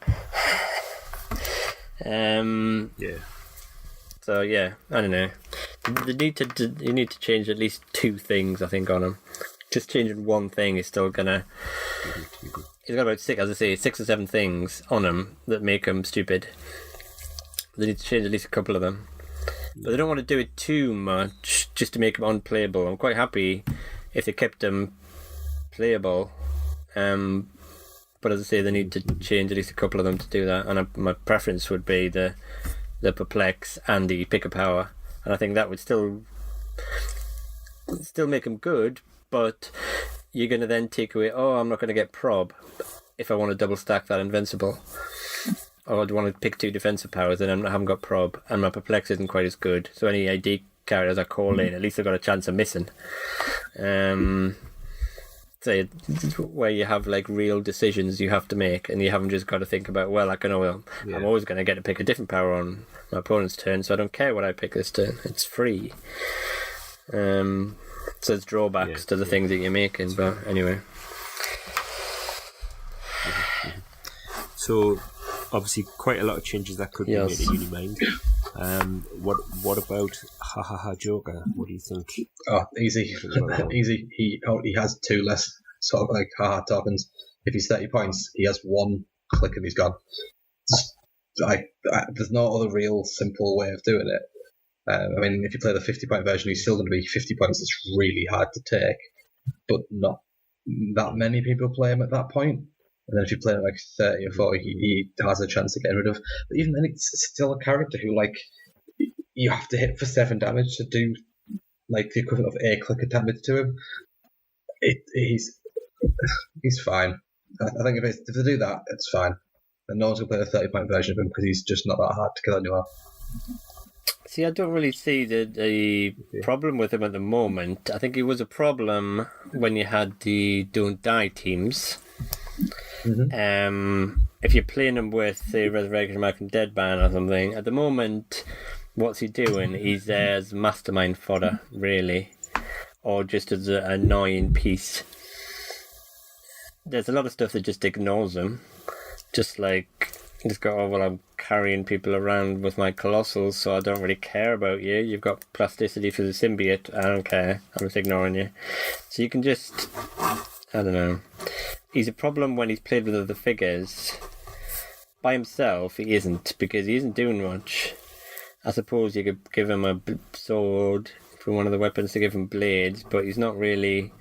Yeah. So yeah, I don't know. You need to change at least 2 things, I think, on him. Just changing one thing is still gonna. He's got about 6 or 7 things on him that make him stupid. They need to change at least a couple of them, but they don't want to do it too much just to make him unplayable. I'm quite happy if they kept him playable. But as I say, they need to change at least a couple of them to do that. And my preference would be the Perplex and the Pick a Power, and I think that would still make them good. But you're going to then take away, I'm not going to get prob if I want to double stack that invincible, or I want to pick 2 defensive powers, and I haven't got prob, and my Perplex isn't quite as good. So any ID characters I call in, at least I've got a chance of missing. Say where you have like real decisions you have to make, and you haven't just got to think about, I'm always going to get to pick a different power on my opponent's turn, so I don't care what I pick this turn. It's free. So there's drawbacks to the things that you're making, but anyway. So obviously quite a lot of changes that could be made to Uni-Mind. What about Joker? What do you think? Oh, easy. Easy. He has 2 less sort of like tokens. If he's 30 points, he has 1 click and he's gone. There's no other real simple way of doing it. I mean, if you play the 50-point version, he's still going to be 50 points. It's really hard to take, but not that many people play him at that point. And then if you play him like 30 or 40, he has a chance of getting rid of. But even then, it's still a character who, like, you have to hit for 7 damage to do like the equivalent of a click of damage to him. He's fine. I think if they do that, it's fine. And no one's going to play the 30-point version of him because he's just not that hard to kill anymore. See, I don't really see the problem with him at the moment. I think it was a problem when you had the Don't Die teams. Mm-hmm. If you're playing him with, say, Resurrection American Deadman or something, at the moment, what's he doing? He's there as mastermind fodder, really, or just as an annoying piece. There's a lot of stuff that just ignores him. Just go, I'm carrying people around with my Colossals, so I don't really care about you. You've got plasticity for the symbiote. I don't care. I'm just ignoring you. So you can just, I don't know. He's a problem when he's played with other figures, by himself, he isn't, because he isn't doing much. I suppose you could give him a sword for one of the weapons to give him blades, but he's not really.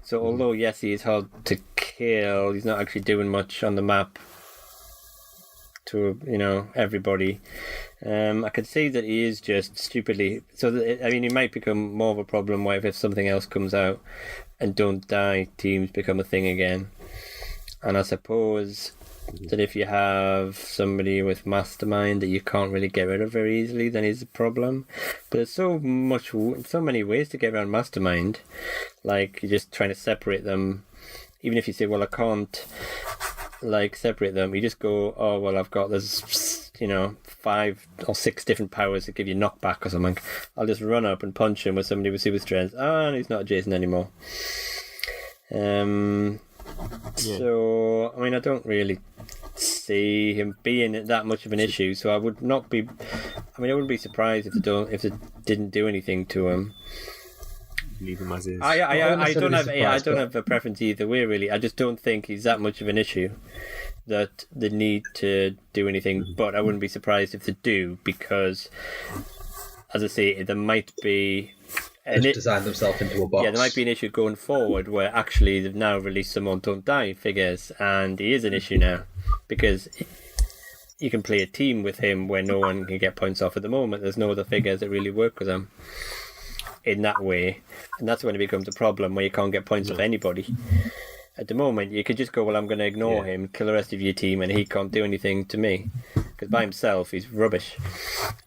So although yes, he is hard to kill, he's not actually doing much on the map to everybody. I could see that he is just stupidly. So he might become more of a problem if something else comes out and don't die teams become a thing again. And I suppose that if you have somebody with mastermind that you can't really get rid of very easily, then it's a problem. But there's so many ways to get around mastermind. Like, you're just trying to separate them. Even if you say, well, I can't separate them, you just go, oh, well, I've got there's 5 or 6 different powers that give you knockback or something. I'll just run up and punch him with somebody with super strength. And he's not a Jason anymore. So, I don't really see him being that much of an issue. So I would not be. I wouldn't be surprised if it didn't do anything to him. Leave him as is. I don't have a preference either way, really. I just don't think he's that much of an issue that they need to do anything. But I wouldn't be surprised if they do, because, as I say, there might be. Designed themselves into a box. Yeah, there might be an issue going forward where actually they've now released some Don't Die figures, and he is an issue now, because you can play a team with him where no one can get points off at the moment. There's no other figures that really work with him in that way, and that's when it becomes a problem, where you can't get points off anybody. At the moment, you could just go, well, I'm going to ignore him, kill the rest of your team, and he can't do anything to me, because by himself he's rubbish,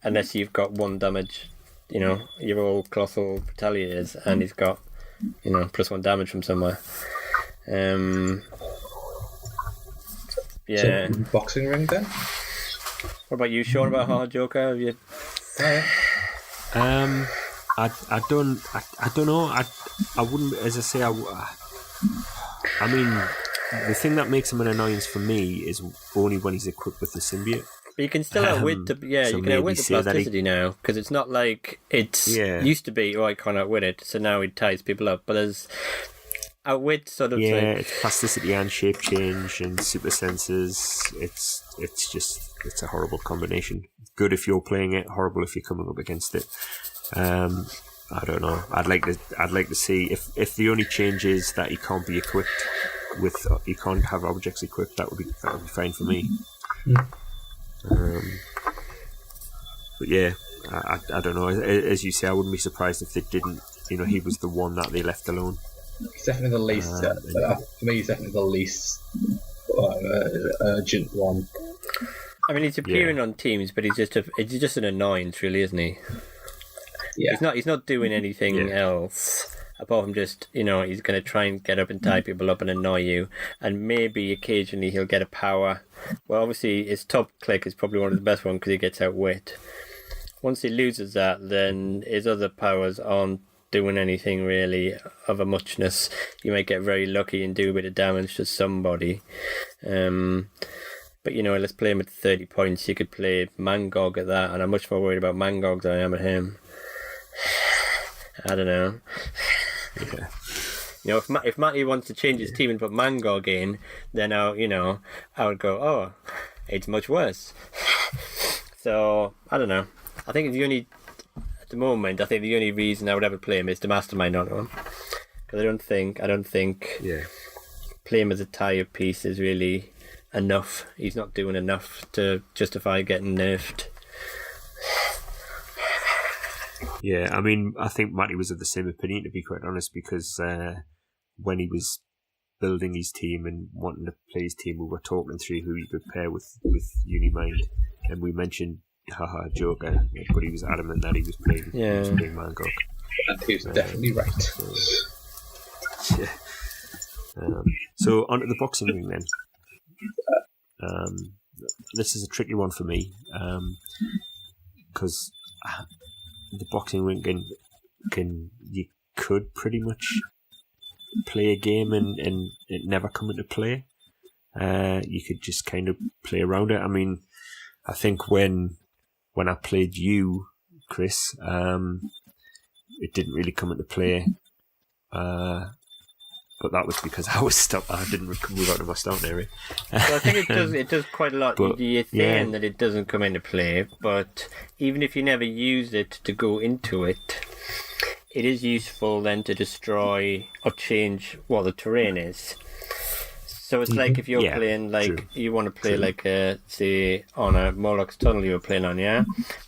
unless you've got 1 damage. Your old colossal retaliators, and he's got, +1 damage from somewhere. So, boxing ring then? What about you, Sean? About Hard Joker? Have you? I don't know. I wouldn't, as I say, the thing that makes him an annoyance for me is only when he's equipped with the symbiote. But you can still outwit the you can outwit the plasticity now, because it's not like it used to be. Oh, I can't outwit it, so now it ties people up. But there's outwit sort of it's plasticity and shape change and super senses. It's a horrible combination. Good if you're playing it, horrible if you're coming up against it. I don't know. I'd like to see if the only change is that he can't be equipped with, he can't have objects equipped. That would be fine for me. But yeah, I don't know. As you say, I wouldn't be surprised if they didn't. He was the one that they left alone. He's definitely the least. For me, he's definitely the least urgent one. He's appearing on teams, but he's just an annoyance, really, isn't he? Yeah. He's not doing anything else apart from just, he's going to try and get up and tie people up and annoy you, and maybe occasionally he'll get a power. Well, obviously his top click is probably one of the best ones because he gets outwit. Once he loses that, then his other powers aren't doing anything really of a muchness. You might get very lucky and do a bit of damage to somebody. But let's play him at 30 points. You could play Mangog at that, and I'm much more worried about Mangog than I am at him. I don't know. Yeah. If Matty wants to change his team and put Mangog in, then I would go, oh, it's much worse. So I don't know. I think at the moment, the only reason I would ever play him is to mastermind on him, because I don't think play him as a tie-up piece is really enough. He's not doing enough to justify getting nerfed. Yeah, I think Matty was of the same opinion, to be quite honest, because when he was building his team and wanting to play his team, we were talking through who he could pair with Uni-Mind, and we mentioned Joker, but he was adamant that he was playing Mangog. And he was definitely right. So onto the boxing ring then. This is a tricky one for me, because the boxing ring you could pretty much play a game and it never come into play. You could just kind of play around it. I think when I played you, Chris, it didn't really come into play but that was because I was stuck. I didn't move out of my starting area. So I think it does quite a lot. But, You're saying that it doesn't come into play, but even if you never use it to go into it, it is useful then to destroy or change what the terrain is. So it's like if you're playing, like, true. you want to play, like, say, on a Morlock's Tunnel you were playing on, yeah?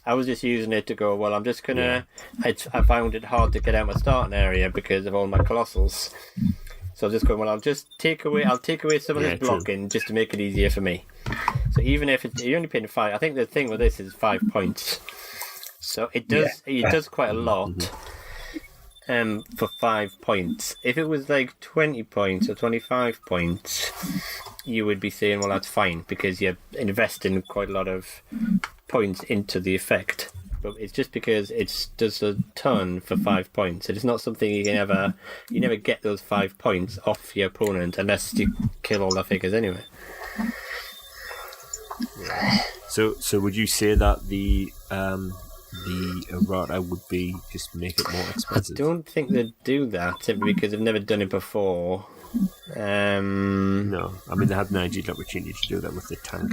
I was just using it to go, well, I'm just going to... I found it hard to get out my starting area because of all my Colossals. So I'm just going, well, I'll take away some of this blocking just to make it easier for me. So even if you're only paying 5... I think the thing with this is 5 points. So it does quite a lot. For 5 points. If it was like 20 points or 25 points, you would be saying, well, that's fine because you're investing quite a lot of points into the effect. But it's just because it does a ton for 5 points. It is not something you never get those 5 points off your opponent unless you kill all their figures anyway. So would you say that the errata would be just make it more expensive? I don't think they'd do that simply because they've never done it before. No, I mean they had an ideal opportunity to do that with the tank.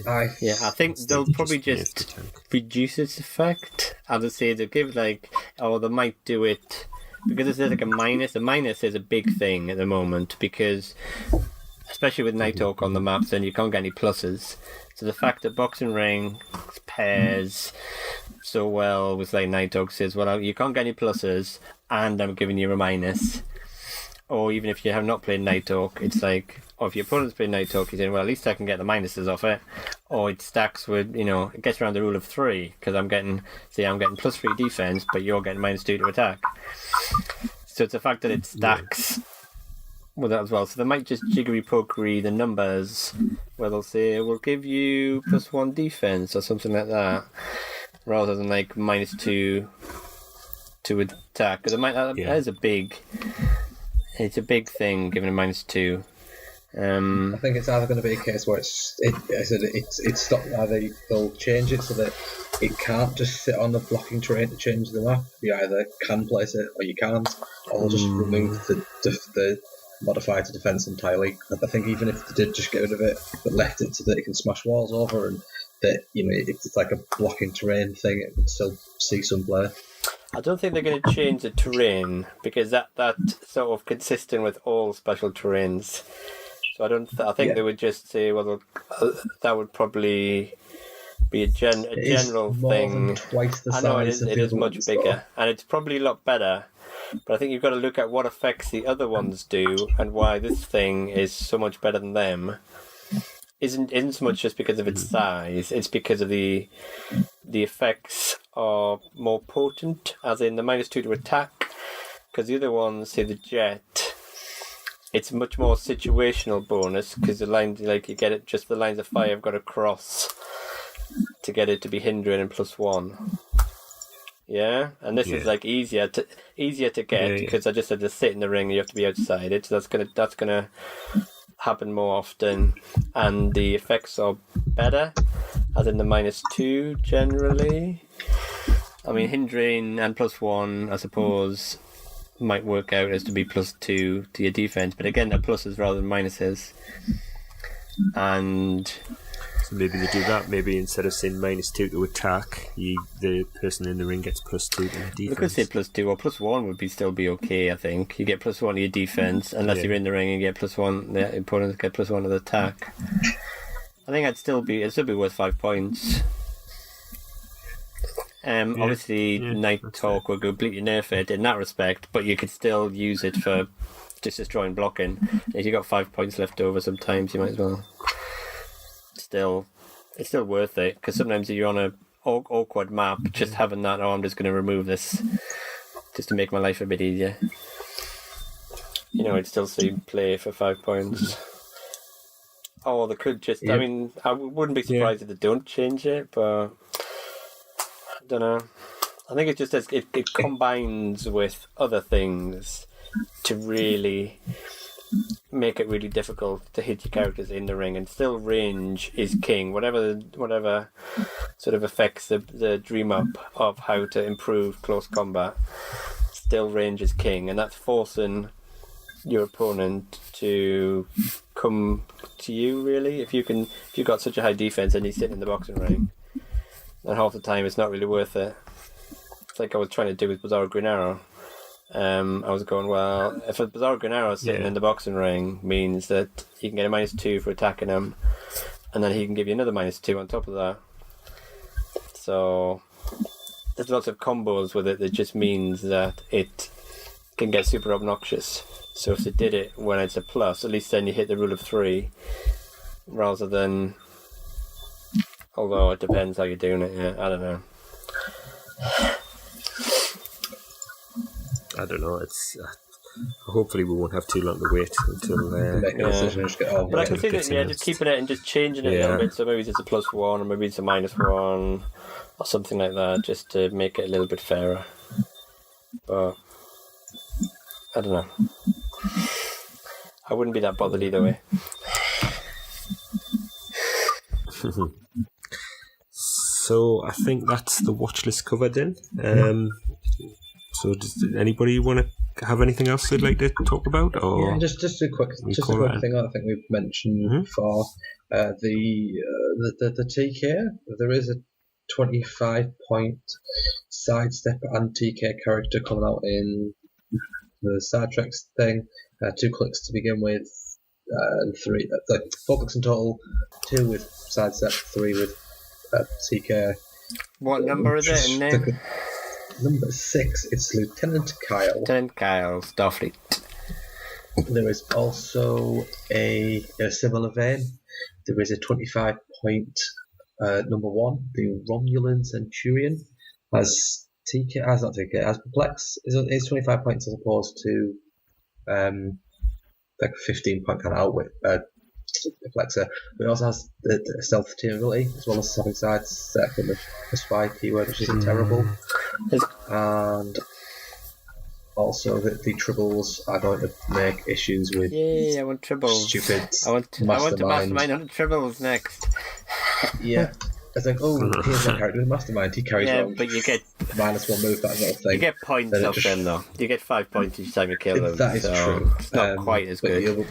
I think they'll probably just reduce its effect. As I say, they'll give they might do it because there's like a minus. A minus is a big thing at the moment because, especially with Nighthawk on the maps, then you can't get any pluses. So the fact that Boxing Ring pairs so well with like Nighthawk says, well, you can't get any pluses, and I'm giving you a minus. Or even if you have not played Nighthawk, it's like, or if your opponent's played Nighthawk, you're saying, well, at least I can get the minuses off it. Or it stacks with, it gets around the rule of 3, because I'm getting +3 defense, but you're getting -2 to attack. So it's the fact that it stacks with that as well. So they might just jiggery-pokery the numbers, where they'll say, we'll give you +1 defense, or something like that, rather than like -2 to attack. Because that is a big... It's a big thing, given a -2. I think it's either going to be a case where it's stopped. Either they'll change it so that it can't just sit on the blocking terrain to change the map. You either can place it or you can't, or they'll just remove the modifier to defense entirely. I think even if they did just get rid of it, but left it so that it can smash walls over, and that if it's like a blocking terrain thing, it would still see some play. I don't think they're going to change the terrain because that's sort of consistent with all special terrains. So I think they would just say, well, that would probably be a general thing. Than twice the size. I know it is much bigger, and it's probably a lot better. But I think you've got to look at what effects the other ones do and why this thing is so much better than them. Isn't so much just because of its size, it's because of the effects are more potent, as in the -2 to attack, because the other ones, say the jet, it's much more situational bonus, because the lines, like you get it, just the lines of fire have got to cross to get it to be hindering and +1. Yeah, and this is like easier to get because I just had to sit in the ring and you have to be outside it, so that's gonna happen more often, and the effects are better, as in the -2 generally. I mean, hindering and +1, I suppose, might work out as to be +2 to your defense, but again, they're pluses rather than minuses. And so maybe they do that. Maybe instead of saying -2 to attack, the person in the ring gets +2 to defense. They could say +2 or +1 would still be okay. I think you get +1 to your defense unless you're in the ring and get +1. The opponents get +1 to the attack. I think it'd still be worth 5 points. Obviously, Nighthawk would completely nerf it in that respect, but you could still use it for just destroying blocking. If you got 5 points left over, sometimes you might as well. It's still worth it, because sometimes if you're on a awkward map, just having that, I'm just going to remove this just to make my life a bit easier. It'd still see play for 5 points. Or they could just, I mean, I wouldn't be surprised if they don't change it, but I don't know. I think it just it combines with other things to really make it really difficult to hit your characters in the ring, and still range is king. Whatever sort of affects the dream up of how to improve close combat, still range is king, and that's forcing your opponent to come to you. Really, if you've got such a high defense and he's sitting in the boxing ring, then half the time it's not really worth it. It's like I was trying to do with Bizarro Green Arrow. I was going, well, if a Bizarro Green Arrow sitting in the boxing ring means that you can get a -2 for attacking him, and then he can give you another -2 on top of that. So there's lots of combos with it that just means that it can get super obnoxious. So if they did it when it's a plus, at least then you hit the rule of 3, rather than... Although it depends how you're doing it, yeah, I don't know. I don't know. It's hopefully we won't have too long to wait until. Make a decision and just get on. But I can see that, just keeping it and just changing it a little bit. So maybe it's a +1, or maybe it's a -1, or something like that, just to make it a little bit fairer. But I don't know. I wouldn't be that bothered either way. So I think that's the watch list covered then. So does anybody want to have anything else they'd like to talk about? Or just a quick thing I think we've mentioned before. The TK, there is a 25-point sidestep and TK character coming out in the Star Trek thing. 2 clicks to begin with, and 3, 4 clicks in total. 2 with sidestep, 3 with TK. What number is it in there? Number 6, it's Lieutenant Kyle. Lieutenant Kyle, Starfleet. There is also a similar vein. There is a 25-point number 1, the Romulan Centurion, as TK, as not TK, as Perplex is 25 points as opposed to like 15-point kind of outwit Perplexer. But it also has the stealth team ability as well as having sidestep and the spy keyword, which isn't terrible. And also the tribbles are going to make issues with. Yay! I want tribbles. Stupid. I want to mastermind on tribbles next. Yeah. It's like, here's my character with Mastermind. He carries around but you get -1 move, that sort of thing. You get points off them though. You get 5 points each time you kill them. That is true. It's not quite as good.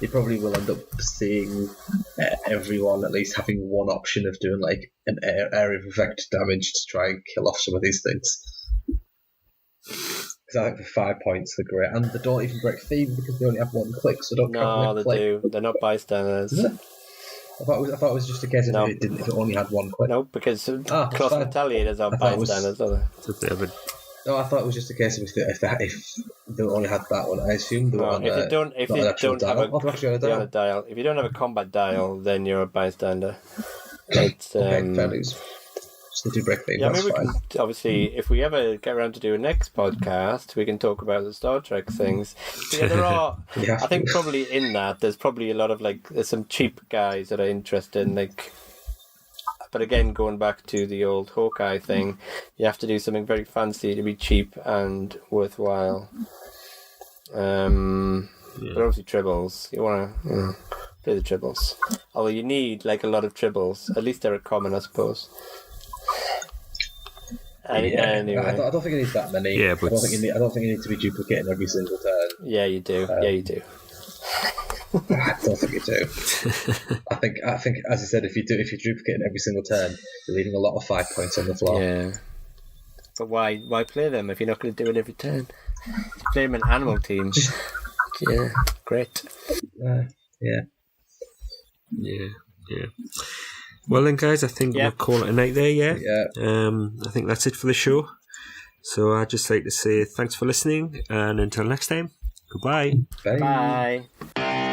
You probably will end up seeing everyone at least having one option of doing like an area of effect damage to try and kill off some of these things. Because I think for 5 points they're great, and they don't even break theme because they only have 1 click, so don't count No, they click. do. They're not bystanders. Is it? I thought it was just a case of if it only had 1 click. No, because cross retaliators are bystanders, are they? No, I thought it was just a case of if they only had that one. I assumed they were on if you don't have a dial. If you don't have a combat dial, then you're a bystander. It's fair news. Just need to break things. Yeah, I mean, we can obviously, if we ever get around to do a next podcast, we can talk about the Star Trek things. Yeah, there are. I think probably in that there's probably a lot of there's some cheap guys that are interested in But again, going back to the old Hawkeye thing, you have to do something very fancy to be cheap and worthwhile. But obviously tribbles, you want to play the tribbles. Although you need a lot of tribbles. At least they're a common, I suppose. Anyway. I don't think you need that many. Yeah, but I don't think you need to be duplicating every single turn. Yeah, you do. You do. I don't think you do. I think, as I said, if you're duplicating every single turn, you're leaving a lot of 5 points on the floor. Yeah. But why play them if you're not going to do it every turn? Play them in animal team. Yeah, great. Yeah. Well then, guys, I think we'll call it a night there. Yeah. I think that's it for the show. So I'd just like to say thanks for listening, and until next time, goodbye. Bye. Bye.